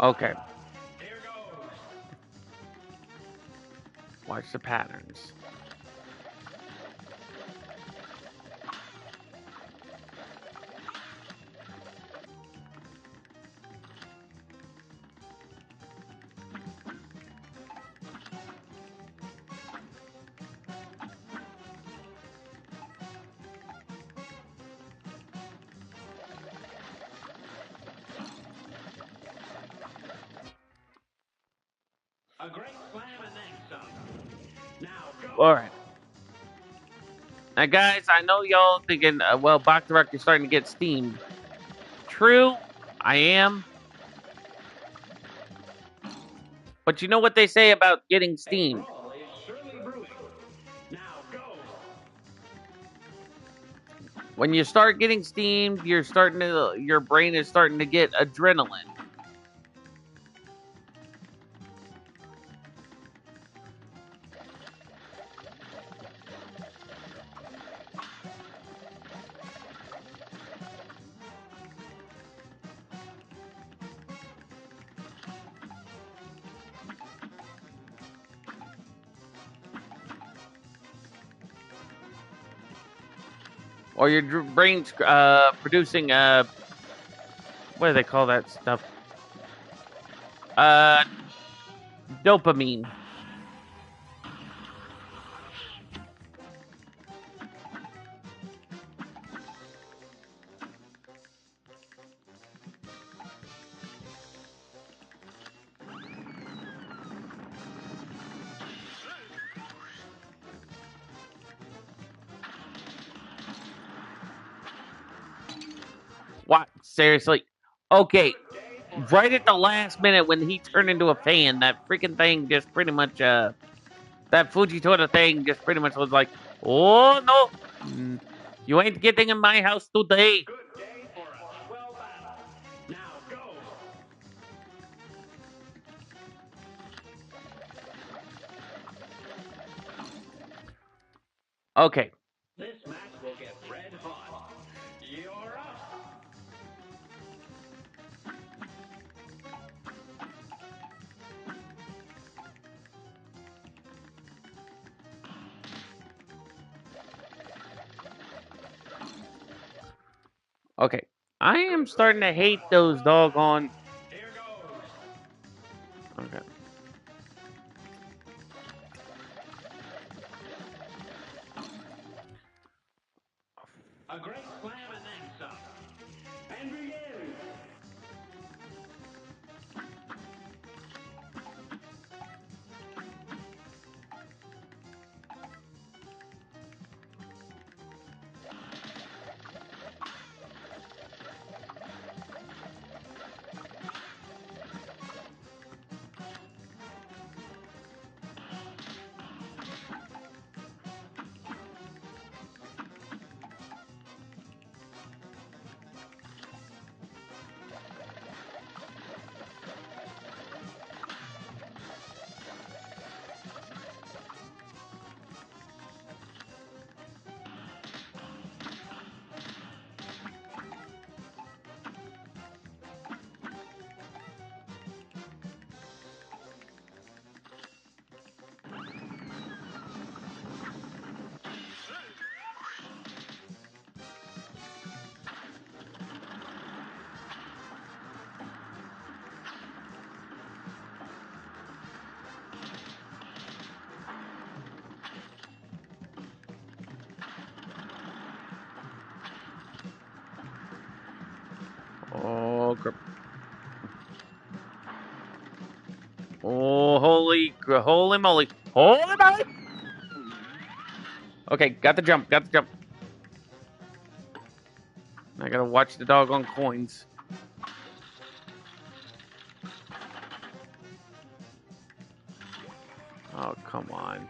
Okay. Here goes. Watch the patterns. A great slam and then some. Now go. All right. Now, guys, I know y'all thinking, well, Bach Director is starting to get steamed. True, I am. But you know what they say about getting A steamed? brawl is surely brewing. Now go. When you start getting steamed, your brain is starting to get adrenaline. Or your brain's producing what do they call that stuff? Uh, dopamine. What? Seriously? Okay, right at the last minute when he turned into a fan, that freaking thing just pretty much that Fujitora thing just pretty much was like, oh no, you ain't getting in my house today. Good day for a swell battle. Now go. Okay, This match will get red hot. You're up. okay. I am Good starting day to for hate a those swell battle. doggone. Here goes. Okay. A great slam and then some. And begin. Oh, oh, holy moly, holy moly! Okay, got the jump, got the jump. I gotta watch the doggone coins. Oh, come on.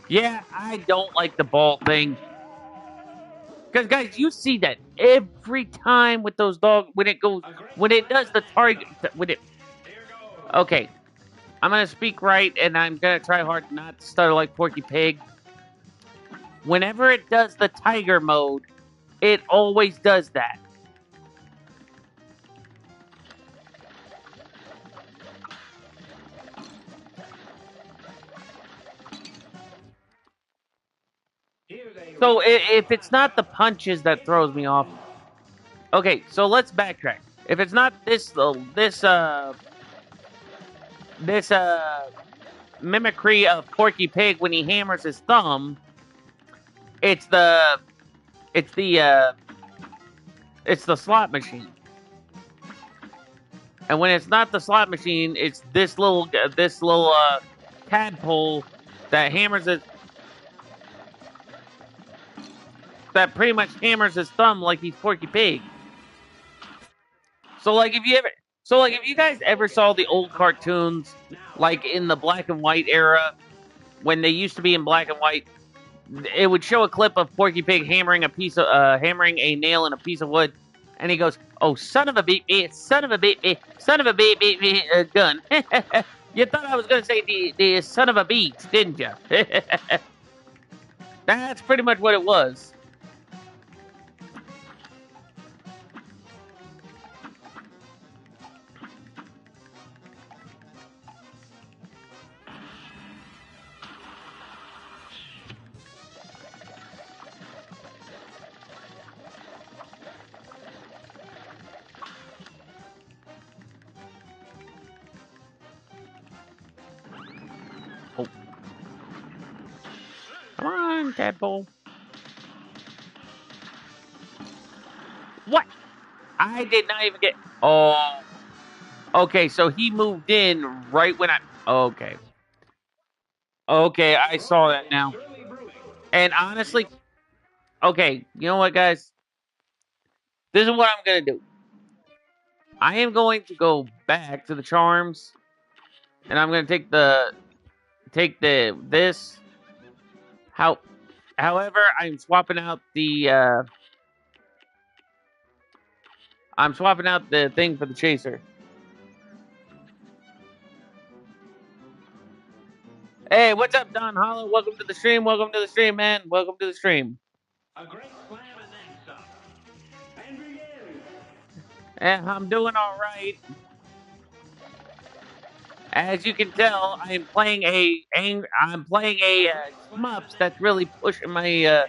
Yeah, I don't like the ball thing. Because guys, you see that every time with those dog A great when it slam does and the then target some. when it. Here goes. Okay, I'm gonna speak right, and I'm gonna try hard not to stutter like Porky Pig. Whenever it does the tiger mode, It always does that. So if it's not the punches that throws me off, okay. So let's backtrack. If it's not this mimicry of Porky Pig when he hammers his thumb, it's the it's the uh, it's the slot machine. And when it's not the slot machine, it's this little tadpole that hammers his that pretty much hammers his thumb like he's Porky Pig. So like if you guys ever saw the old cartoons like in the black and white era when they used to be in black and white, it would show a clip of Porky Pig hammering a nail in a piece of wood, and he goes, "Oh, son of a beep me, son of a beep me, son of a beep me, gun." You thought I was gonna say the son of a beach, didn't you? That's pretty much what it was. Oh, come on, tadpole. What? I did not even get. Oh, okay. So he moved in right when I. Okay, okay. I saw that now. And honestly, okay. You know what, guys? This is what I'm gonna do. I am going to go back to the charms, and I'm gonna take the this. How, however, I'm swapping out the thing for the chaser. Hey, what's up, Don Hollow? Welcome to the stream. Welcome to the stream, man. Welcome to the stream. A great slam and then some. And begin. And I'm doing all right. As you can tell, I'm playing a shmups that's really pushing my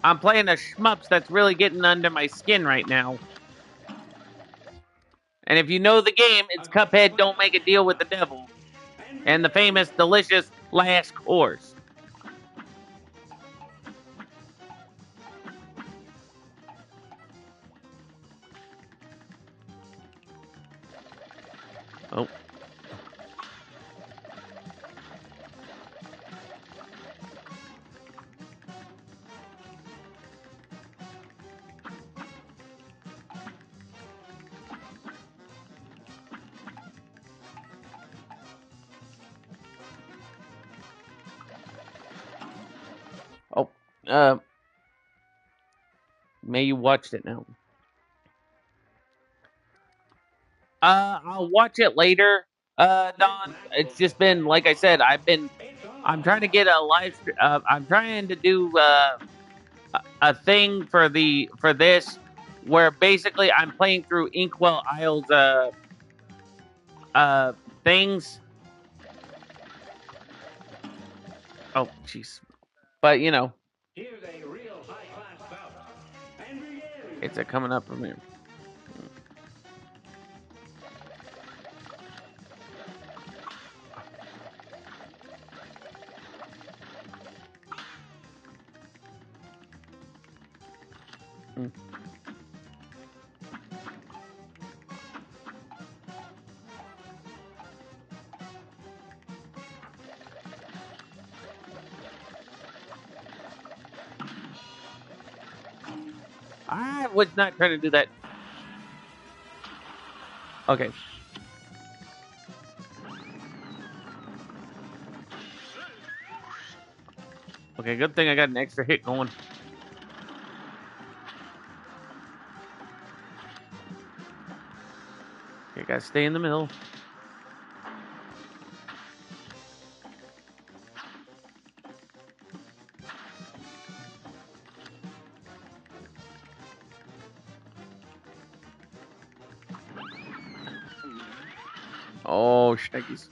I'm playing a shmups that's really getting under my skin right now. And if you know the game, it's Cuphead. Don't make a deal with the devil, and the famous delicious last course. Oh, oh, uh, may you watched it now. I'll watch it later. Don, it's just been like I said. I'm trying to get a I'm trying to do a thing for this where basically I'm playing through Inkwell Isles uh things. Oh, jeez. But Here's a real high-class bout. And begin. it's a coming up from here. Mm. I was not trying to do that. Okay. Okay, good thing I got an extra hit going. Okay, gotta stay in the middle. Oh, shnikes.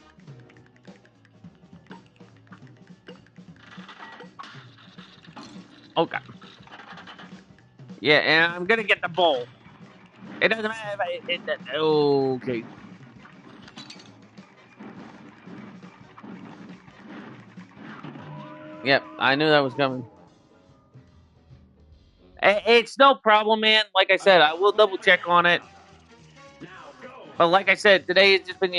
Oh, God. Yeah, and I'm gonna get the bowl. It doesn't matter if okay. Yep, I knew that was coming. It's no problem, man. Like I said, I will double check on it. Now go. But like I said, today has just been,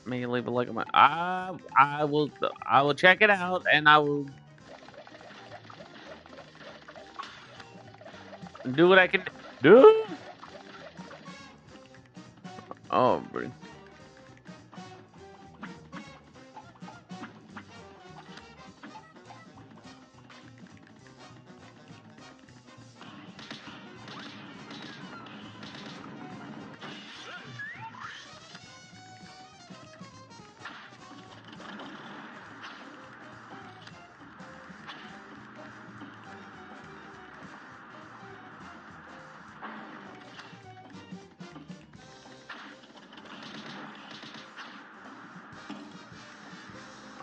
maybe leave a like on my. I will check it out, and I will do what I can do. Oh,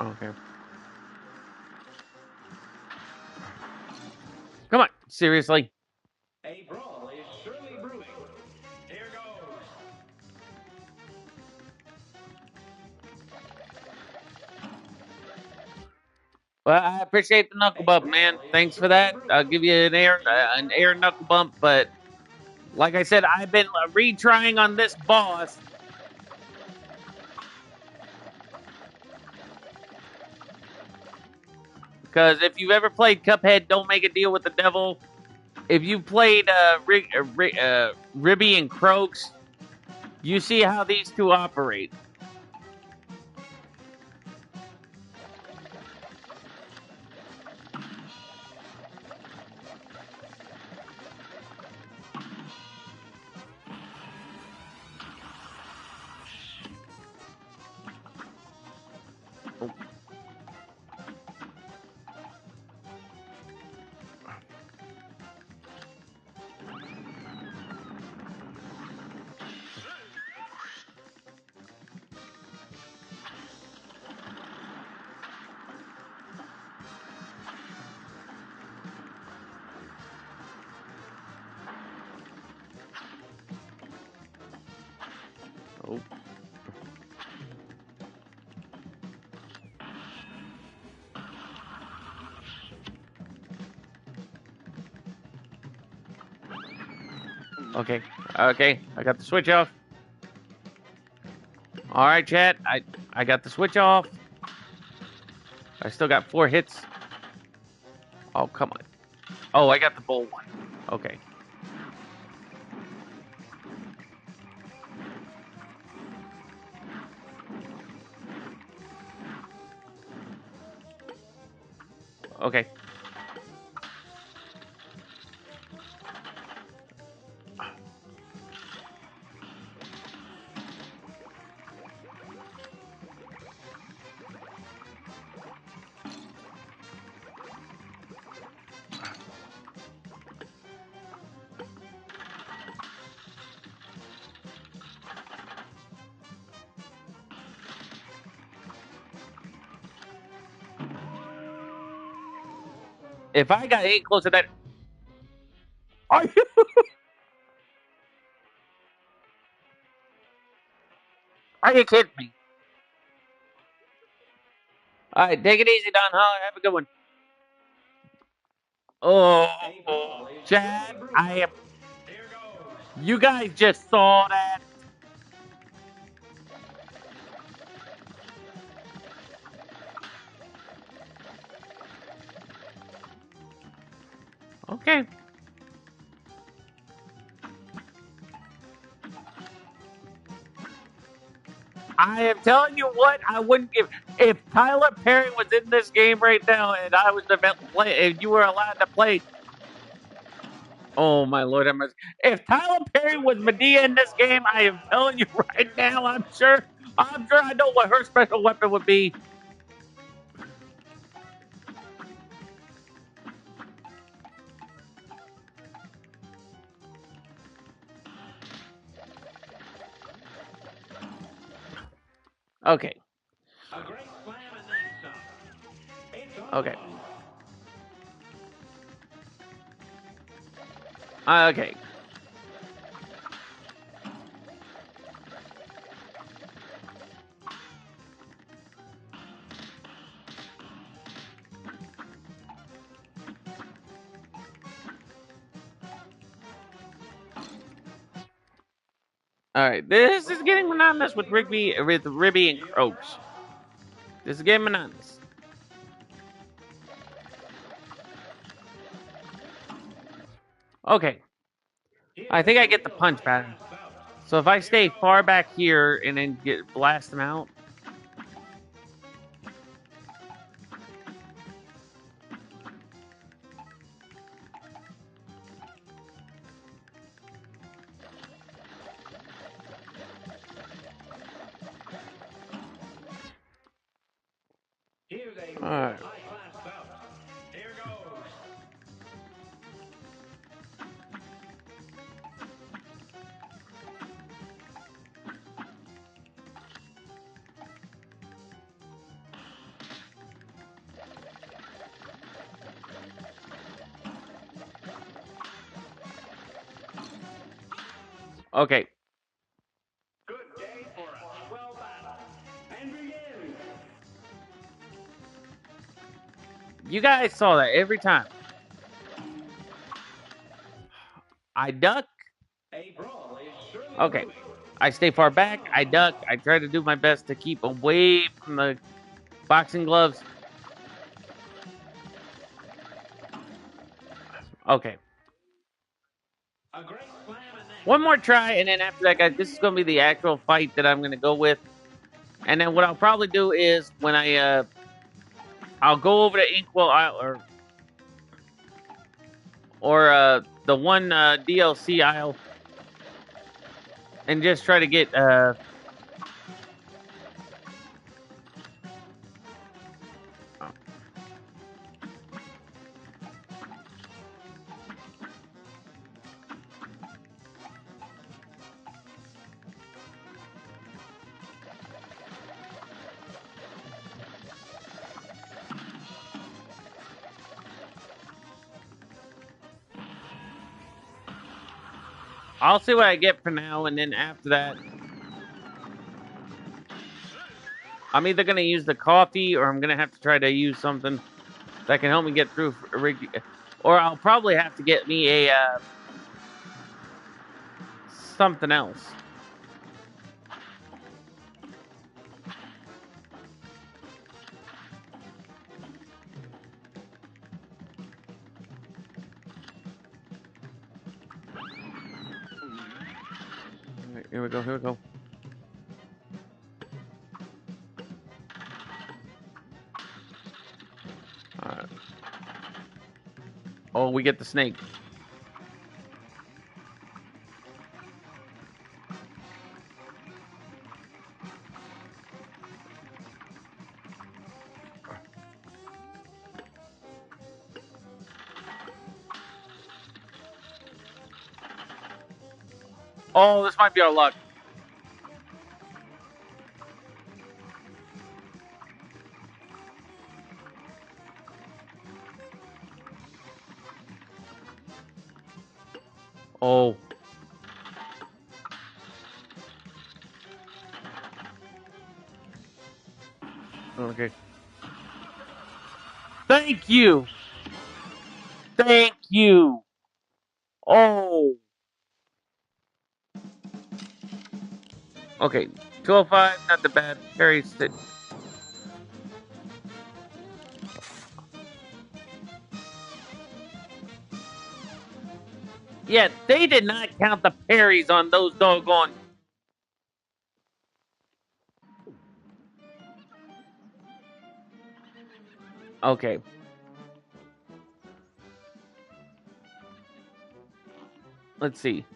okay. Come on, seriously. A brawl is surely brewing. Here goes. Well, I appreciate the knuckle A bump, man. brawl is Thanks for surely that. brewing. I'll give you an air knuckle bump, but like I said, I've been retrying on this boss because if you've ever played Cuphead, don't make a deal with the devil. If you played Ribby and Croaks, you see how these two operate. Oh, oh. Okay, okay. I got the switch off. All right, chat. I got the switch off. I still got 4 hits. Oh, come on. Oh, I got the bowl one. Okay. Okay. If I got any closer to that, are you? Are you kidding me? All right, take it easy, Don. Huh? Have a good one. Oh, A brawl is chat. surely brewing. I am. Here goes. You guys just saw that. Okay. I am telling you what, I wouldn't give if Tyler Perry was in this game right now and I was the play and you were allowed to play. Oh my lord, if Tyler Perry was Medea in this game, I am telling you right now, I'm sure I know what her special weapon would be. Okay. A great slam and then some. It's Okay. on. Okay. All right. This is getting monotonous with Ribby and Croaks. This is getting monotonous. Okay. I think I get the punch pattern. So if I stay far back here and then blast them out. Here's a All real right. high-class bout. Here goes. Okay. Good day for a swell battle. And begin. You guys saw that every time. I duck. A brawl is surely Okay. brewing. I stay far back. I duck. I try to do my best to keep away from the boxing gloves. Okay. A great slam and then One more try, and then after that, guys, this is going to be the actual fight that I'm going to go with. And then what I'll probably do is when I'll go over to Inkwell or the one DLC aisle and just try to get I'll see what I get for now, and then after that, I'm either going to use the coffee or I'm going to have to try to use something that can help me get through, or I'll probably have to get me a something else. All right, here we go. Here we go. All right. Oh, we get the snake. Oh, this might be our luck. Oh, okay. Thank you. Thank you. Oh, okay. 205, not the bad. Perry. Yeah, they did not count the parries on those doggone. Okay. Let's see.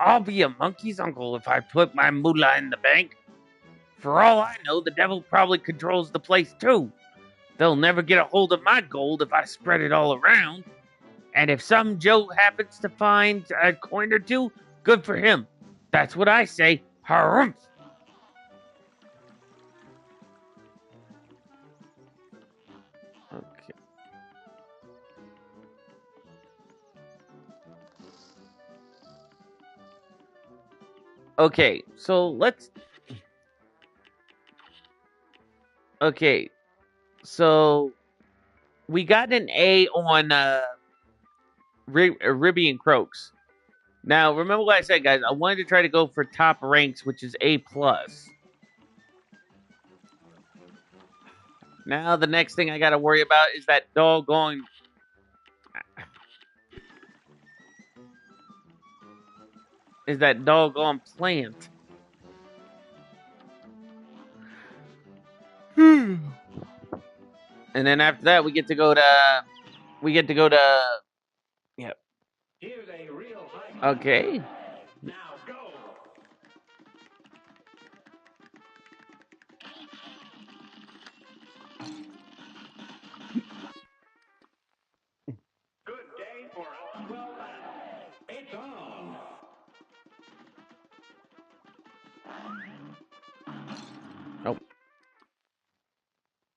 I'll be a monkey's uncle if I put my moolah in the bank. For all I know, the devil probably controls the place too. They'll never get a hold of my gold if I spread it all around. And if some Joe happens to find a coin or two, good for him. That's what I say. Harumph! Okay, so let's. Okay, so we got an A on Ribby and Croaks. Now, remember what I said, guys. I wanted to try to go for top ranks, which is A plus. Now, the next thing I got to worry about is that doggone. Is that doggone plant? And then after that, we get to go to. We get to go to. Yeah. Here's a real high. Okay. Now go. Good day for a swell bat. It's on. Oh.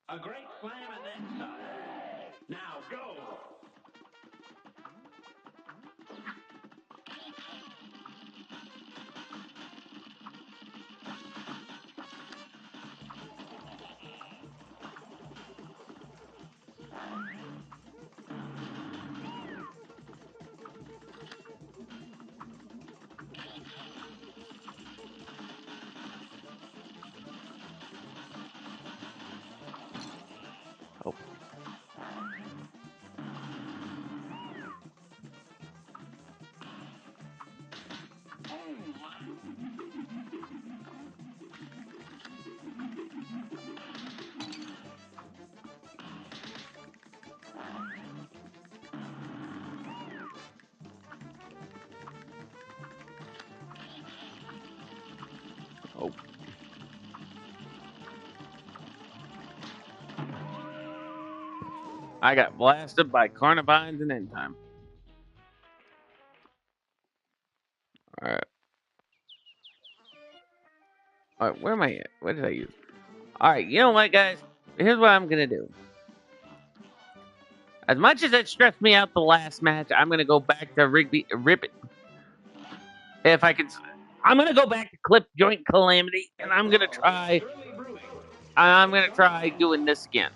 A great slam and then some. Now go. Oh. Oh. I got blasted by Carnivines and End Time. All right. All right. Where am I at? What did I use? All right. You know what, guys? Here's what I'm gonna do. As much as it stressed me out the last match, I'm gonna go back to Rigby. Rip it. If I can. I'm gonna go back to Clip Joint Calamity, and I'm gonna try. Surely brewing. I'm gonna try doing this again.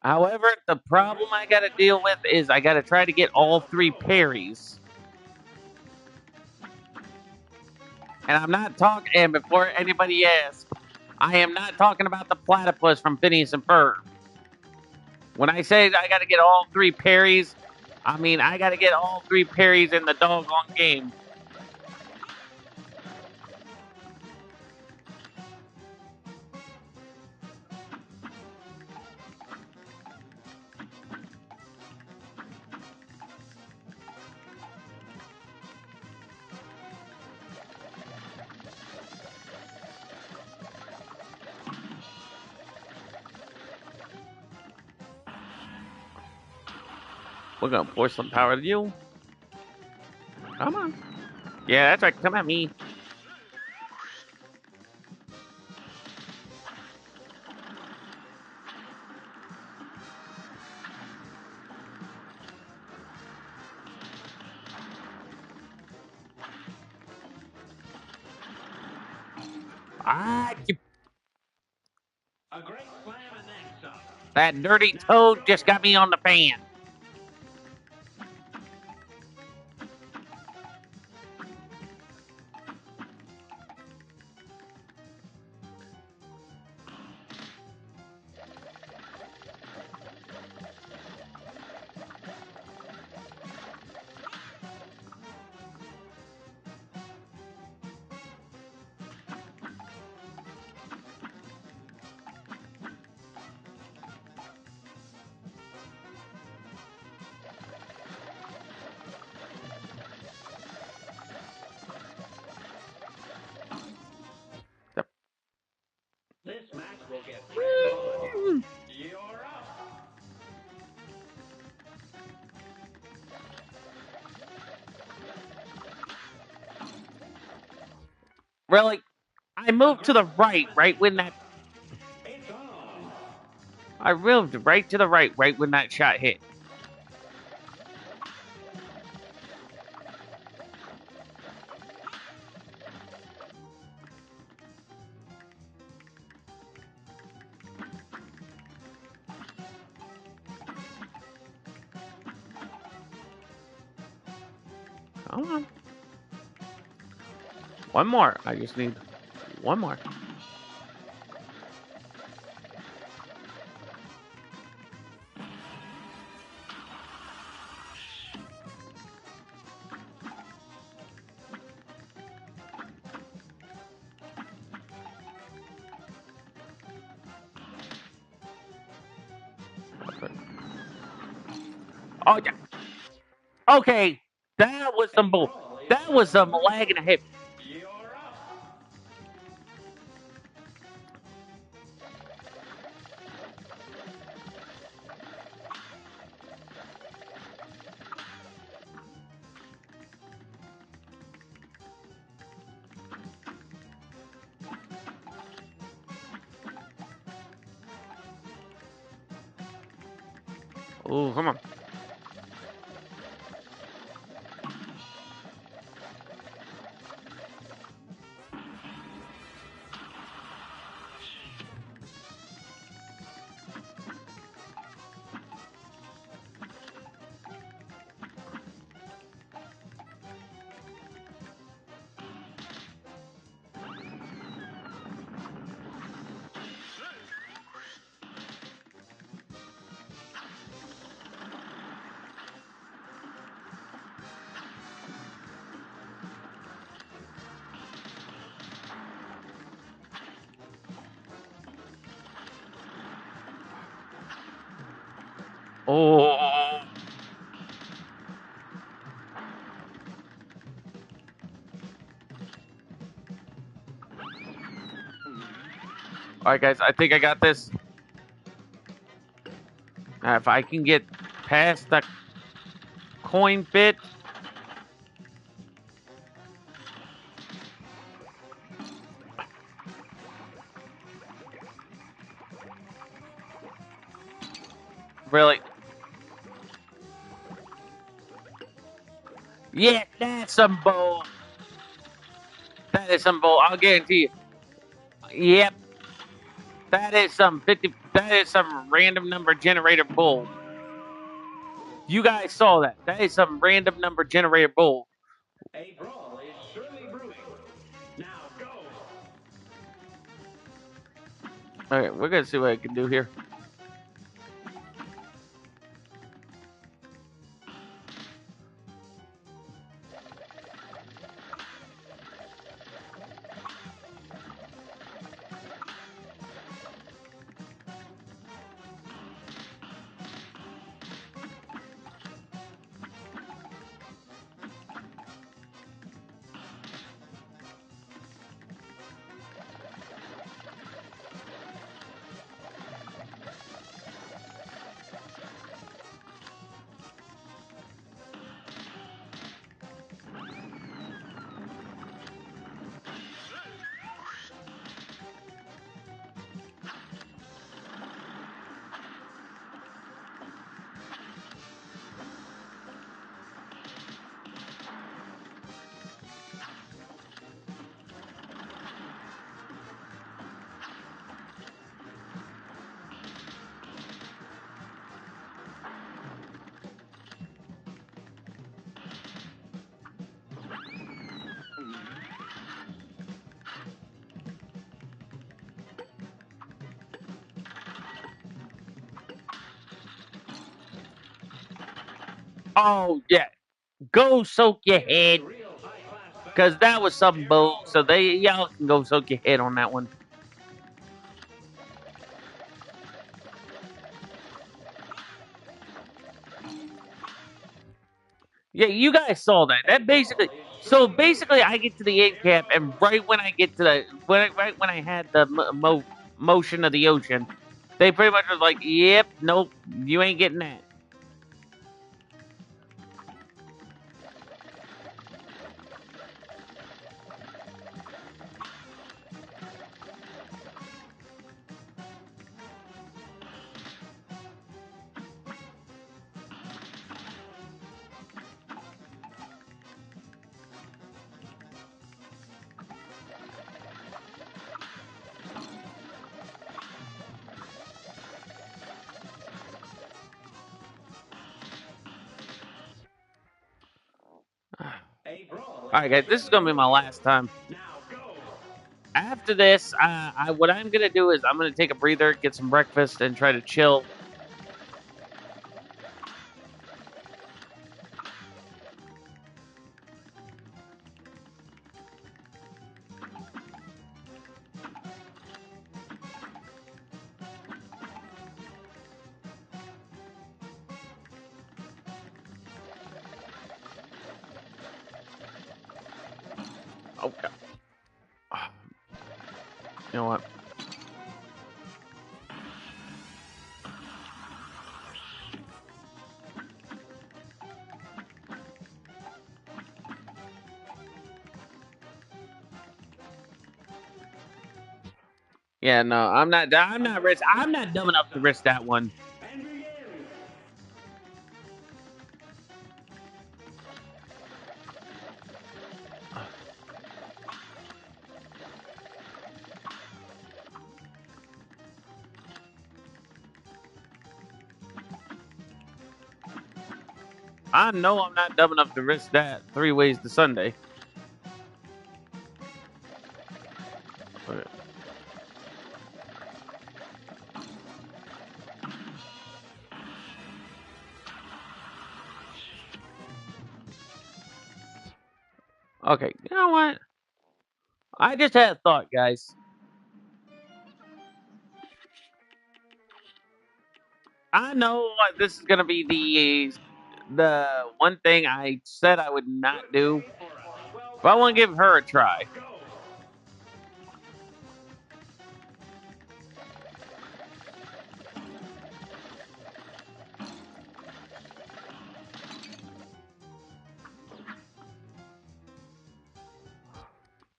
However, the problem I got to deal with is I got to try to get all three parries. And I'm not talking, and before anybody asks, I am not talking about the platypus from Phineas and Ferb. When I say I got to get all three parries, I mean I got to get all three parries in the doggone game. We're going to pour some power to you. Come on. Yeah, that's right. Come at me. Ah, A great slam and then some. that dirty toad just got me on the fan. This match will get red hot. You're up. Really? I moved to the right when that. It's on. I moved right to the right when that shot hit. Come on. One more. I just need one more. Oh, yeah. Okay. That was some bull. That was some lag and a hip. You're up. Oh, come on. Oh. All right, guys. I think I got this. If I can get past the coin bit. Really? Yeah, that's some bull. That is some bull. I'll guarantee you. Yep, that is some 50. That is some random number generator bull. You guys saw that. That is some random number generator bull. A brawl is surely brewing. Now go. All right, we're gonna see what I can do here. Oh yeah, go soak your head, cause that was some bull. So y'all can go soak your head on that one. Yeah, you guys saw that. That basically. So basically, I get to the end cap, and right when I get to right when I had the motion of the ocean, they pretty much was like, "Yep, nope, you ain't getting that." All right, guys, this is gonna be my last time. Now go. After this, what I'm gonna do is I'm gonna take a breather, get some breakfast, and try to chill. Okay, you know what? Yeah, no, I'm not. I'm not risk. I'm not dumb enough to risk that one. And begin. I know I'm not dumb enough to risk that 3 ways to Sunday. Okay. Okay, you know what? I just had a thought, guys. I know this is gonna be the one thing I said I would not Good do, day for a swell but I want to battle. give her a Now try. go.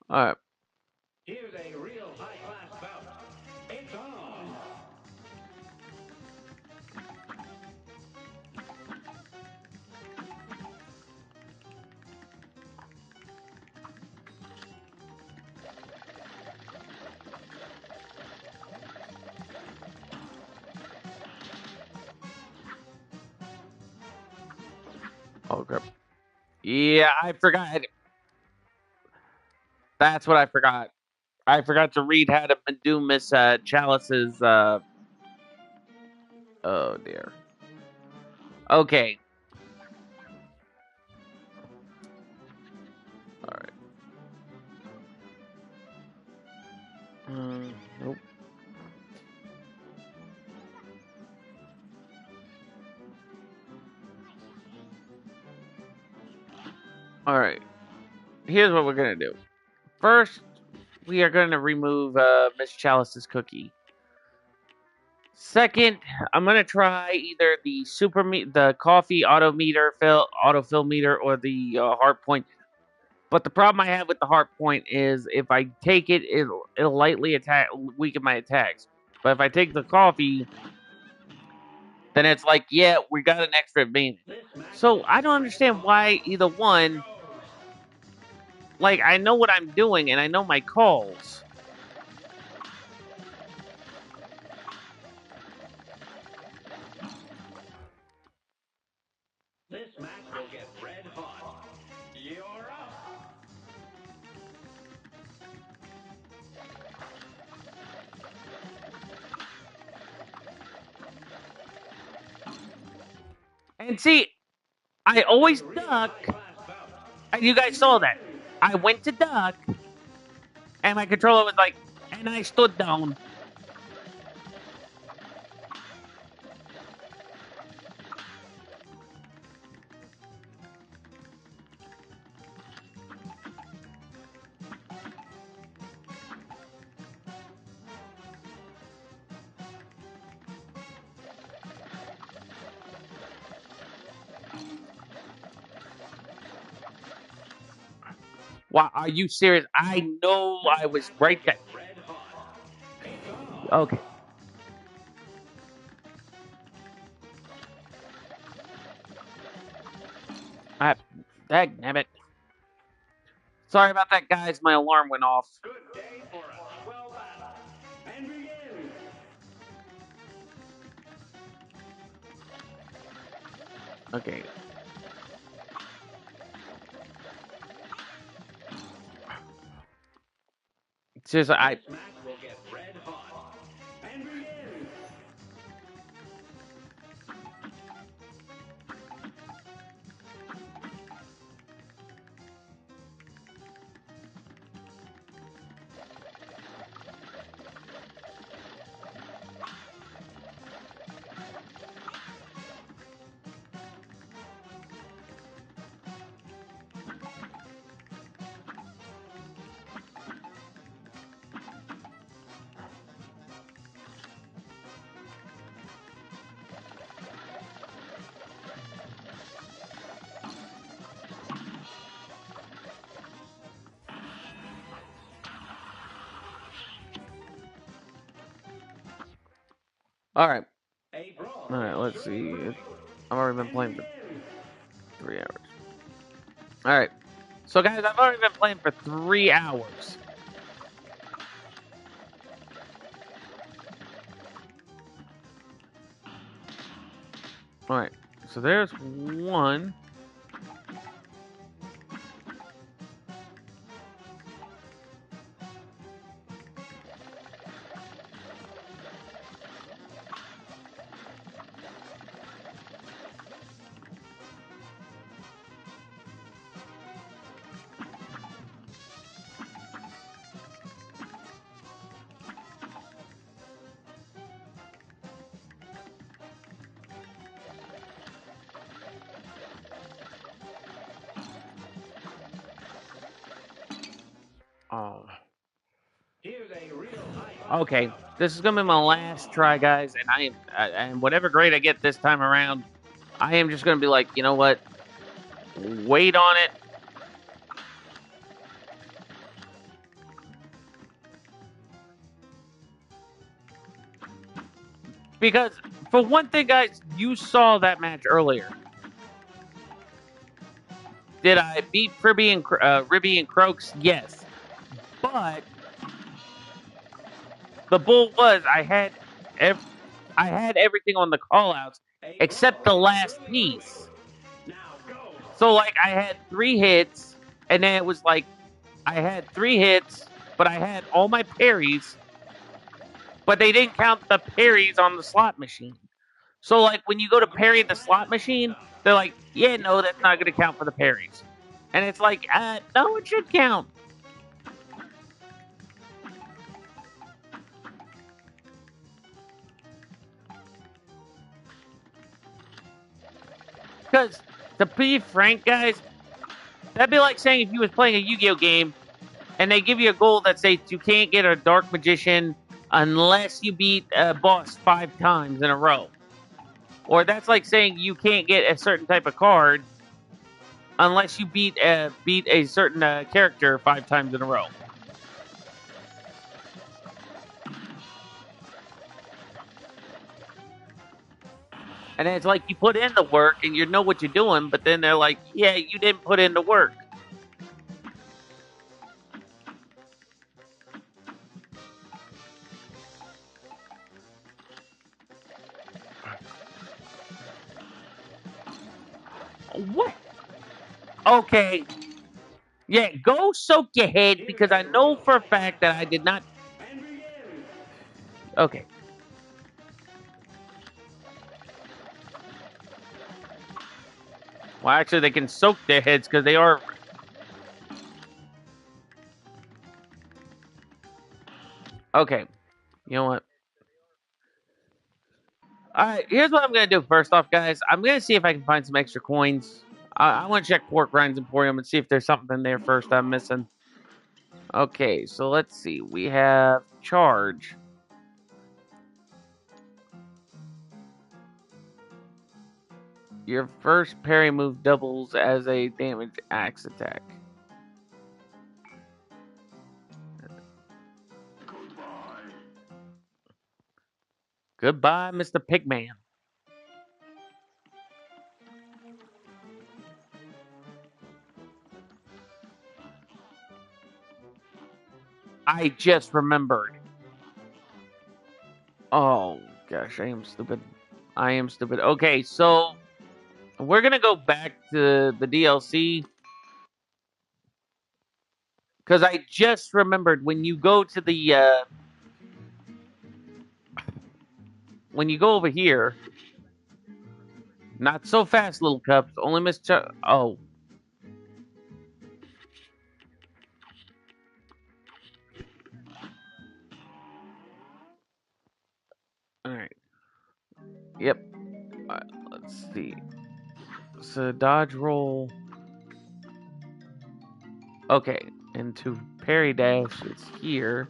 All right. Here's a real high-class bout. It's on. Oh crap. Yeah, I forgot. That's what I forgot. I forgot to read how to do Miss Chalice's. Oh dear. Okay. All right. Nope. All right. Here's what we're gonna do. First, we are gonna remove Miss Chalice's cookie. Second, I'm gonna try either the coffee autofill meter, or the heart point. But the problem I have with the heart point is if I take it, it'll lightly weaken my attacks. But if I take the coffee, then it's like, yeah, we got an extra advantage. This match So will I get don't red understand hot. why either Here one. goes. Like, I know what I'm doing and I know my calls. This match will get red hot. You're up. And see, I Here's always a real duck, high-class bout. and you guys And saw that. begin. I went to duck, and my controller was like, and I stood down. Wow, are you serious? I know This I was match will right there. get red hot. It's on. Okay. I, Dagnabbit. Sorry about that, guys. My alarm went off. Good day for a swell battle. And begin. Okay. seriously, This match will get red hot. And begin. all right, A brawl all right. is Let's surely see. brewing. I've already been And playing for begin. 3 hours. All right. So, guys, I've already been playing for 3 hours. All right. So there's one. Oh. Here's a real high Okay. This is gonna be my last try, guys, and and whatever grade I get this time around, I am just gonna be like, you know what? Wait on it. Because for one thing, guys, you saw that match earlier. Did I beat Ribby and Croaks? Yes, but the bull was I had everything on the callouts A except brawl the is last surely brewing. piece. Now go. So like I had 3 hits, and then it was like I had 3 hits, but I had all my parries, but they didn't count the parries on the slot machine. So like when you go to A parry brawl the ran slot its course machine, up. they're like, yeah, no, Now that's not going to go. count for the parries. And it's like, no, it should count. Because to be frank, guys, that'd be like saying if you was playing a Yu-Gi-Oh game and they give you a goal that states you can't get a Dark Magician unless you beat a boss 5 times in a row. Or that's like saying you can't get a certain type of card unless you beat a certain character 5 times in a row. And it's like you put in the work and you know what you're doing, but then they're like, yeah, you didn't put in the work. What? Okay. Yeah, go soak your head Here's because I a know real for a high fact that I matchup. did not. And begin. Okay. Well, actually, they can soak their heads because they are. Okay. You know what? All right. Here's what I'm going to do first off, guys. I'm going to see if I can find some extra coins. I want to check Pork Rinds Emporium and see if there's something there first I'm missing. Okay. So let's see. We have Charge. Your first parry move doubles as a damage axe attack. Goodbye, Mr. Pigman. I just remembered. Oh gosh, I am stupid. I am stupid. Okay, so we're gonna go back to the DLC. because I just remembered when you go over here. Not so fast, little cups. Only Miss Oh, all right. Yep. Let's see. So dodge roll. Okay, and to parry dash is here.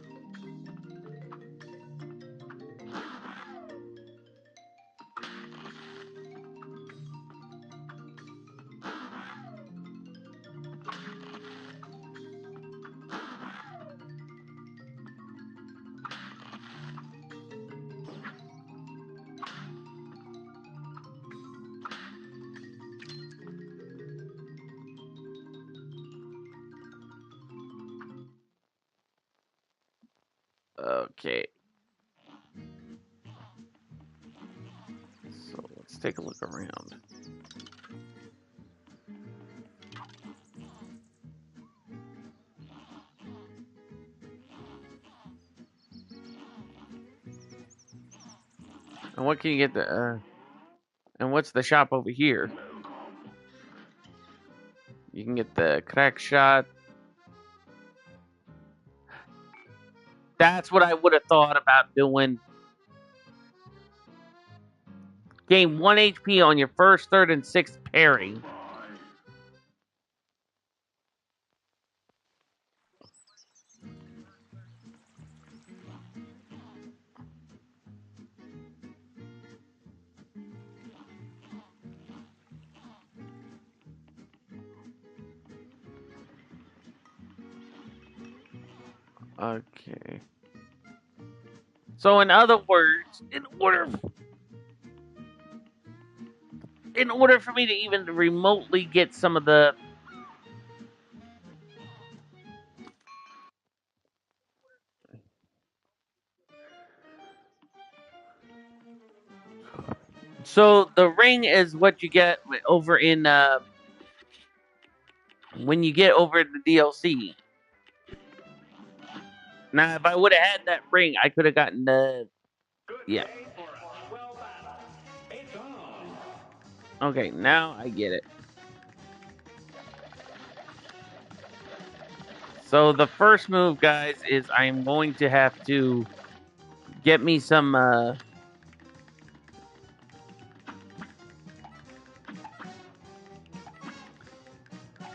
Okay. So let's take a look around. And what can you get and what's the shop over here? You can get the crack shot. That's what I would have thought about doing. Gain 1 HP on your first, third, and sixth parry. Okay. So in other words, in order for me to even remotely get some of the so the ring is what you get over in when you get over the DLC. Now, if I would have had that ring, I could have gotten the Good yeah. day for a swell battle. It's on. Okay, now I get it. So the first move, guys, is I'm going to have to get me some. I'm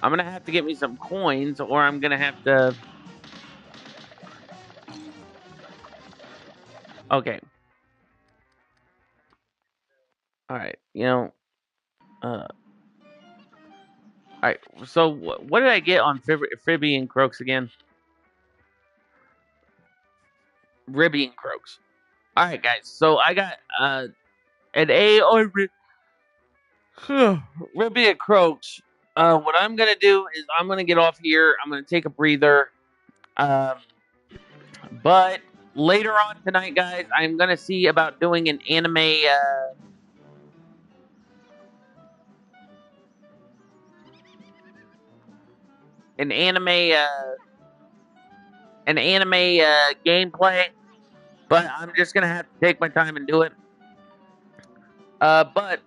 gonna have to get me some coins, or I'm gonna have to. Okay. All right. Uh. All right. So what did I get on Fribby and Croaks again? Ribby and Croaks. All right, guys. So I got an A on Ribby and Croaks. What I'm gonna do is I'm gonna get off here. I'm gonna take a breather. Um, but later on tonight, guys, I'm gonna see about doing an anime, gameplay. But I'm just gonna have to take my time and do it. But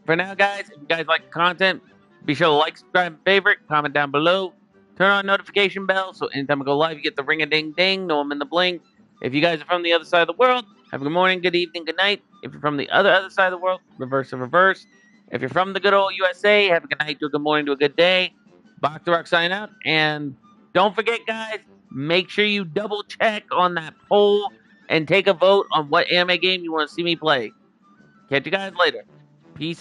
for now, guys, if you guys like the content, be sure to like, subscribe, and favorite. Comment down below. Turn on notification bell so anytime I go live, you get the ring a ding ding. Know I'm in the blink. If you guys are from the other side of the world, have a good morning, good evening, good night. If you're from the other side of the world, reverse and reverse. If you're from the good old USA, have a good night to a good morning to a good day. Box the Rock sign out. And don't forget, guys, make sure you double check on that poll and take a vote on what anime game you want to see me play. Catch you guys later. Peace out.